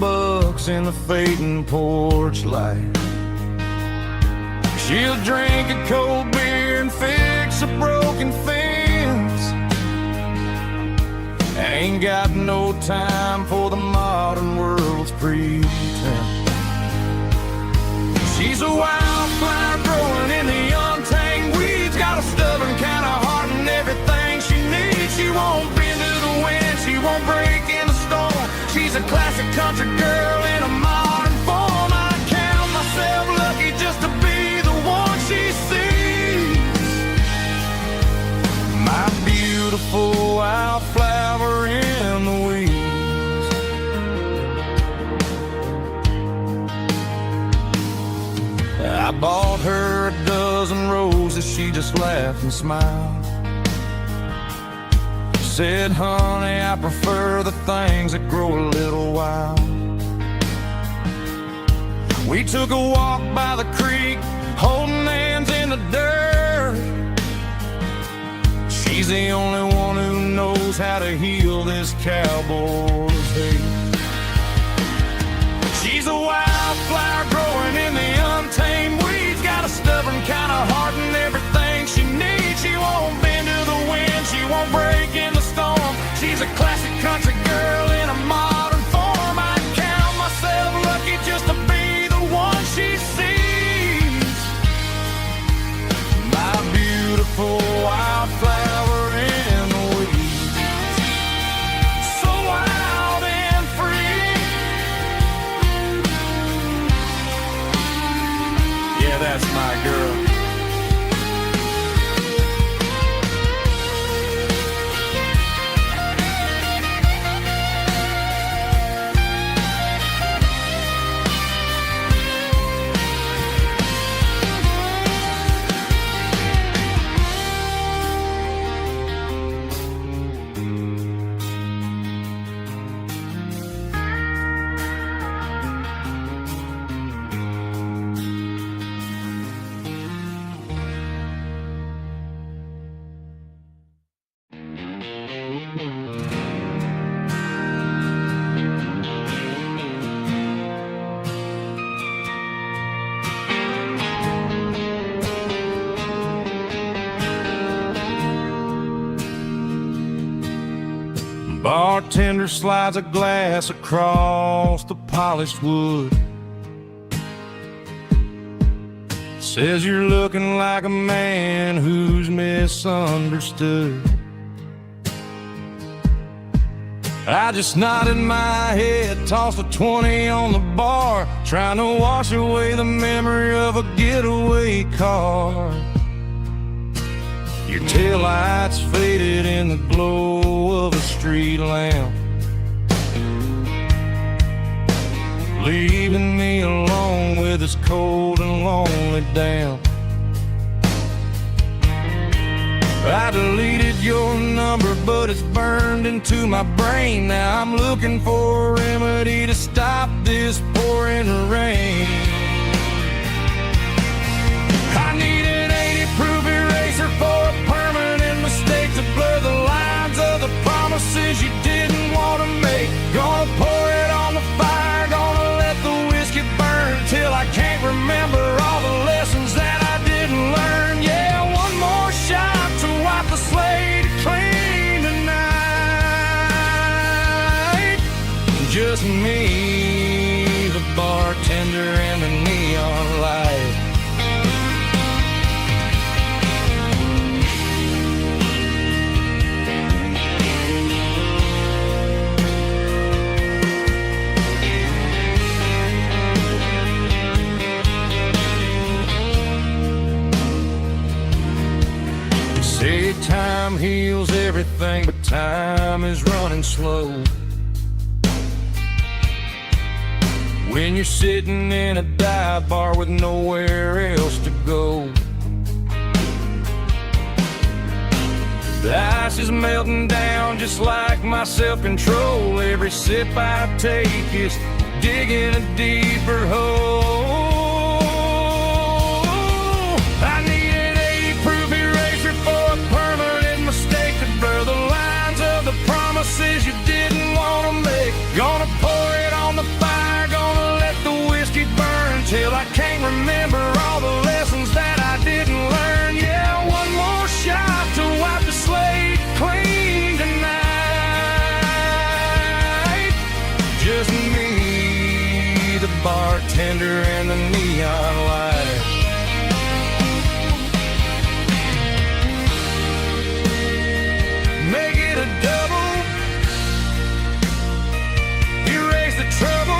in the fading porch light. She'll drink a cold beer and fix a broken fence. Ain't got no time for the modern world's pretense. She's a wildflower growing in the untamed weeds. Got a stubborn kind of heart and everything she needs. She won't bend to the wind, she won't break in the storm. She's a classic country girl in a modern form. I count myself lucky just to be the one she sees. My beautiful wildflower in the weeds. I bought her a dozen roses, she just laughed and smiled. Said, honey, I prefer the things that grow a little wild. We took a walk by the creek, holding hands in the dirt. She's the only one who knows how to heal this cowboy's hate. She's a wildflower growing in the untamed weeds. Got a stubborn kind of heart and everything she needs. She won't bend to the wind, she won't break in the storm. She's a classic country girl in a modern form. I count myself lucky just to be the one she sees. My beautiful wildflower in the weeds. So wild and free. Yeah, that's my girl. Bartender slides a glass across the polished wood. Says you're looking like a man who's misunderstood. I just nodded my head, tossed a 20 on the bar, trying to wash away the memory of a getaway car. Your taillights faded in the glow of a street lamp, leaving me alone with this cold and lonely damp. I deleted your number, but it's burned into my brain. Now I'm looking for a remedy to stop this pouring rain. I need an 80-proof eraser for a permanent mistake to blur the lines of the promises you didn't want to make. Gonna pour it on the fire, gonna let the whiskey burn till I can't remember all the lessons that I didn't learn. Yeah, one more shot to wipe the slate clean tonight. Just me, the bartender, and the neon light. Say time heals everything, but time is running slow. When you're sitting in a dive bar with nowhere else to go, the ice is melting down just like my self-control. Every sip I take is digging a deeper hole. I need an 80-proof eraser for a permanent mistake to blur the lines of the promises you didn't want to make. Gonna pour it on the fire, gonna let the whiskey burn till I can't remember all the lessons that I didn't learn. Yeah, one more shot to wipe the slate clean tonight. Just me, the bartender, and the neon light. Make it a double, erase the trouble.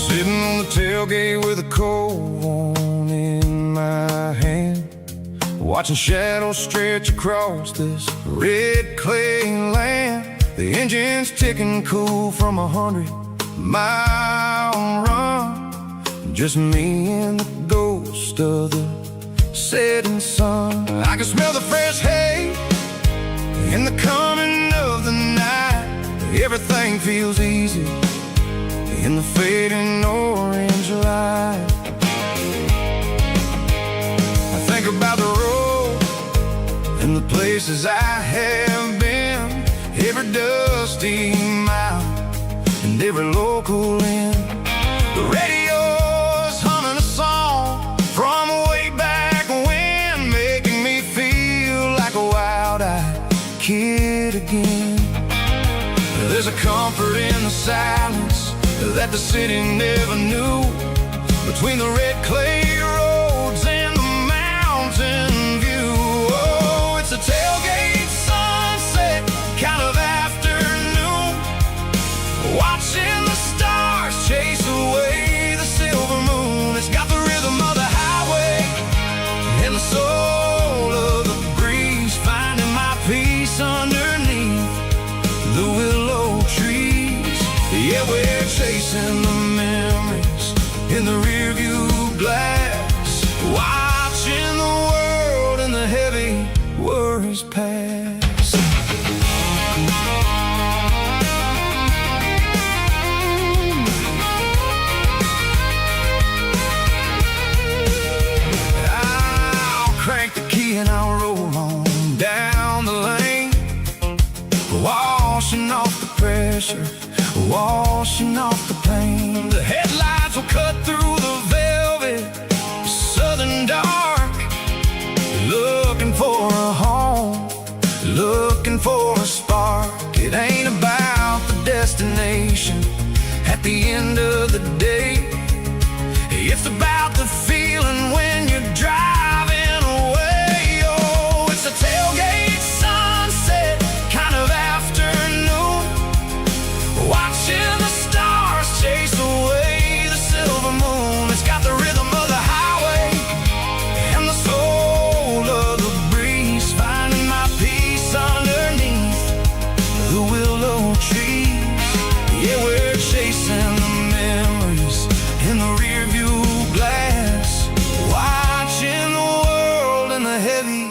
Sitting on the tailgate with a cold one in my hand, watching shadows stretch across this red clay land. The engine's ticking cool from 100-mile run. Just me and the ghost of the setting sun. I can smell the fresh hay in the coming of the night. Everything feels easy in the fading orange light. I think about the road and the places I have been, every dusty mile and every local inn. The radio's humming a song from way back when, making me feel like a wild-eyed kid again. There's a comfort in the silence that the city never knew, between the red clay roads and the mountain view. Oh, it's a tailgate sunset kind of afternoon, watching the stars chase away the silver moon. It's got the rhythm of the highway and the soul of the breeze, finding my peace underneath the willow trees. Yeah, chasing the memories in the rearview glass, watching the world and the heavy worries pass. I'll crank the key and I'll roll on down the lane, washing off the pressure, washing off the pain. The headlights will cut through the velvet southern dark, looking for a home, looking for a spark. It ain't about the destination at the end of the day, it's about the feeling when you're driving away. Oh, it's a tailgate sunset kind of afternoon, watching the stars chase away the silver moon. It's got the rhythm of the highway and the soul of the breeze, finding my peace underneath the willow trees. Yeah, we're chasing the memories in the rearview glass, watching the world and the heavy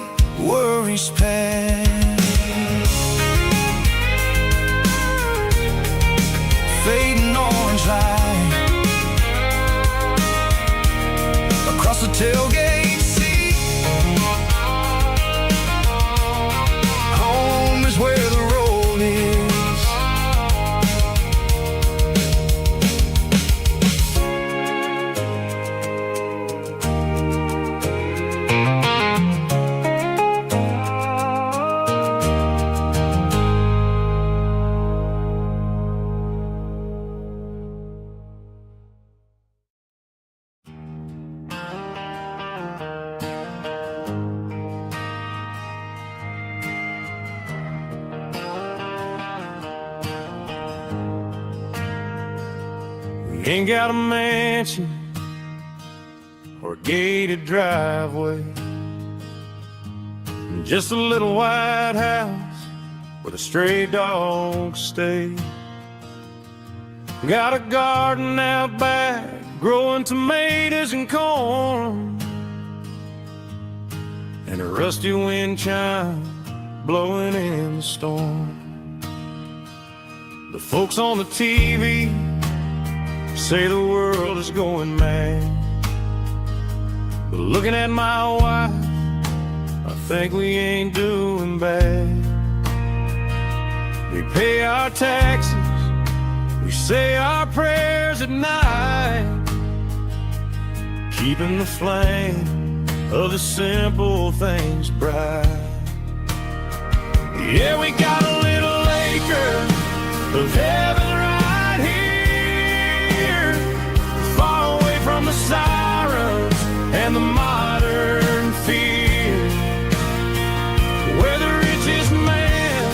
worries pass. Fading orange light across the tailgate seat. Home is where the road is. Ain't got a mansion or a gated driveway, just a little white house where the stray dogs stay. Got a garden out back growing tomatoes and corn, and a rusty wind chime blowing in the storm. The folks on the TV say the world is going mad, but looking at my wife, I think we ain't doing bad. We pay our taxes, we say our prayers at night, keeping the flame of the simple things bright. Yeah, we got a little acre of heaven right here, far away from the sirens and the modern fear, where the richest man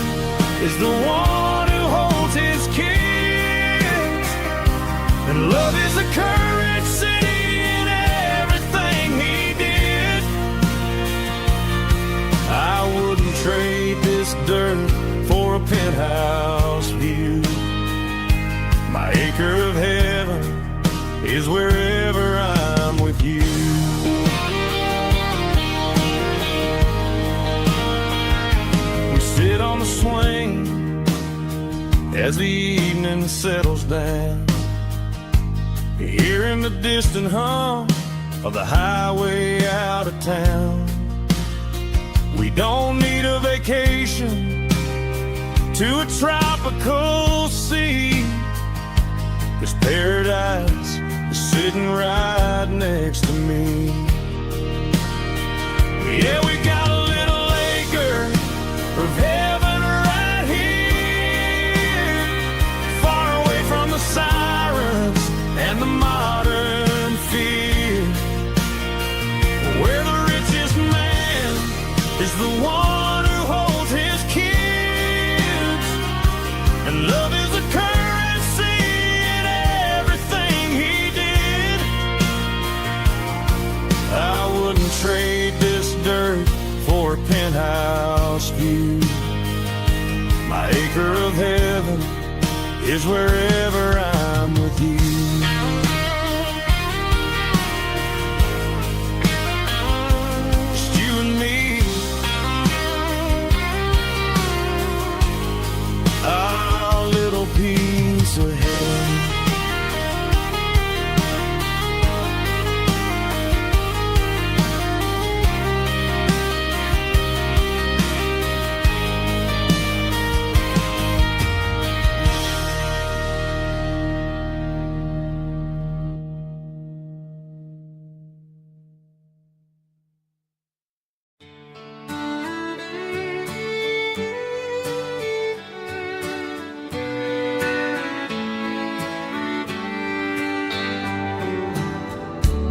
is the one who holds his kids, and love is the currency in everything he did. I wouldn't trade this dirt for a penthouse view. My acre of heaven is wherever I'm with you. We sit on the swing as the evening settles down, hearing the distant hum of the highway out of town. We don't need a vacation to a tropical sea, 'cause paradise is sitting right next to me. Yeah, we got a little acre of heaven right here, far away from the sirens and the modern fear, where the richest man is the one who holds his kids, and love is a currency in everything he did. I wouldn't trade this dirt for a penthouse view. My acre of heaven is wherever I'm with you.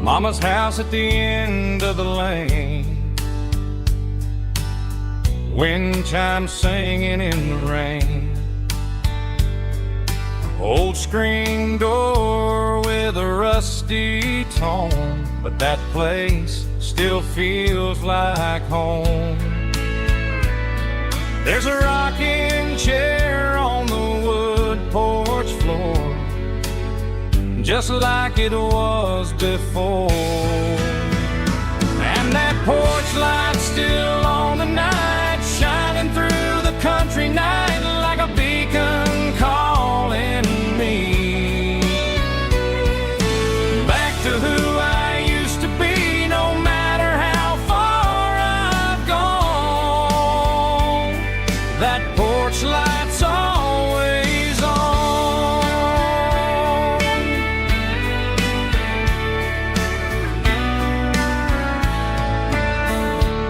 Mama's house at the end of the lane, wind chimes singing in the rain. Old screen door with a rusty tone, but that place still feels like home. There's a rocking chair on the wood porch floor, just like it was before. And that porch light's still on the night, shining through the country night like a beacon calling me back to who I used to be. No matter how far I've gone, that porch light's always on.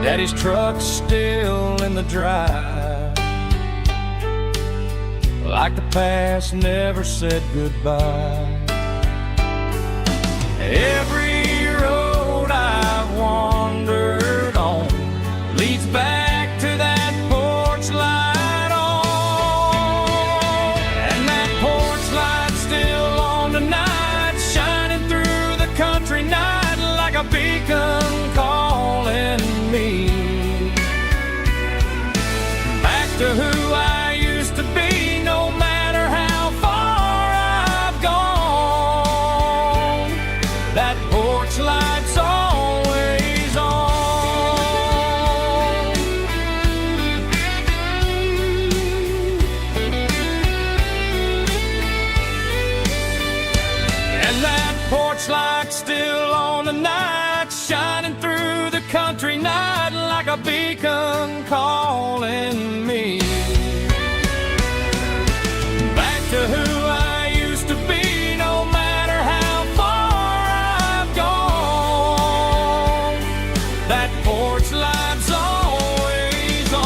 Daddy's truck's still in the drive, like the past never said goodbye. Every road I've wandered on leads back to that porch light on. And that porch light's still on tonight, shining through the country night like a beacon calling me back to who I used to be. No matter how far I've gone, that porch light's always on. And that porch light's still on tonight, shining through the country night like a beacon calling me back to who I used to be. No matter how far I've gone, that porch light's always on,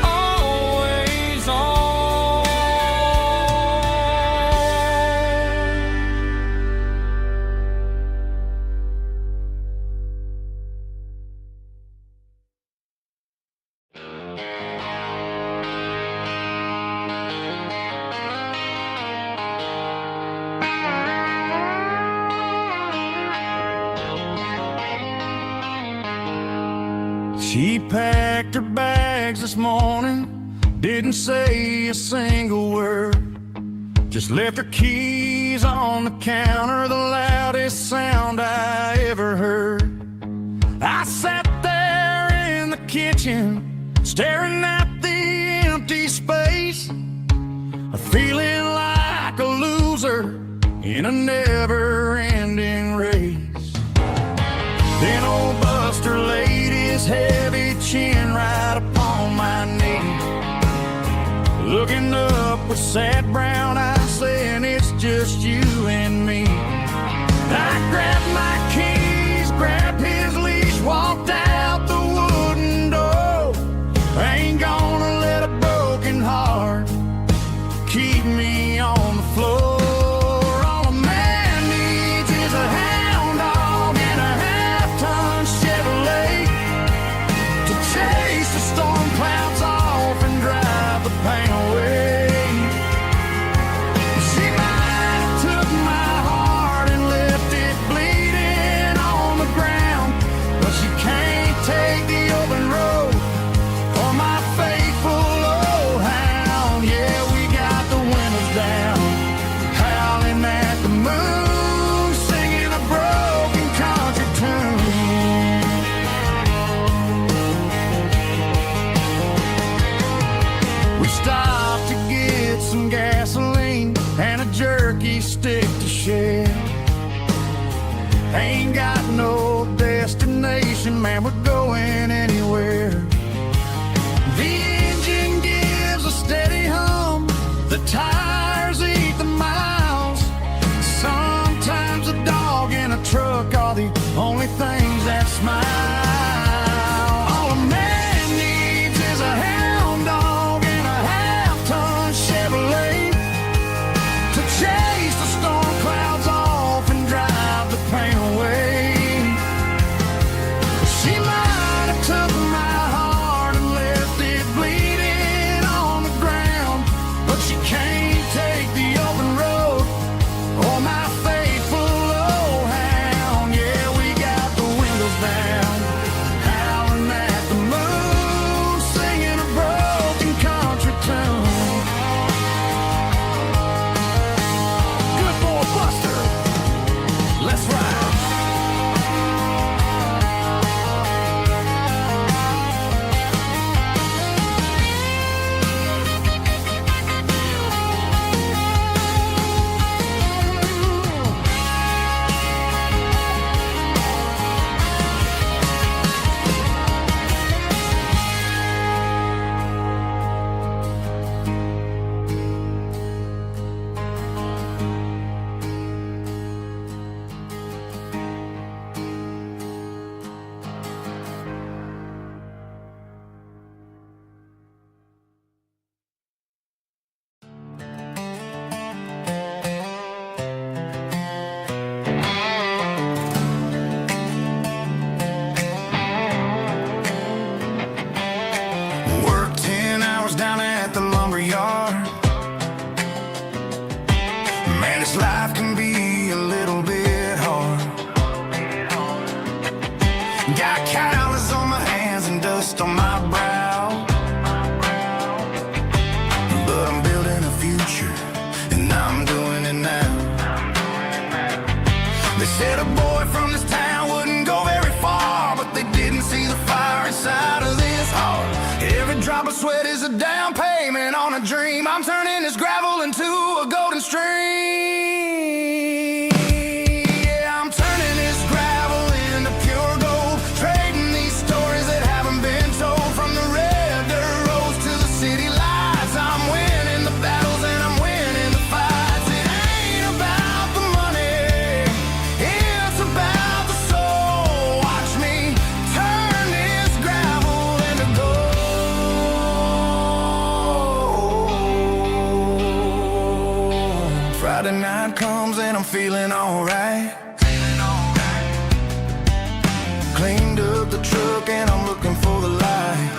always on. She packed her bags this morning, didn't say a single word, just left her keys on the counter, the loudest sound I ever heard. I sat there in the kitchen, staring at the empty space, feeling like a loser in a never-ending race. Then old Buster laid his heavy chin right upon my knee, looking up with sad brown eyes, saying it's just you and me. I grabbed my keys, grabbed his leash, walked out the wooden door. I ain't gonna let a broken heart keep me on the floor. All a man needs is a hound dog and a half-ton Chevrolet to chase the storm clouds off and drive the pain away. She might have took my heart and left it bleeding on the ground, but she can't take the open road for my faithful old hound. Yeah, we got the windows down, howling at the moon, singing a broken country tune. We stopped to get some gasoline and a jerky stick to share. Ain't got no destination, man, we're going anywhere. The engine gives a steady hum, the tires eat the miles. Sometimes a dog and a truck are the only things that smile. All a man needs is a hound dog and a half-ton Chevrolet to chase the storm Got calluses on my hands and dust on my brow, but I'm building a future, and I'm doing it now. They said a boy from this town wouldn't go very far, but they didn't see the fire inside of this heart. Every drop of sweat is a down payment on a dream. I'm turning this gravel into a golden stream. Yeah, I'm turning this gravel into pure gold, trading these stories that haven't been told. From the red dirt roads to the city lights, I'm winning the battles and I'm winning the fights. It ain't about the money, it's about the soul. Watch me turn this gravel into gold. Friday night comes and I'm feeling alright. Cleaned up the truck and I'm looking for the light.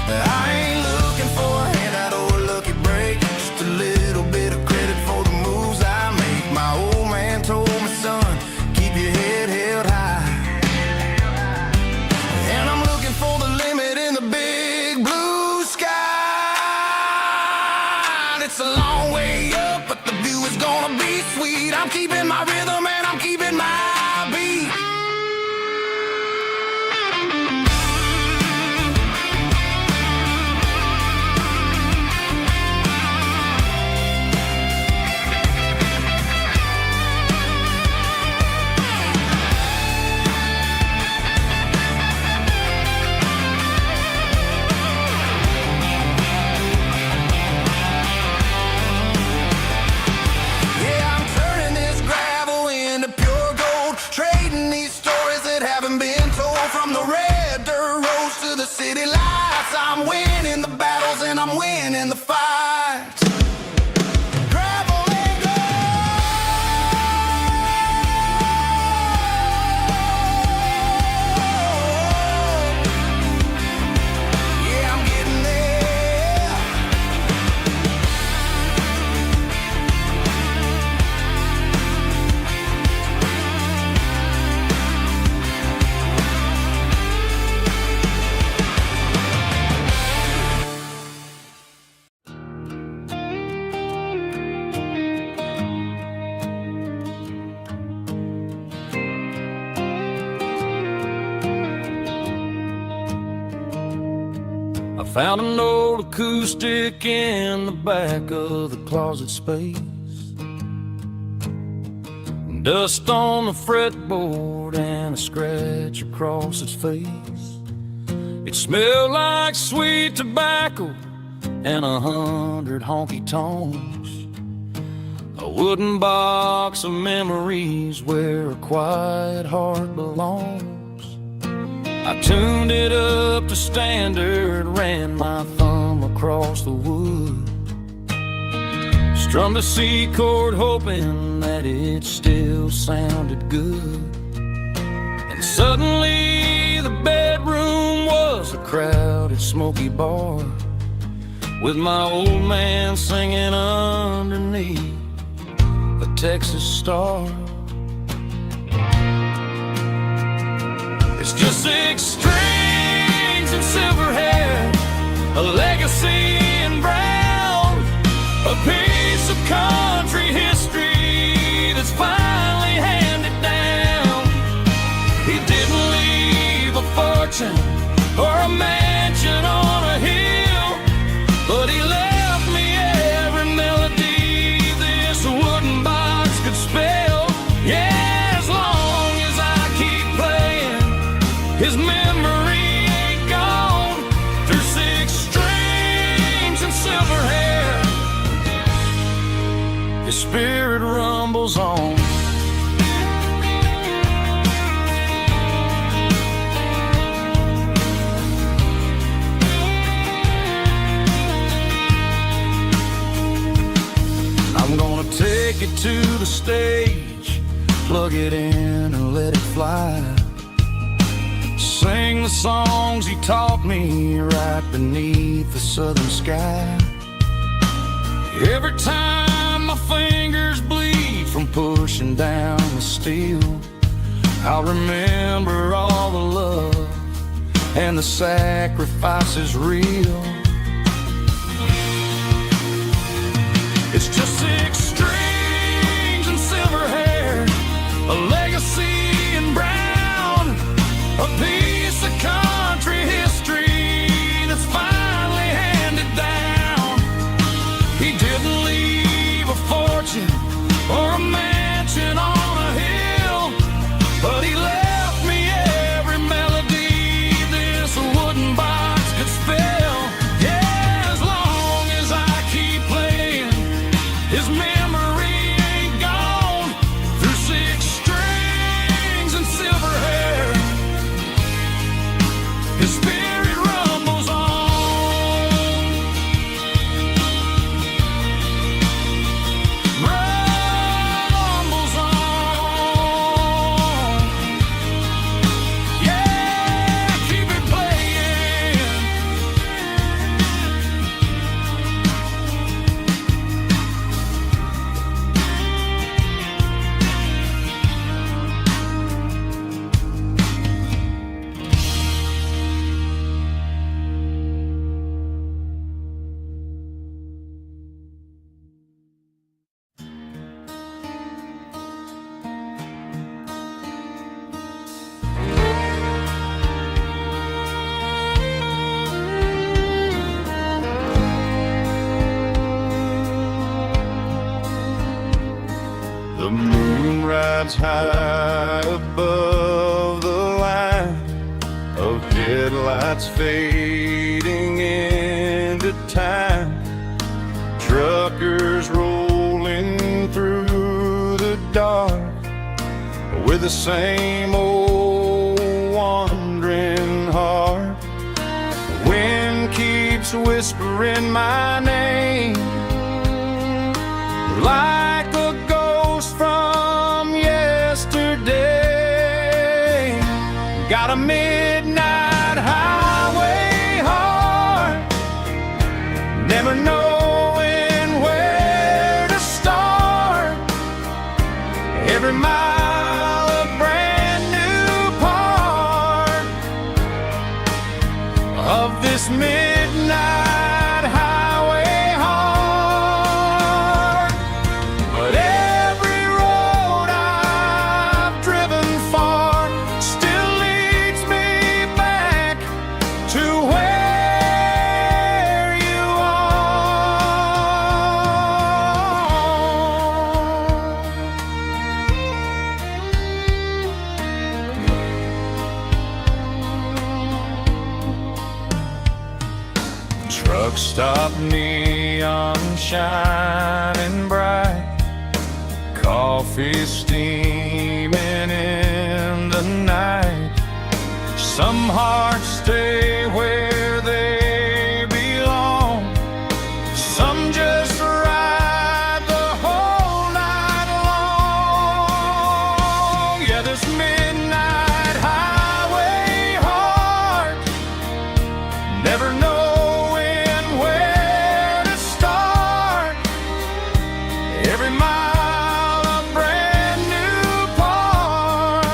I ain't looking for a handout or a lucky break, just a little bit of credit for the moves I make. My old man told me, son, keep your head held high. And I'm looking for the limit in the big blue sky. It's a long way up, but the view is gonna be sweet. I'm keeping my rhythm and I'm keeping my beat. Yeah, I'm turning this gravel into pure gold, trading these stories that haven't been told. From the red dirt roads to the city lights, I'm winning the battles and I'm winning the fights. Gravel and gold. Yeah, I'm getting there. I found an old acoustic in the back of the closet space. Dust on the fretboard and a scratch across its face. It smelled like sweet tobacco and 100 honky-tonks. A wooden box of memories where a quiet heart belongs. I tuned it up to standard, ran my thumb across the wood, strummed a C chord hoping that it still sounded good. And suddenly the bedroom was a crowded smoky bar, with my old man singing underneath the Texas star. It's just 6 strings and silver hair, a legacy in brown, a piece of country history that's finally handed down. He didn't leave a fortune or a mansion on a hill, but he left me every melody this wooden box could spell. Yeah, as long as I keep playing, his memory ain't gone. Through 6 strings and silver hair, his spirit rumbles on. I'm gonna take it to the stage, plug it in and let it fly. Sing the songs he taught me right beneath the southern sky. Every time my fingers bleed from pushing down the steel, I'll remember all the love and the sacrifices real. It's just 6 strings and silver hair, a legacy in brown, a piece of country history that's finally handed down. He didn't leave a fortune or a mansion on a hill, but he left me every melody this wooden box could spell. Yeah, as long as I keep playing, his memory ain't gone. Through 6 strings and silver hair, his spirit rumbles on. Rumbles on. Yeah, keep it playing. The moon rides high above the line of headlights fading into time. Truckers rolling through the dark with the same old wandering heart. The wind keeps whispering my name like a ghost from yesterday. Got a midnight highway heart, never knowing where to start. Every mile a brand new part of this midnight highway heart. But every road I've driven far still leads me back to where you are. Truck stop, neon shining bright, coffee steaming in the night. Some hearts stay where they belong, some just ride the whole night long. Yeah, this midnight highway heart, never knowing where to start. Every mile a brand new part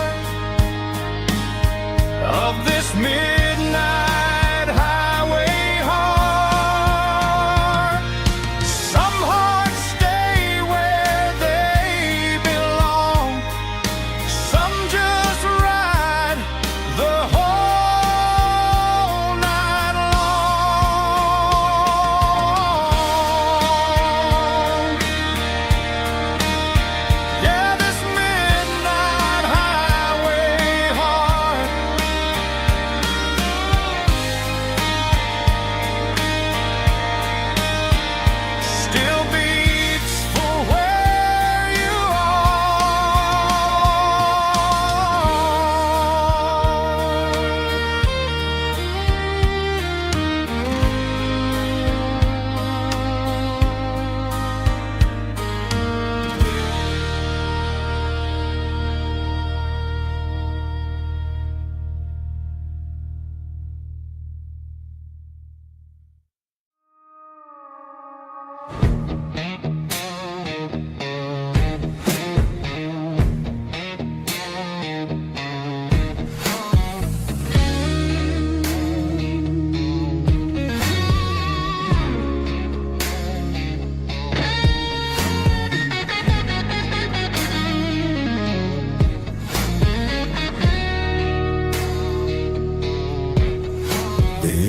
of this midnight highway heart. Some hearts stay where they belong, some just ride the whole night long. Yeah, this midnight highway heart,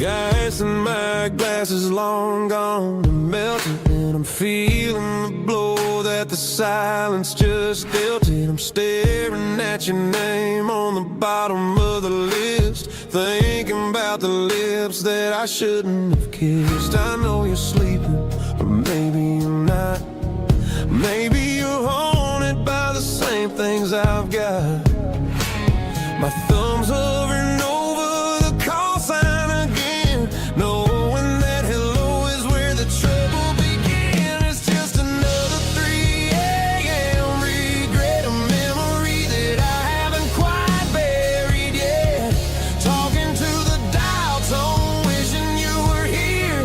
The ice in my glass is long gone and melted, and I'm feeling the blow that the silence just dealt it. I'm staring at your name on the bottom of the list, thinking about the lips that I shouldn't have kissed. I know you're sleeping, or maybe you're not. Maybe you're haunted by the same things I've got. My thumb's hovering over the call sign again, knowing that hello is where the trouble began. It's just another 3 a.m. regret, a memory that I haven't quite buried yet. Talking to the dial tone, wishing you were here,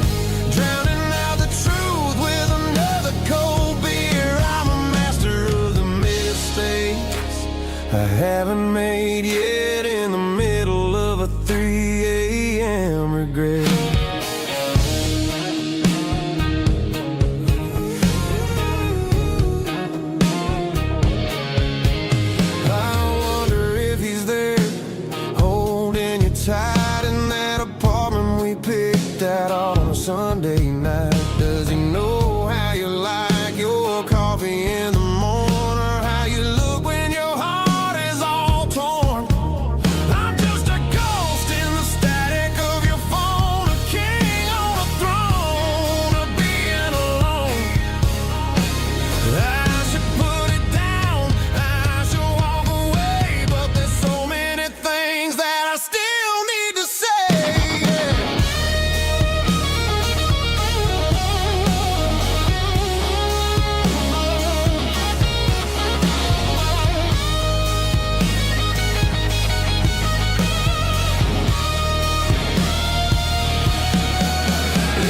drowning out the truth with another cold beer. I'm a master of the mistakes I haven't made yet, in the middle of a 3 a.m. regret. I wonder if he's there, holding you tight in that apartment we picked out on a Sunday night. Does he know how you like your coffee in the morning, or how you look when your heart is all torn? I'm just a ghost in the static of your phone, a king on a throne of being alone. I should put it down, I should walk away, but there's so many things that I still need to say.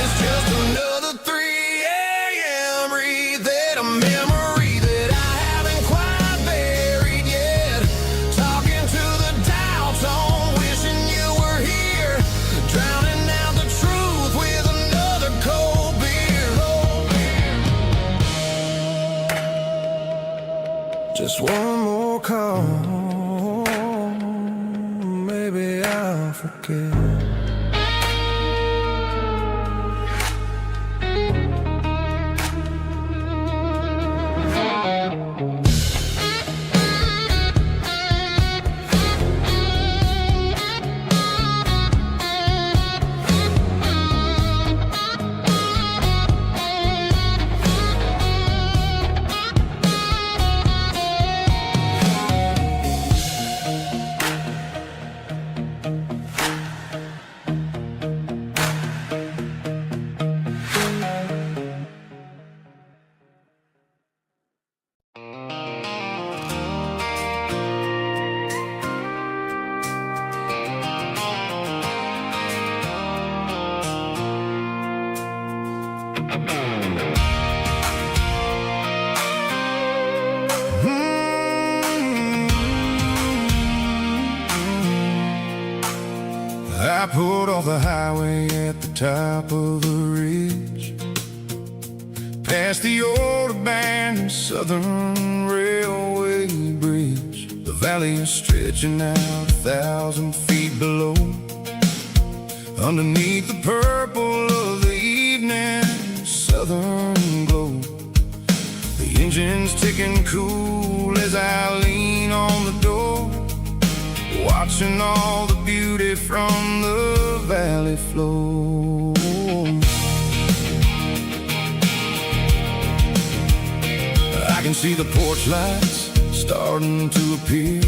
It's just another 3 a.m. read, a memory that I haven't quite buried yet. Talking to the dial tone, wishing you were here, drowning out the truth with another cold beer. Just one more call, maybe I'll forget. I pulled off the highway at the top of the ridge, past the old abandoned Southern Railway bridge. The valley is stretching out 1,000 feet below, underneath the purple of the evening southern glow. The engine's ticking cool as I lean on the door, watching all the beauty from the valley flow. I can see the porch lights starting to appear,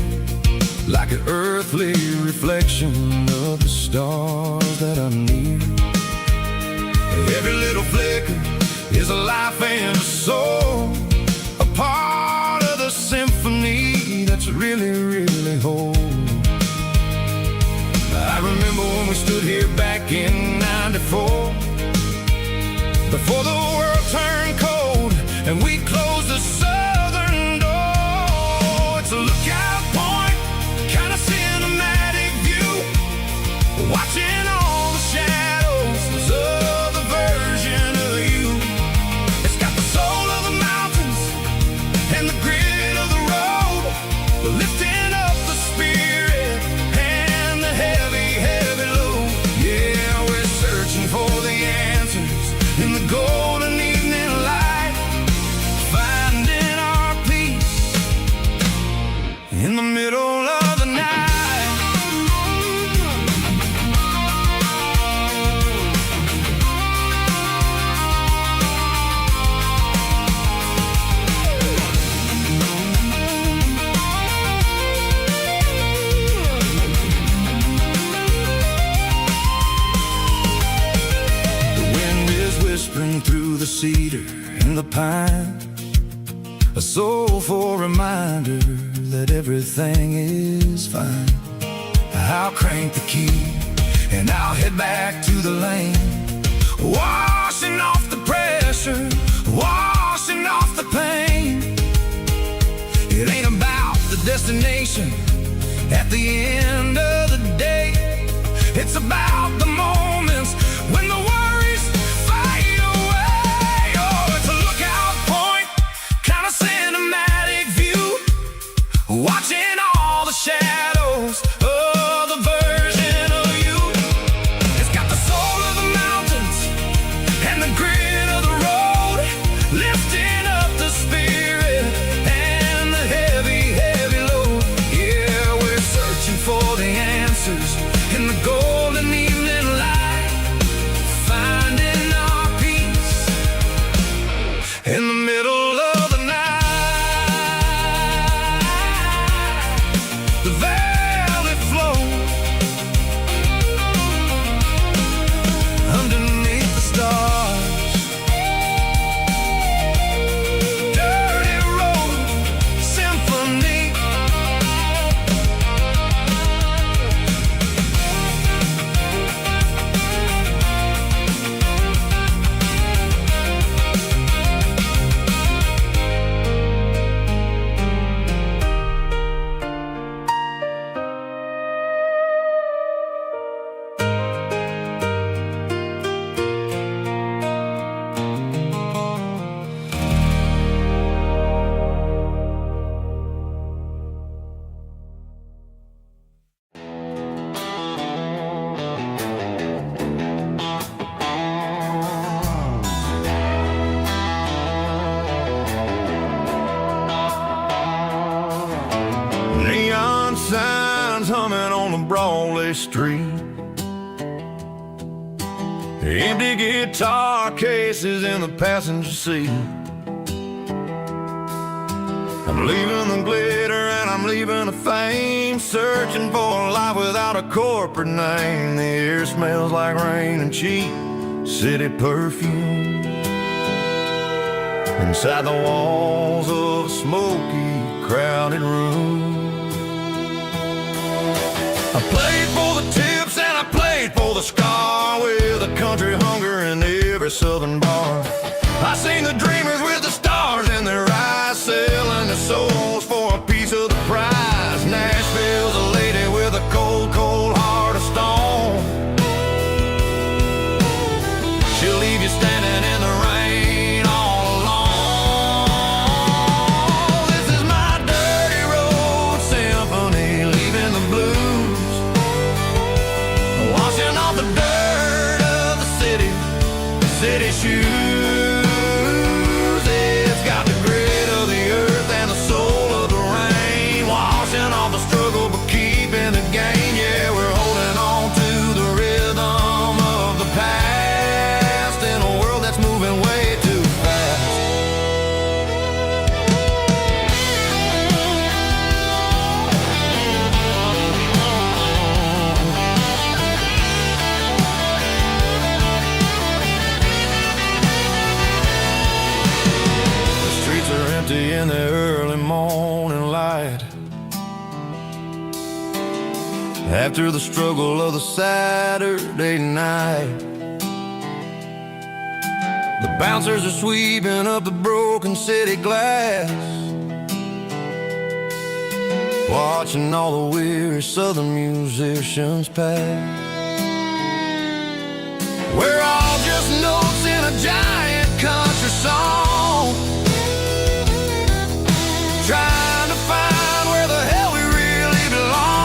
like an earthly reflection of the stars that are near. Every little flicker is a life and a soul, a part of the symphony that's really, really whole. I remember when we stood here back in '94, before the world turned cold and we closed the southern door. It's a lookout point, kind of cinematic view, watching all the shadows of the version of you. It's got the soul of the mountains and the grit of the road, lifting the pine, a soulful reminder that everything is fine. I'll crank the key and I'll head back to the lane, washing off the pressure, washing off the pain. It ain't about the destination at the end of the day. It's about the moments when the worries fade away. Oh, it's a lookout point, kind of cinematic view, watching all the shadows of the version of you. It's got the soul of the mountains and the grit of the road, lifting up the spirit and the heavy, heavy load. Yeah, we're searching for the answers in the golden evening light, finding our peace in the middle of the night. The velvet flow underneath the stars. Dirty road symphony. Neon signs humming on the Broadway street, empty guitar cases in the passenger seat. I'm leaving the glitter and I'm leaving the fame, searching for a life without a corporate name. The air smells like rain and cheap city perfume inside the walls of a smoky, crowded room. I played for the tips and I played for the scar, with a country hunger in every southern bar. I seen the dreamers with the stars in their eyes, selling their souls for a piece of the prize. Nashville's a lady with a cold, cold heart of stone. She'll leave you standing in the rain all alone. This is my dirty road symphony, leaving the blues, washing off the dirt of the city, city shoes. It's got the grit of the earth and the soul of the rain, washing off the struggle but keeping the gain. Yeah, we're holding on to the rhythm of the past in a world that's moving way too fast. The streets are empty in the early morning light, after the struggle of the Saturday night. The bouncers are sweeping up the broken city glass, watching all the weary southern musicians pass. We're all just notes in a giant country song, trying to find where the hell we really belong.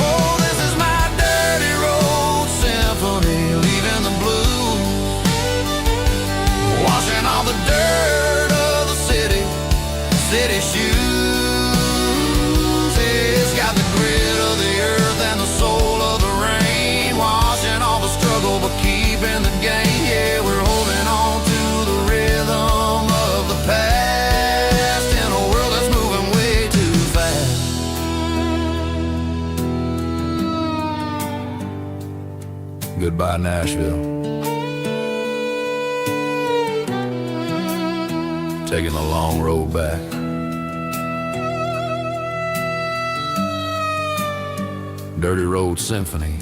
Oh, this is my dirty road symphony, leaving the blues, washing all the dirt of the city, city shoes. It's got the grit of the earth and the soul of the rain, washing all the struggle but keeping the gain. Yeah, we're holding on to the rhythm of the past in a world that's moving way too fast. Goodbye, Nashville. taking the long road back. Dirty Road Symphony.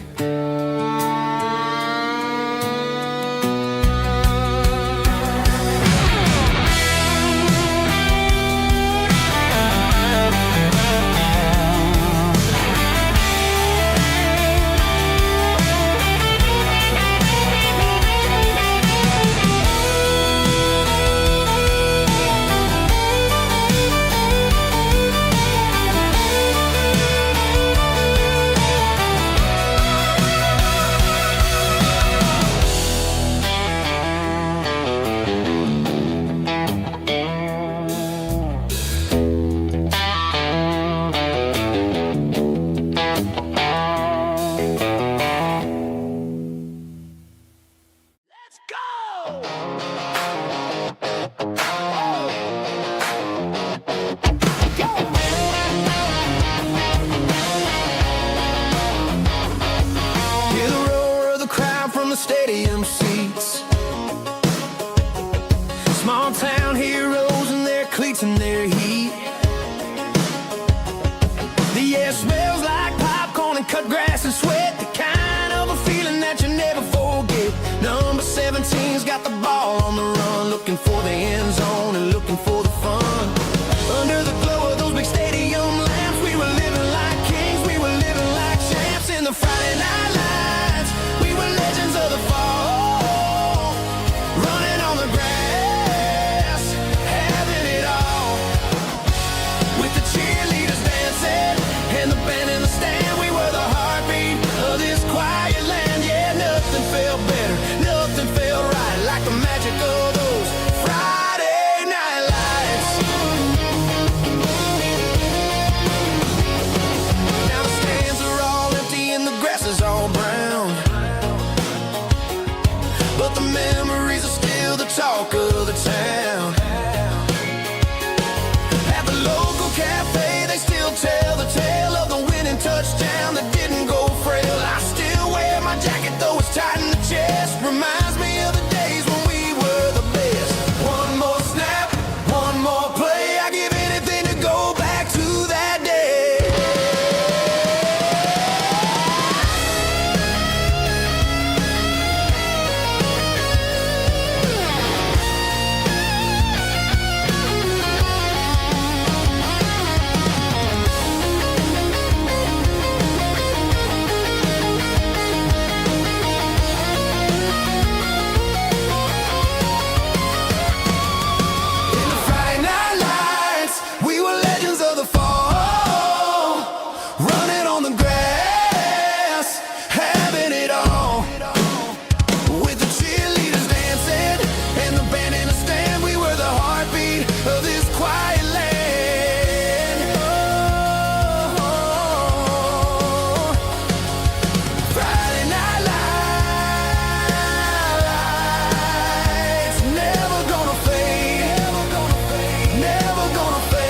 Stadium seats, small town heroes in their cleats and their heat. The air smells like popcorn and cut grass and sweat, the kind of a feeling that you never forget. Number 17's got the ball on the run, looking for the end zone and looking for the fun. Under the glow of those big stadium lamps, we were living like kings, we were living like champs in the Friday night lights. We were legends of the fall, running on the grass, having it all. With the cheerleaders dancing and the band in the stand, we were the heartbeat of this quiet land. Yeah, nothing felt better, nothing felt right like the magic of those Friday night lights. Now the stands are all empty and the grass is all brown, but the memories are still the talk of the town. At the local cafe, they still tell the tale of the winning touchdown that didn't go frail. I still wear my jacket, though it's tight in the chest. Reminds me of the days when we were the best. One more snap, one more play. I give anything to go back to that day. In the Friday night lights, we were legends of the fall, running on the grass, having it all. With the cheerleaders dancing and the band in the stand, we were the heartbeat of this quiet land. Oh, Friday night lights, never gonna fade, never gonna fade, never gonna fade.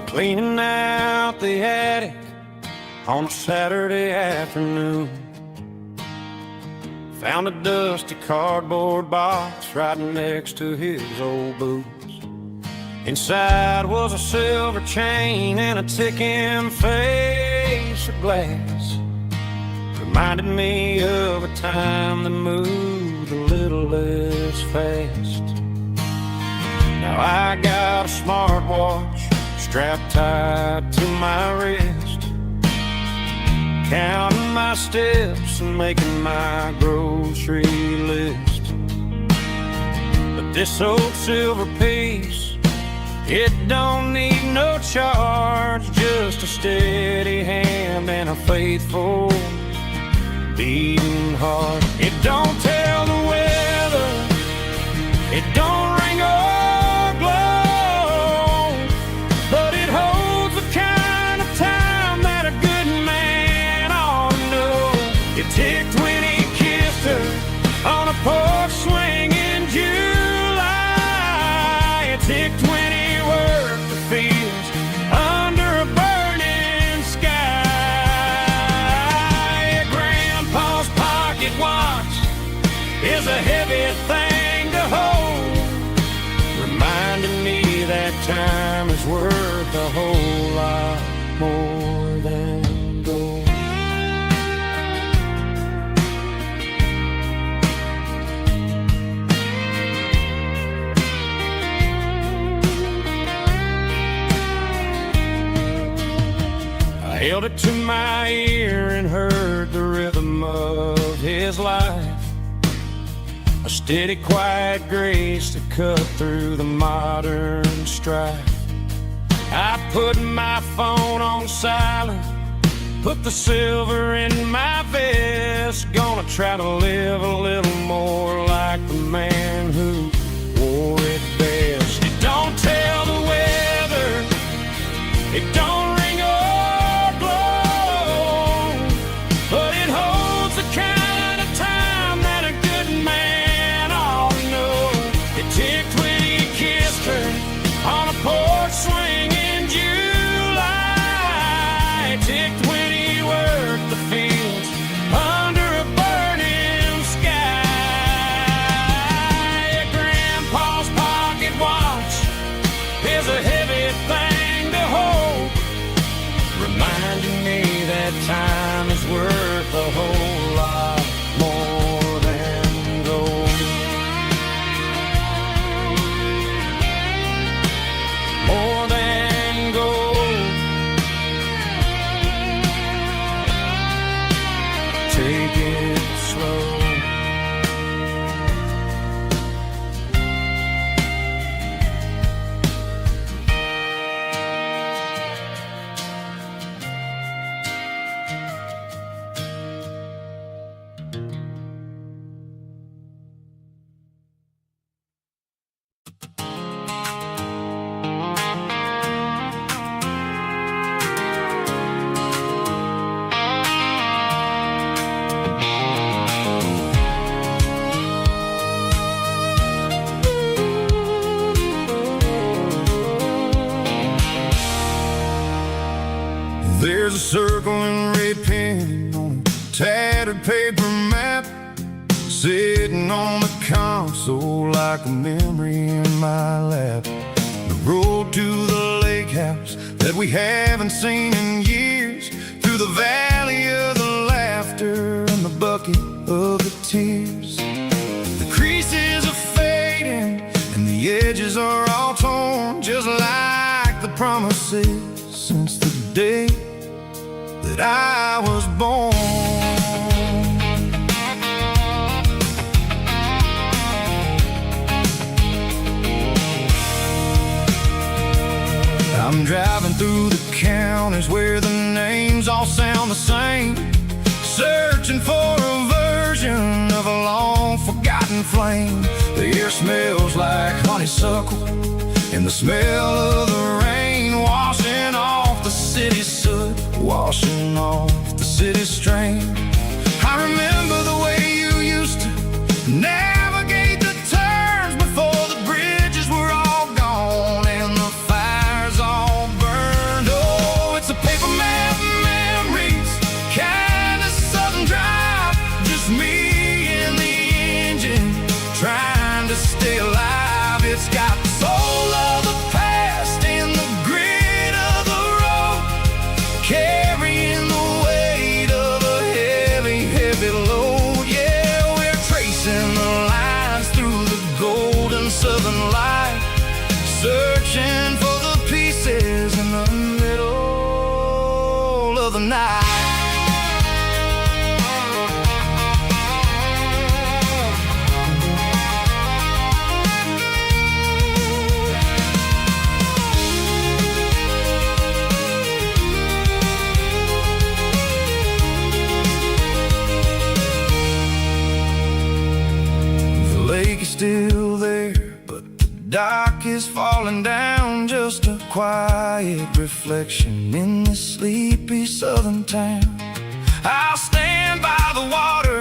Cleaning out the attic on a Saturday afternoon, found a dusty cardboard box right next to his old boots. Inside was a silver chain and a ticking face of glass. Reminded me of a time that moved a little less fast. Now I got a smartwatch strapped tight to my wrist, counting my steps and making my grocery list. But this old silver piece It don't need no charge, just a steady hand and a faithful beating heart. It don't tell the weather, it don't ring or glow, but it holds the kind of time that a good man ought to know. It ticked when he kissed her on a porch swing in July. It ticked when he worked the fields under a burning sky. Grandpa's pocket watch is a heavy thing to hold, reminding me that time is worth a whole lot more than gold. I held it to my ear and heard the rhythm of his life, a steady, quiet grace to cut through the modern strife. I put my phone on silent, put the silver in my vest, gonna try to live a little more like the man who wore it best. It don't tell the weather, it don't ring or blow, but it holds the kind of time that a good man ought to know. It ticked when he kissed her on a porch swing in July. It ticked when he worked the fields under a burning sky. Grandpa's pocket watch is a heavy thing to hold, reminding me that time is worth a whole lot more than gold. More than gold. Take it slow. There's a circle in red pen on a tattered paper map, sitting on the console like a memory in my lap. The road to the lake house that we haven't seen in years, through the valley of the laughter and the bucket of the tears. The creases are fading and the edges are all torn, just like the promises since the day that I was born. I'm driving through the counties where the names all sound the same, searching for a version of a long forgotten flame. The air smells like honeysuckle and the smell of the rain washing off the city soot, washing off the city strain. I remember the way you used to navigate the turns before the bridges were all gone and the fires all burned. Oh, it's a paper map memories, kind of southern drive, just me and the engine trying to stay alive. It's got the soul of the past and the grit of the road, carrying the weight of a heavy, heavy load. still there, but the dock is falling down, just a quiet reflection in this sleepy southern town. I'll stand by the water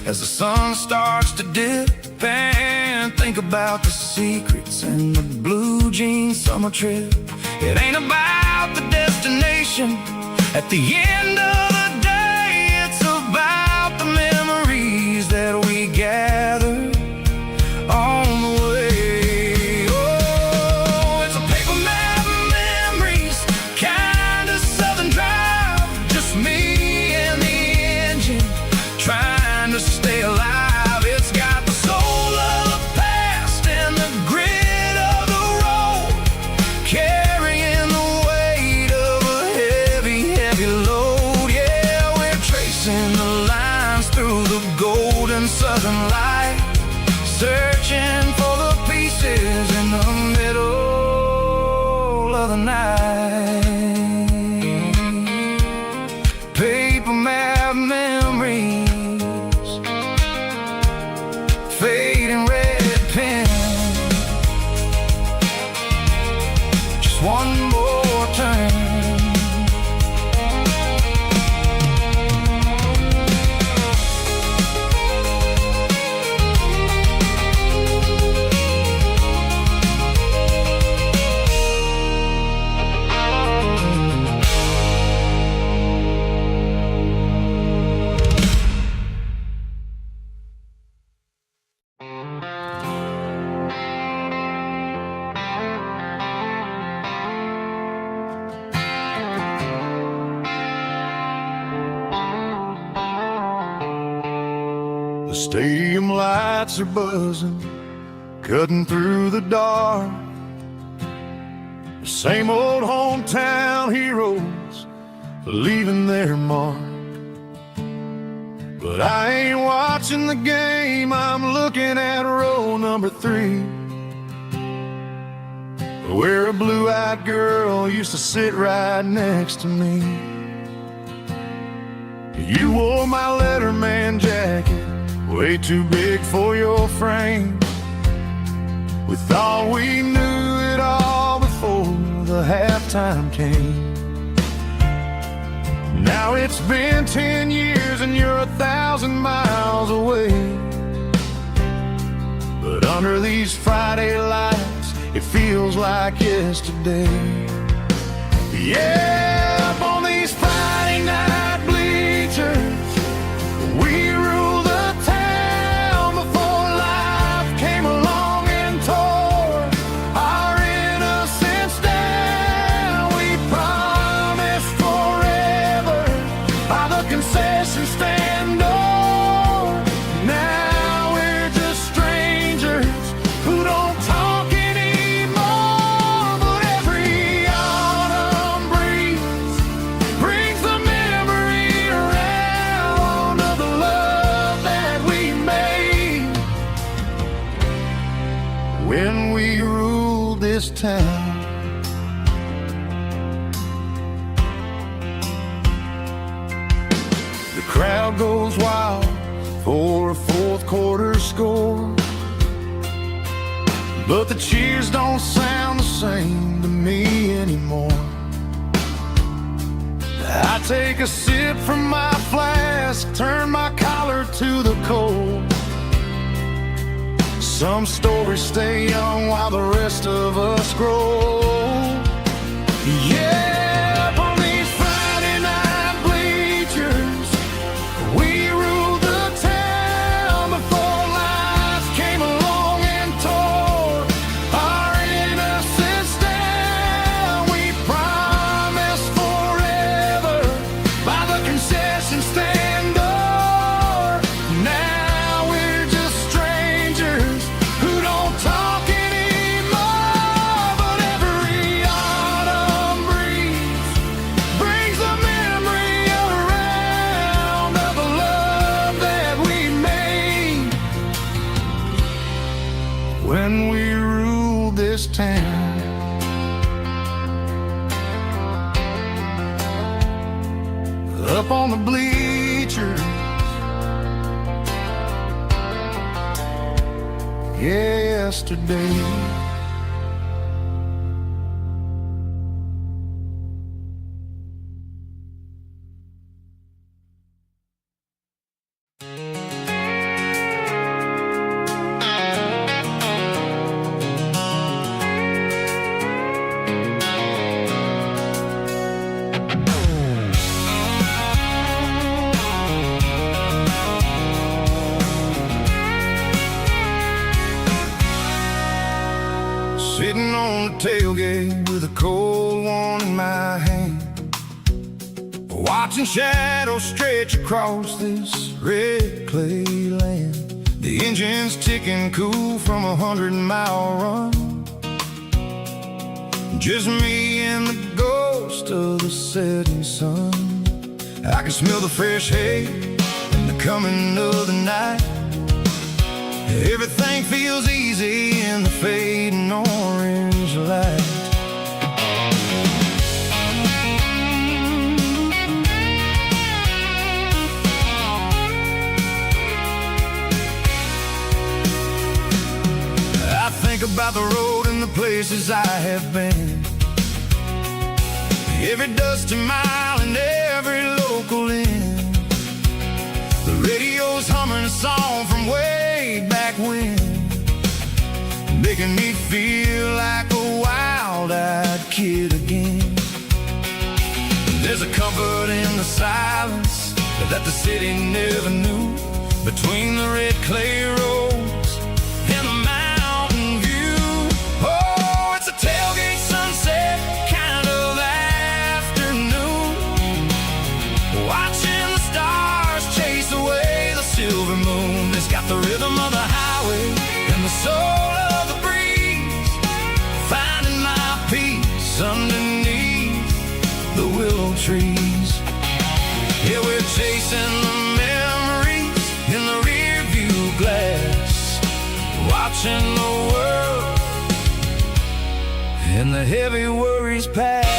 as the sun starts to dip and think about the secrets and the blue jean summer trip. It ain't about the destination at the end of the day, it's about the memories that we gather on the way. Oh, it's a paper map of memories, kind of southern drive, just me and the engine trying to stay alive. It's got the soul of the past and the grit of the road, carrying the weight of a heavy, heavy load. Yeah, we're tracing the lines through the golden southern light, searching for the pieces in the middle of the night. Paper map memories, fading red pen, just one more turn. The stadium lights are buzzing, cutting through the dark. The same old hometown heroes leaving their mark. But I ain't watching the game, I'm looking at row number 3, where a blue-eyed girl used to sit right next to me. You wore my Letterman jacket, way too big for your frame. We thought we knew it all before the halftime came. Now it's been 10 years and you're 1,000 miles away. But under these Friday lights, it feels like yesterday. Yeah, up on these Friday night bleachers, we rule the town before life came along and tore our innocence down. We promised forever by the concession stand door. Now we're just strangers who don't talk anymore. But every autumn breeze brings the memory around of the love that we made when we ruled this town. The crowd goes wild for a fourth quarter score, but the cheers don't sound the same to me anymore. I take a sip from my flask, turn my collar to the cold. Some stories stay young while the rest of us grow. Yeah, up on these Friday night bleachers, we ruled the town before life came along and tore our innocence down. We promised forever by the concession stand door. Now we're just strangers who don't talk anymore. But every yesterday. Sitting on the tailgate with a cold one in my hand, watching shadows stretch across this red clay land. The engine's ticking cool from a 100-mile run. Just me and the ghost of the setting sun. I can smell the fresh hay and the coming of the night. Everything feels easy in the fading orange light. I think about the road and the places I have been, every dusty mile and every local inn. The radio's humming a song from way back when, making me feel like a wild-eyed kid again. There's a comfort in the silence that the city never knew, between the red clay roads and the mountain view. Oh, it's a tailgate sunset kind of afternoon, watching the stars chase away the silver moon. It's got the rhythm of the highway and the soul of the breeze, finding my peace underneath the willow trees. Yeah, we're chasing the memories in the rear view glass, watching the world and the heavy worries pass.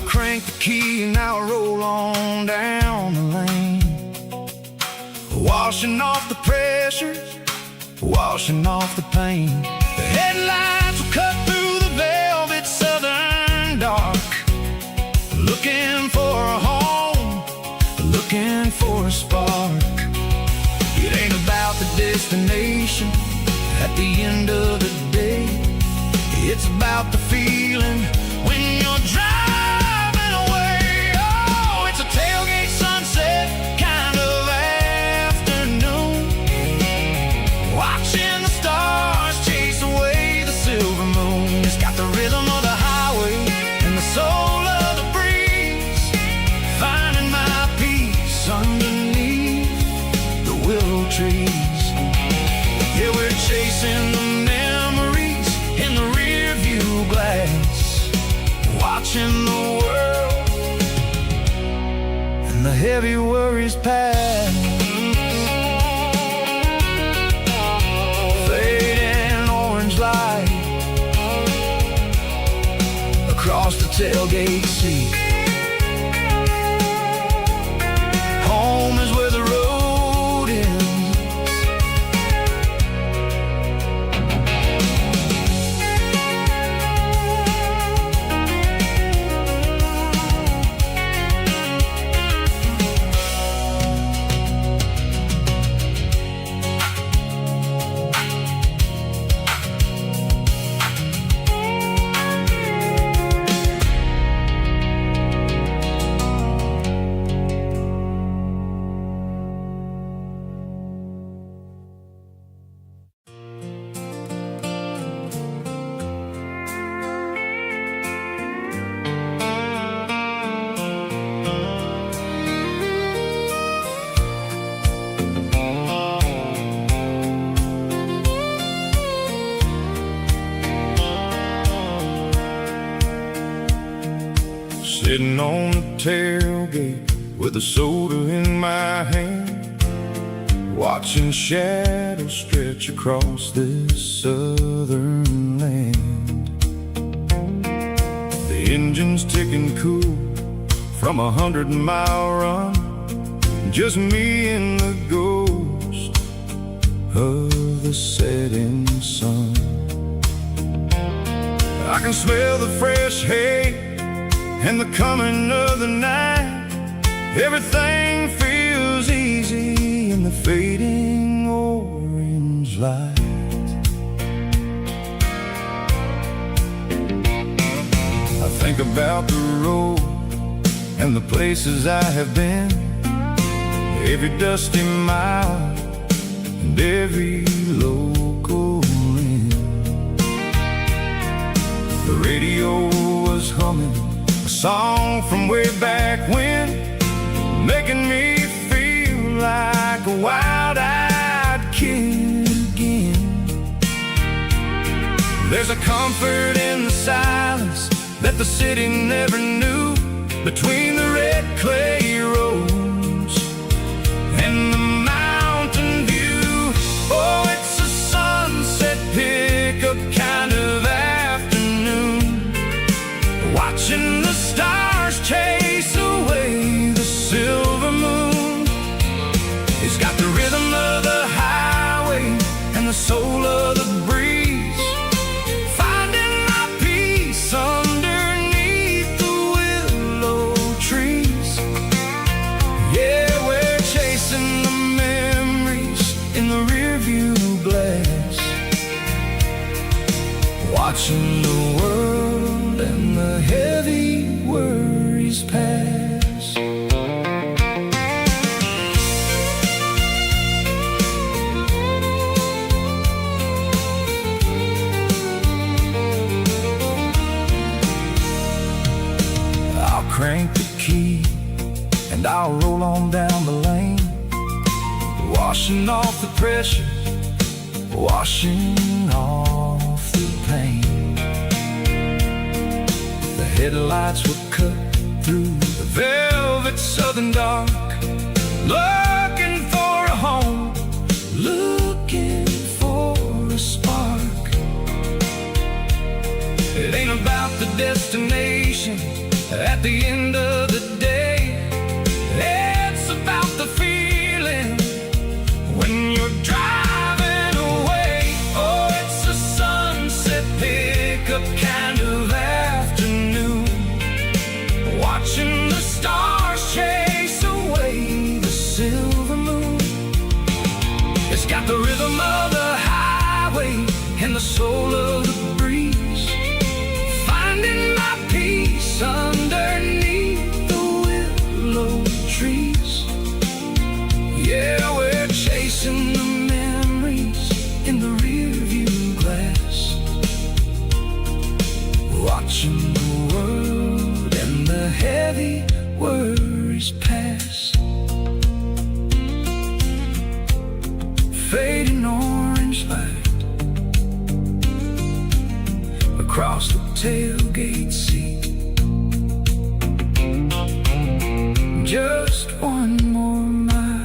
Crank the key and I'll roll on down the lane, washing off the pressure, washing off the pain. The headlights will cut through the velvet southern dark, looking for a home, looking for a spark. It ain't about the destination at the end of the day, it's about the feeling when you're driving. Tailgate sunset kind of afternoon, watching the stars chase away the silver moon. It's got the rhythm of the highway and the soul of the breeze, finding my peace underneath the willow trees. Yeah, we're chasing the memories in the rear view glass, watching the world and the heavy worries pass. Fading orange light across the tailgate seat. Home is where the road ends. Sitting on the tailgate with a soda in my hand, watching shadows stretch across this southern land. The engine's ticking cool from 100-mile run, just me and the ghost of the setting sun. I can smell the fresh hay and the coming of the night. Everything feels easy in the fading orange light. I think about the road and the places I have been, every dusty mile and every local inn. The radio was humming a song from way back when, making me feel like a wild-eyed kid again. There's a comfort in the silence that the city never knew, between the red clay roads and the mountain view. Oh, it's a sunset pickup kind of afternoon, watching the stars chase away the silver moon. It's got the rhythm of the highway and the soul of the breeze, finding my peace underneath the willow trees. Yeah, we're chasing the memories in the rearview glass, watching the world and the heavy worries pass. I'll crank the key and I'll roll on down the lane, washing off the pressure, washing off the pain. The headlights were cut through the velvet southern dark, looking for a home, looking for a spark. It ain't about the destination at the end of the day, it's about the feeling when you're driving away. Oh, it's a sunset pickup kind of afternoon, watching the stars chase away the silver moon. It's got the rhythm of the highway and the soul of the breeze, finding my peace underneath the willow trees. Yeah, we're chasing the memories in the rearview glass, watching the world and the heavy worries pass. Fading orange light across the tailgate seat, just one more mile.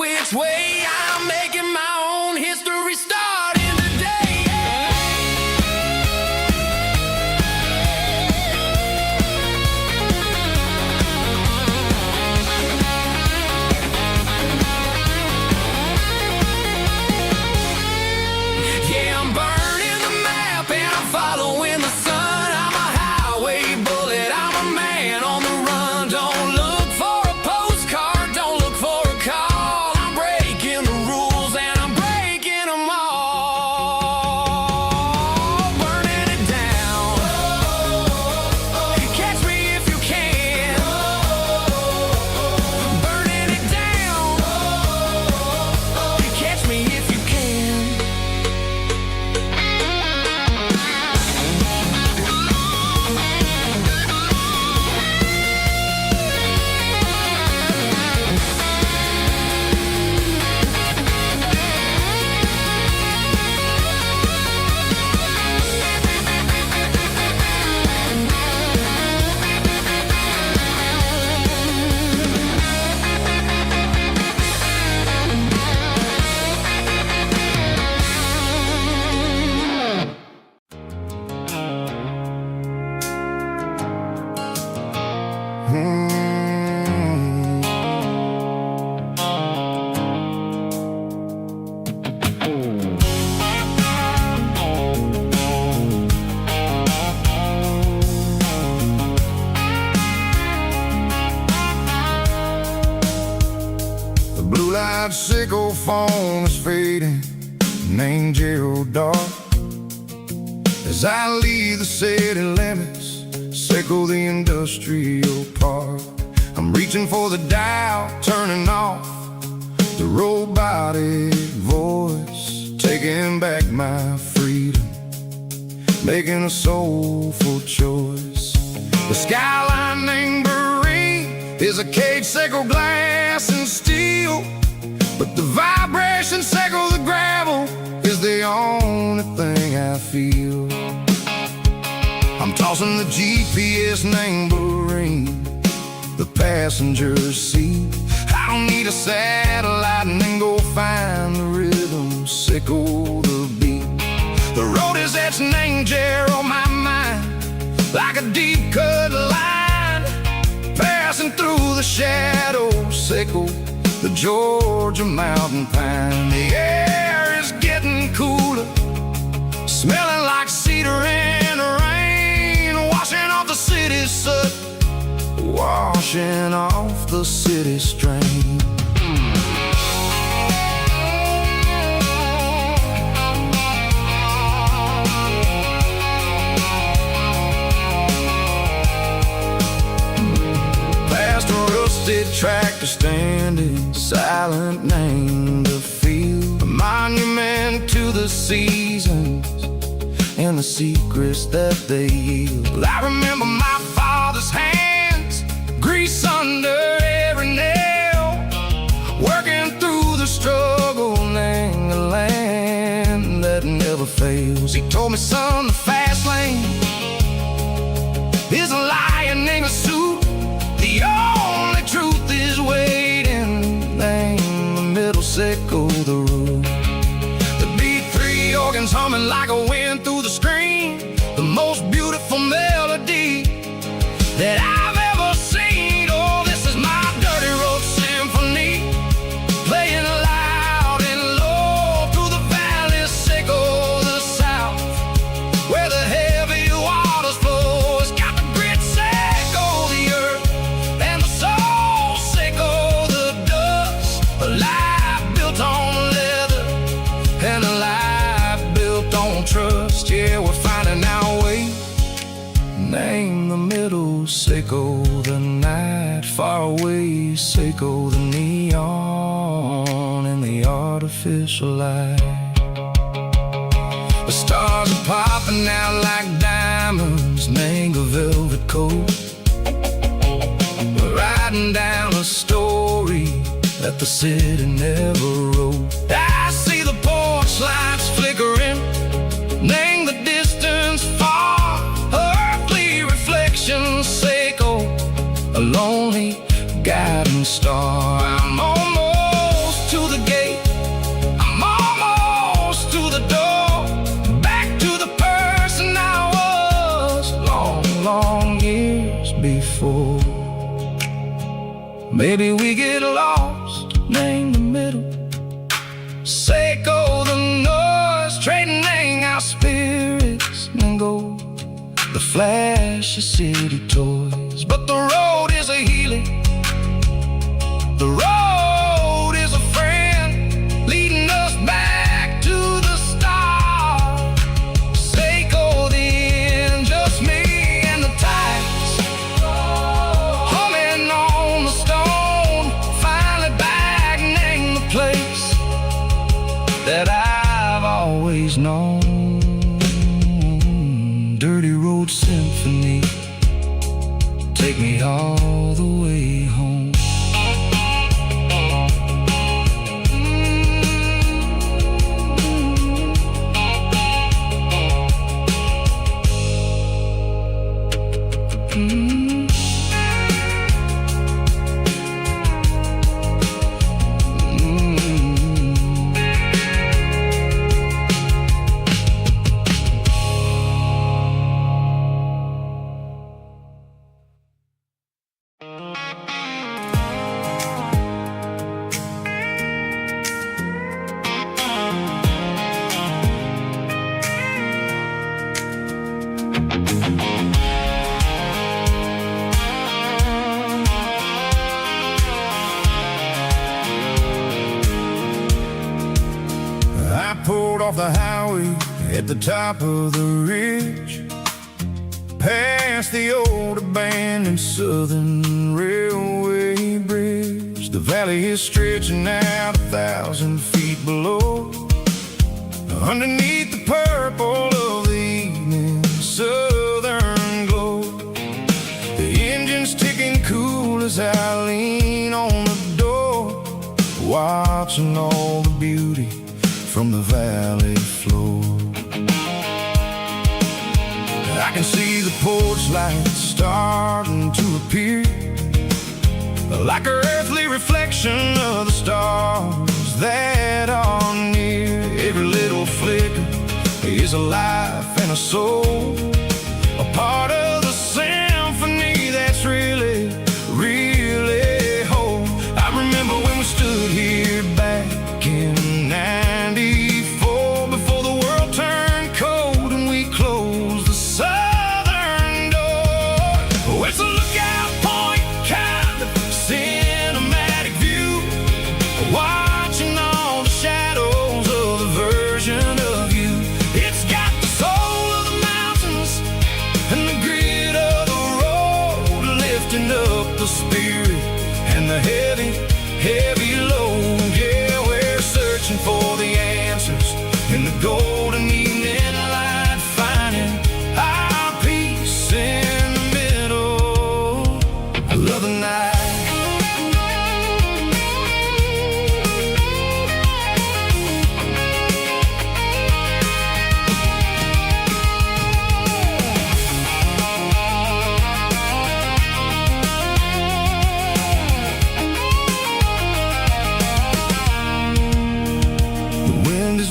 which way. I'm making my own history starting today. Yeah, I'm burning the map and I'm following the sun. I'm a highway bullet, I'm a man on the run. Don't look for a postcard, don't look for a call. I'm breaking the rules and I'm breaking them all. Burning it down. Catch me if you can. Burning it down. Catch me if you can. The blue light sickle phone is fading, named Gerald dark. As I leave the city limits, sickle the industrial park. I'm reaching for the dial, turning off the robotic voice, taking back my freedom, making a soulful choice. The skyline named Marine is a cage, sickle glass and steel, but the vibration sickle the gravel is the only thing I feel. I'm tossing the GPS named Marine, the passenger seat. I don't need a satellite and then go find the rhythm, sickle the beat. The road is etched named Jer on my mind, like a deep cut line, passing through the shadows, sickle the Georgia mountain pine. The air is getting cooler, smelling like cedar in the rain, washing off the city's soot, washing off the city strain. Past a rusted tractor standing silent, named the field, a monument to the seasons and the secrets that they yield. I remember my father's hands, grease under every nail, working through the struggle, name the land that never fails. He told me, son, the fast lane is a lion in a suit. The only truth is waiting, name the middle, sickle the root. The B3 organs humming like a wind through the screen, the most beautiful melody that I've ever seen. Oh, this is my dirty road symphony, playing loud and low through the valleys, sickle the south, where the heavy waters flow. It's got the grit, sickle the earth, and the soul, sickle the dust. A life built on leather and a life built on trust. Yeah, we're finding our way, name the middle, sickle the night, far away, sickle the neon and the artificial light. The stars are popping out like diamonds, mango velvet coat. We're riding down a story that the city never wrote. I see the porch lights flickering, name the distance far, earthly reflections, sickle a lonely guiding star. I'm almost to Maybe we get lost, name the middle. Seiko the noise, trading our spirits and gold. The flash of city toys, but the road is a healing. The road is a friend, leading us back to the start. Seiko the end, just me and the tides, humming on the stone. Finally back, name the place that I've always known. Dirty Road Symphony, take me all the way home. Pulled off the highway at the top of the ridge, past the old abandoned Southern Railway bridge. The valley is stretching out 1,000 feet below, underneath the purple of the evening southern glow. The engine's ticking cool as I lean on the door, watching all the beauty from the valley floor. I can see the porch lights starting to appear, like an earthly reflection of the stars that are near. Every little flicker is a life and a soul, a part of the symphony that's really, really whole. I remember when we stood here back in '94, before the world turned cold and we closed the southern door. Oh, it's a lookout point, kind of cinematic view, watching all the shadows of the version of you. It's got the soul of the mountains and the grit of the road, lifting up the spirit and the heavy, heavy load. Yeah, we're searching for the answers in the golden evening light, finding our peace in the middle. I love the night.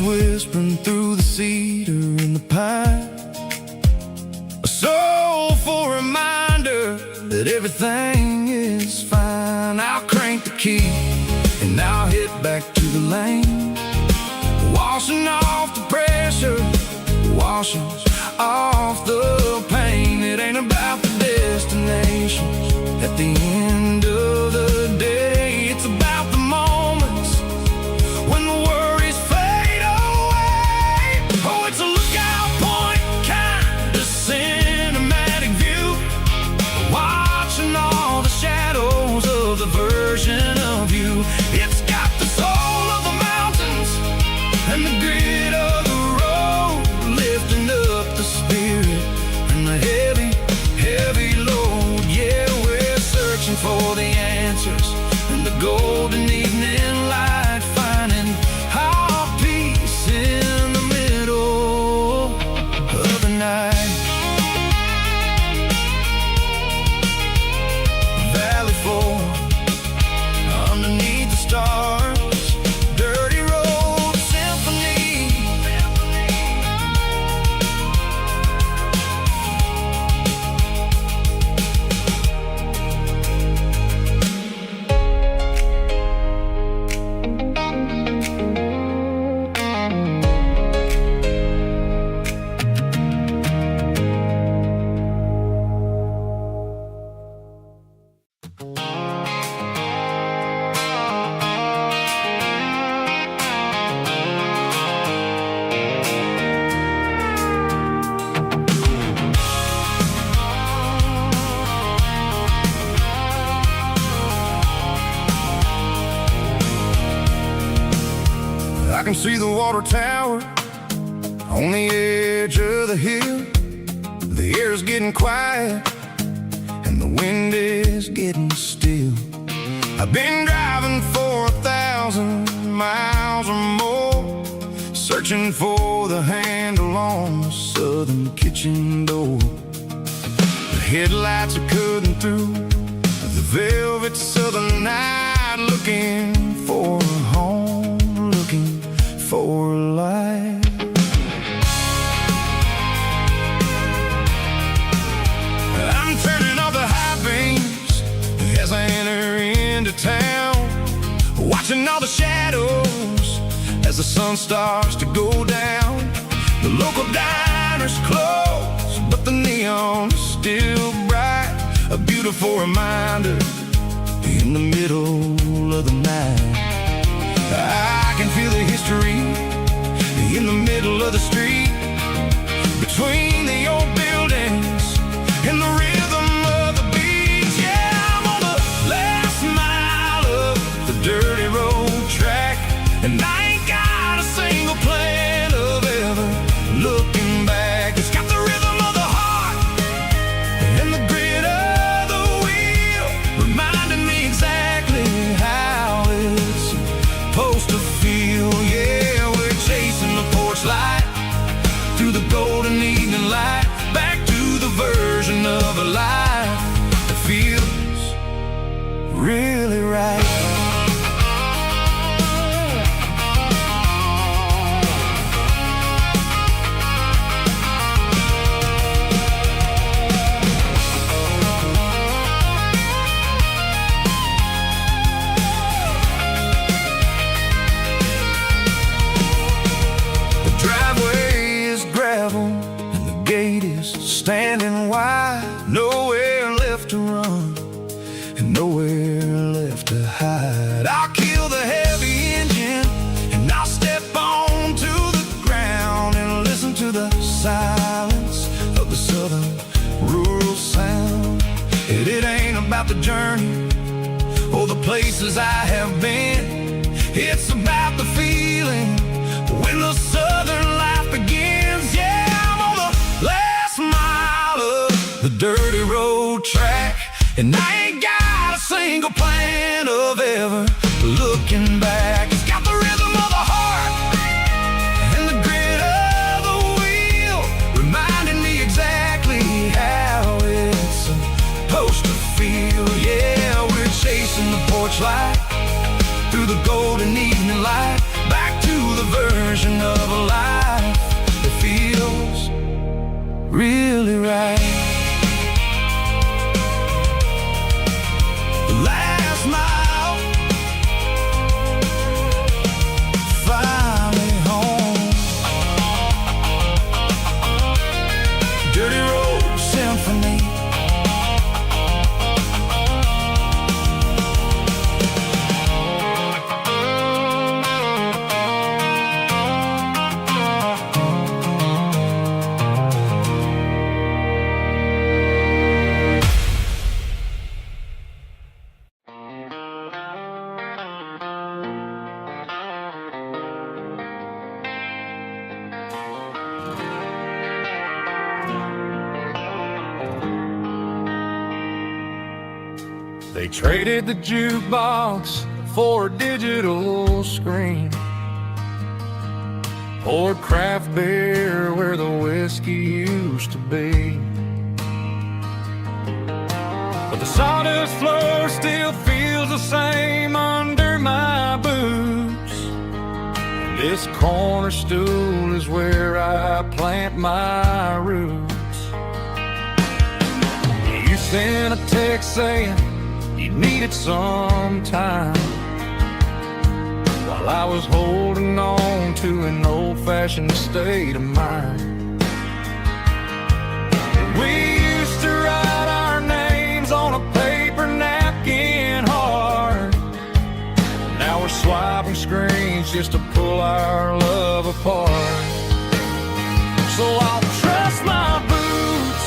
Whispering through the cedar and the pine, a soulful reminder that everything is fine. I'll crank the key and I'll hit back to the lane, washing off the pressure, washing off the pain. It ain't about the destinations at the end of the day, it's about the moments when the worries fade away. Oh, it's a lookout point, kind of cinematic view, watching all the shadows of the version of you. It's got the soul of the mountains and the grit of the road, lifting up the spirit and the heavy, heavy load. Yeah, we're searching for the answers in I can see the water tower on the edge of the hill. The air's getting quiet and the wind is getting still. I've been driving for 1,000 miles or more, searching for the handle on the southern kitchen door. The headlights are cutting through the velvet southern night, looking for a home, looking for a life. I'm turning off the high beams as I enter into town, watching all the shadows as the sun starts to go down. The local diner's closed, but the neon is still bright, a beautiful reminder in the middle of the night. I can feel the history in the middle of the street, between the old buildings and the rhythm of the beats. Yeah, I'm on the last mile of the dirty road track, and I ain't got a single plan of ever looking back. It's got the rhythm of the heart and the grit of the wheel, reminding me exactly how it's supposed to feel. Yeah, we're chasing the porch light through the golden evening light, back to the version of a life that feels really right. Standing wide, nowhere left to run and nowhere left to hide. I'll kill the heavy engine and I'll step onto the ground and listen to the silence of the southern rural sound. It ain't about the journey or the places I have been, it's about the feeling when the southern life begins. Yeah, I'm on the last mile of the dirty road track, and I ain't got a single plan of ever looking back. It's got the rhythm of the heart and the grit of the wheel, reminding me exactly how it's supposed to feel. Yeah, we're chasing the porch light through the golden evening light, back to the version of a life that feels really right. The last mile, finally home. Dirty road symphony. They traded the jukebox for a digital screen, poured craft beer where the whiskey used to be. But the sawdust floor still feels the same under my boots. This corner stool is where I plant my roots. You sent a text saying you needed some time, while I was holding on to an old-fashioned state of mind. We used to write our names on a paper napkin hard. Now we're swiping screens just to pull our love apart. So I'll trust my boots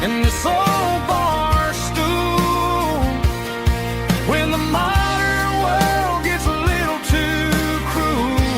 in this old bar stool when the modern world gets a little too cruel.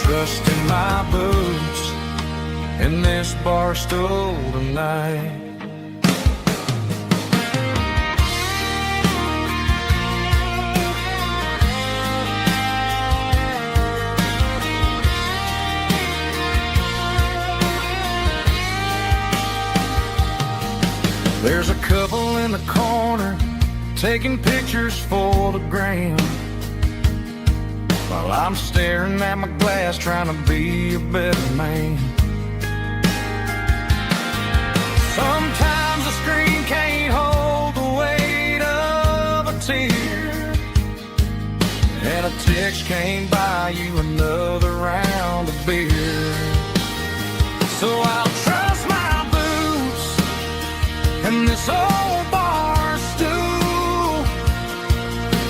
Trust in my boots in this bar stool tonight. There's a couple in the corner taking pictures for the gram, while I'm staring at my glass trying to be a better man. Sometimes the screen can't hold the weight of a tear, and a text can't buy you another round of beer. So I'll trust my boots and this old bar stool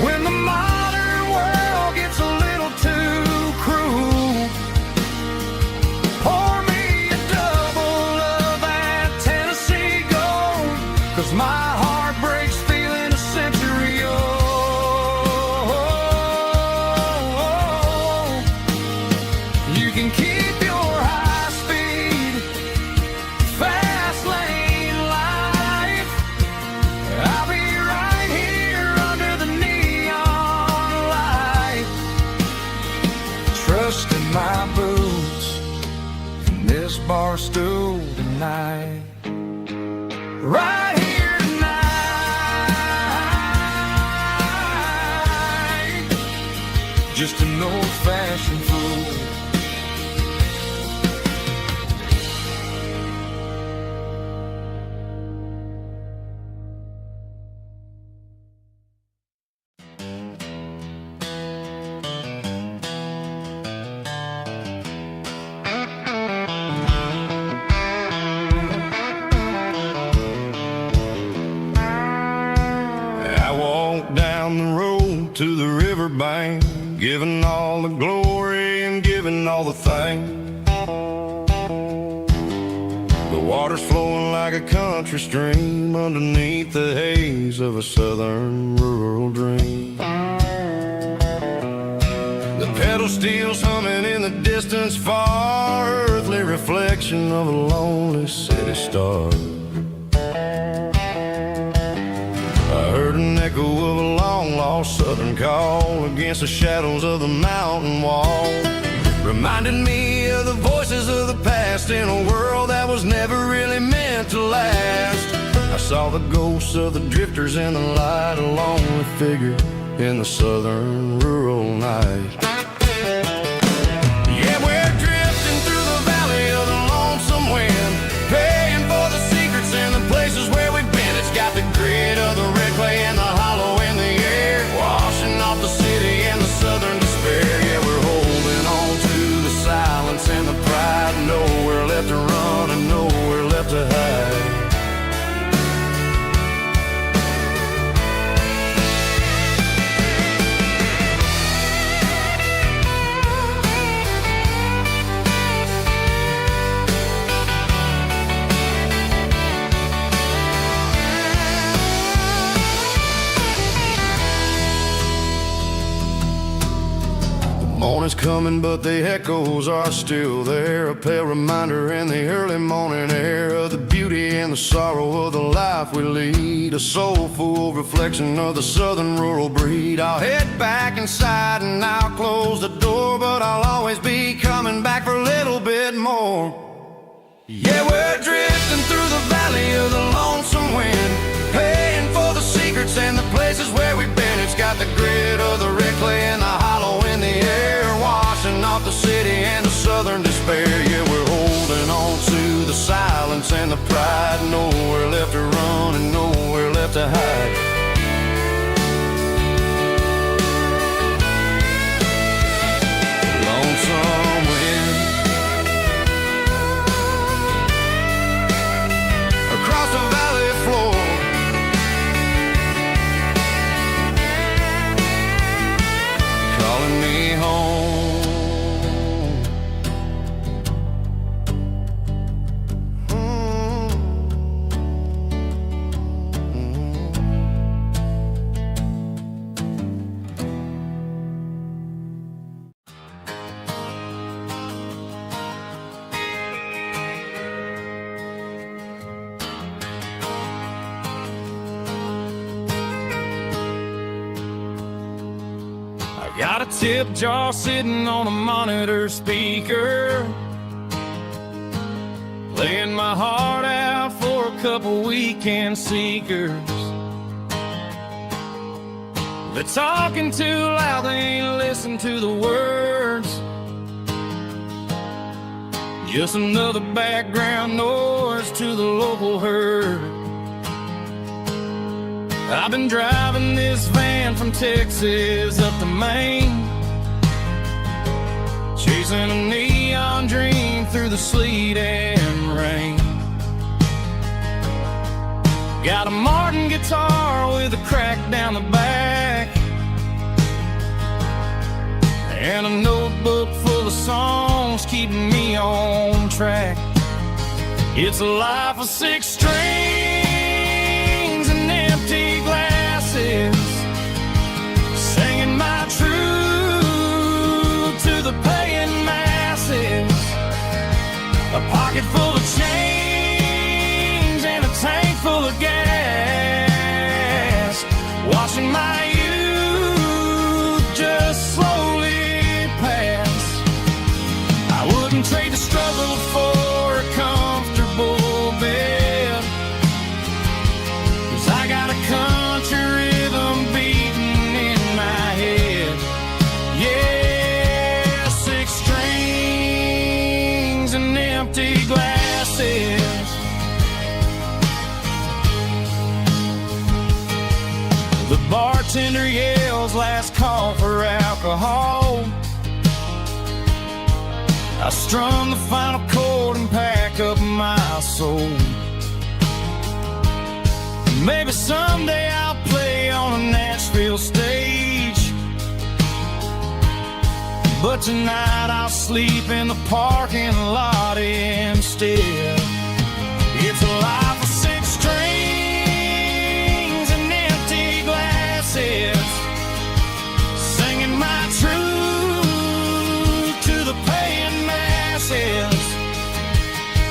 when the modern world gets a little too cruel. Pour me a double of that Tennessee Gold, 'cause my heart breaks feeling a century old. You can keep your high speed fast lane life. I'll be right here under the neon light, trusting my boots in this bar stool tonight. Right here tonight, just an old-fashioned fool. I walked down the road to the riverbank, giving all the glory and giving all the thanks. The water's flowing like a country stream underneath the haze of a southern rural dream. The pedal steel's humming in the distance far, earthly reflection of a lonely city star. I heard an echo of a long-lost southern call against the shadows of the mountain wall, reminding me of the voices of the past in a world that was never really meant to last. I saw the ghosts of the drifters in the light, a lonely figure in the southern rural night. Yeah, we're drifting through the valley of the lonesome wind, paying for the secrets and the places where we've been. It's got the grit of the red clay and the hollow in the air, washing off the city and the southern despair. Yeah, we're holding on to the silence and the pride, nowhere left to run and nowhere left to hide. Morning's coming, but the echoes are still there, a pale reminder in the early morning air of the beauty and the sorrow of the life we lead, a soulful reflection of the southern rural breed. I'll head back inside and I'll close the door, but I'll always be coming back for a little bit more. Yeah, we're drifting through the valley of the lonesome wind, paying for the secrets and the places where we've been. It's got the grit of the red clay and the hollow in the air, washing off the city and the southern despair. Yeah, we're holding on to the silence and the pride, nowhere left to run and nowhere left to hide. Lonesome wind across the valley floor, calling me home. Got a tip jar sitting on a monitor speaker, laying my heart out for a couple weekend seekers. They're talking too loud, they ain't listen to the words. Just another background noise to the local herd. I've been driving this van from Texas up to Maine, chasing a neon dream through the sleet and rain. Got a Martin guitar with a crack down the back, and a notebook full of songs keeping me on track. It's a life of 6 strings and empty glasses, singing my truth to the paying masses. A pocket full of change and a tank full of gas, watching my youth just slowly pass. I wouldn't trade the struggle for a comfortable bed, 'cause I got a country rhythm beating in my head. Yeah, 6 strings and empty glasses. The bartender yells last call for alcohol. I strum the final chord and pack up my soul. Maybe someday I'll play on a Nashville stage, but tonight I'll sleep in the parking lot instead. It's a life of 6 strings and empty glasses, singing my truth to the paying masses.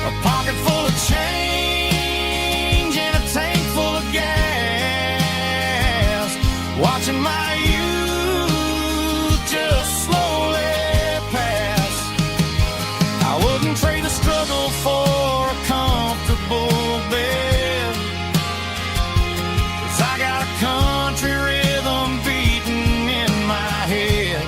A pocket full of change and a tank full of gas, watching my youth just slowly pass. I wouldn't trade the struggle for a comfortable bed, 'cause I got a country rhythm beating in my head.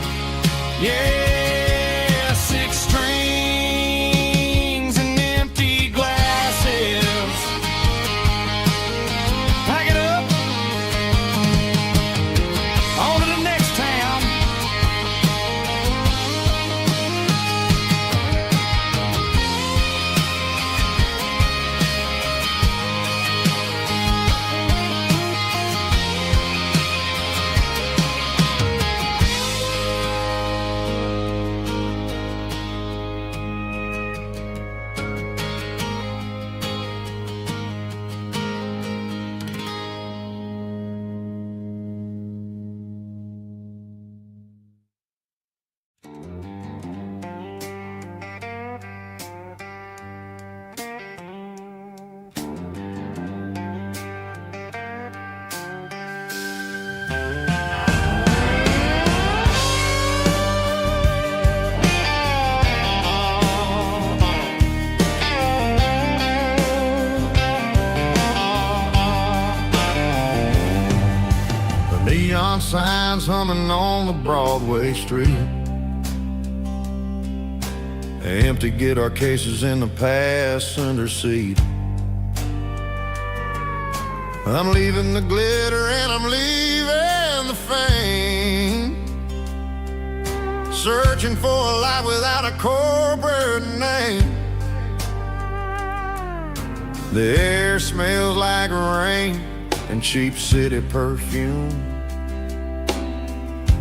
Yeah, 6 strings and empty glasses. Pack it up, on to the next town. Neon signs humming on the Broadway street, empty guitar cases in the passenger seat. I'm leaving the glitter and I'm leaving the fame, searching for a life without a corporate name. The air smells like rain and cheap city perfume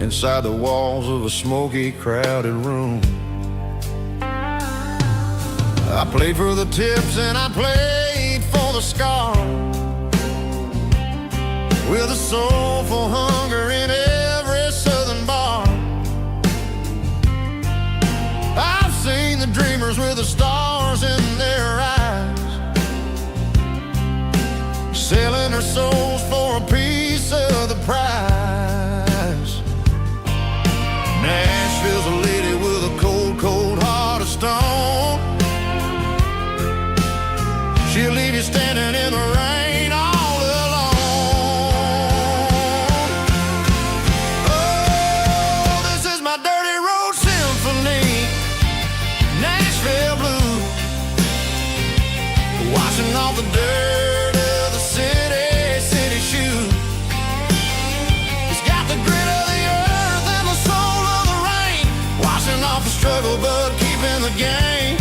inside the walls of a smoky, crowded room. I played for the tips and I played for the scar, with a soulful hunger in every southern bar. I've seen the dreamers with the stars in their eyes, selling their souls for a piece of the prize. leave you standing in the rain all alone. Oh, this is my dirty road symphony, Nashville blue, washing off the dirt of the city shoe. It's got the grit of the earth and the soul of the rain, washing off the struggle but keeping the game.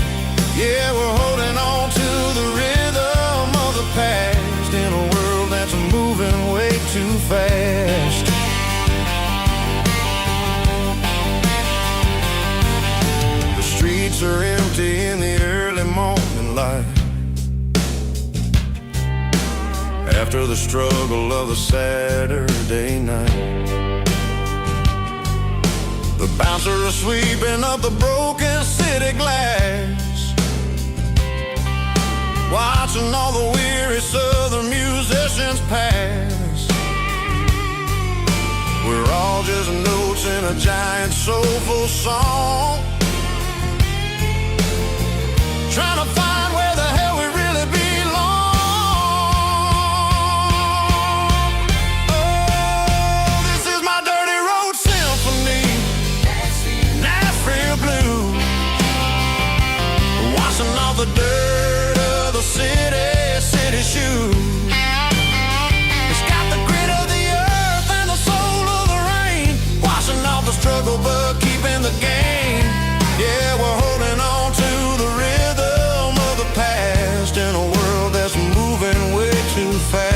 Yeah, we're holding on to the rhythm of the past in a world that's moving way too fast. The streets are empty in the early morning light, after the struggle of the Saturday night. The bouncers are sweeping up the broken city glass, watching all the weary southern musicians pass. We're all just notes in a giant soulful song, trying to find where the hell we really belong. Oh, this is my dirty road symphony, Nashville blue, washing off the dirt of the city shoe. It's got the grit of the earth and the soul of the rain, washing off the struggle but keeping the game. Yeah, we're holding on to the rhythm of the past in a world that's moving way too fast.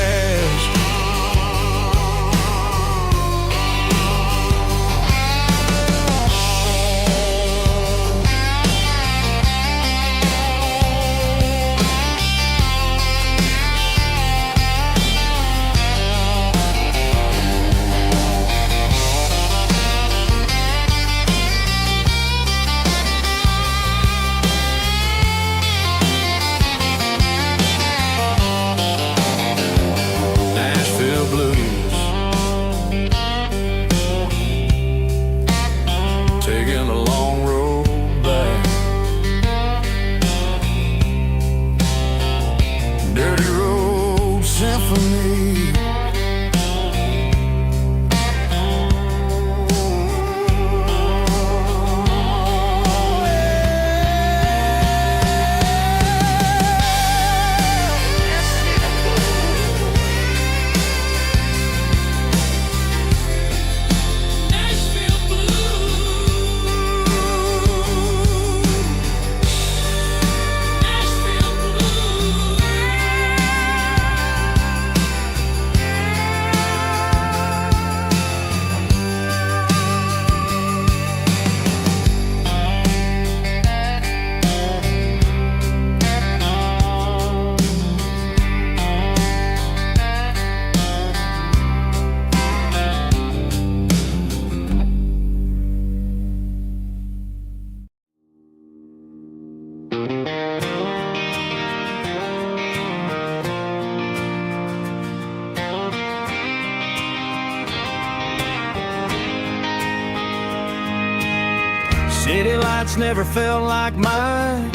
Nashville blues, taking the long road back. Dirty road symphony. City lights never felt like mine.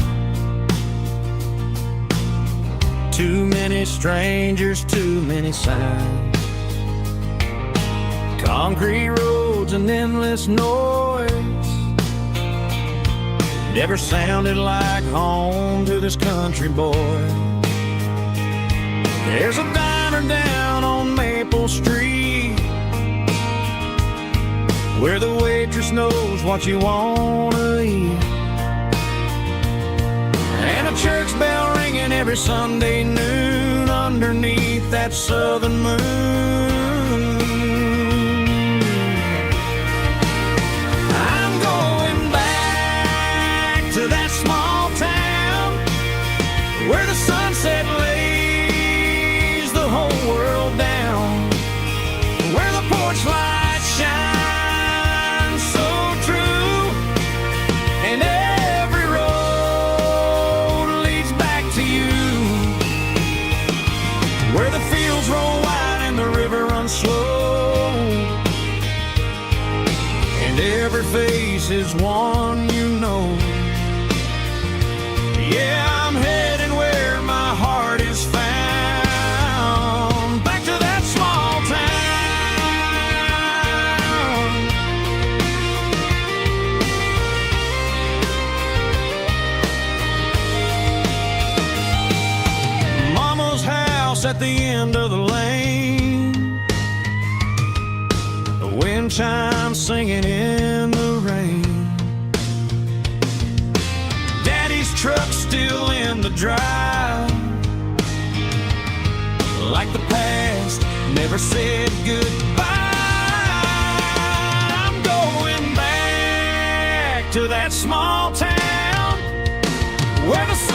Too many strangers, too many signs. Concrete roads and endless noise never sounded like home to this country boy. There's a diner down on Maple Street where the waitress knows what you wanna eat, and a church bell ringing every Sunday noon underneath that southern moon. I'm going back to that small town where the sunset lays the whole world down, where the porch lights shine slow, and every face is one you know. Yeah, I'm heading where my house at the end of the lane. The wind chimes singing in the rain. Daddy's truck's still in the drive, like the past never said goodbye. I'm going back to that small town where the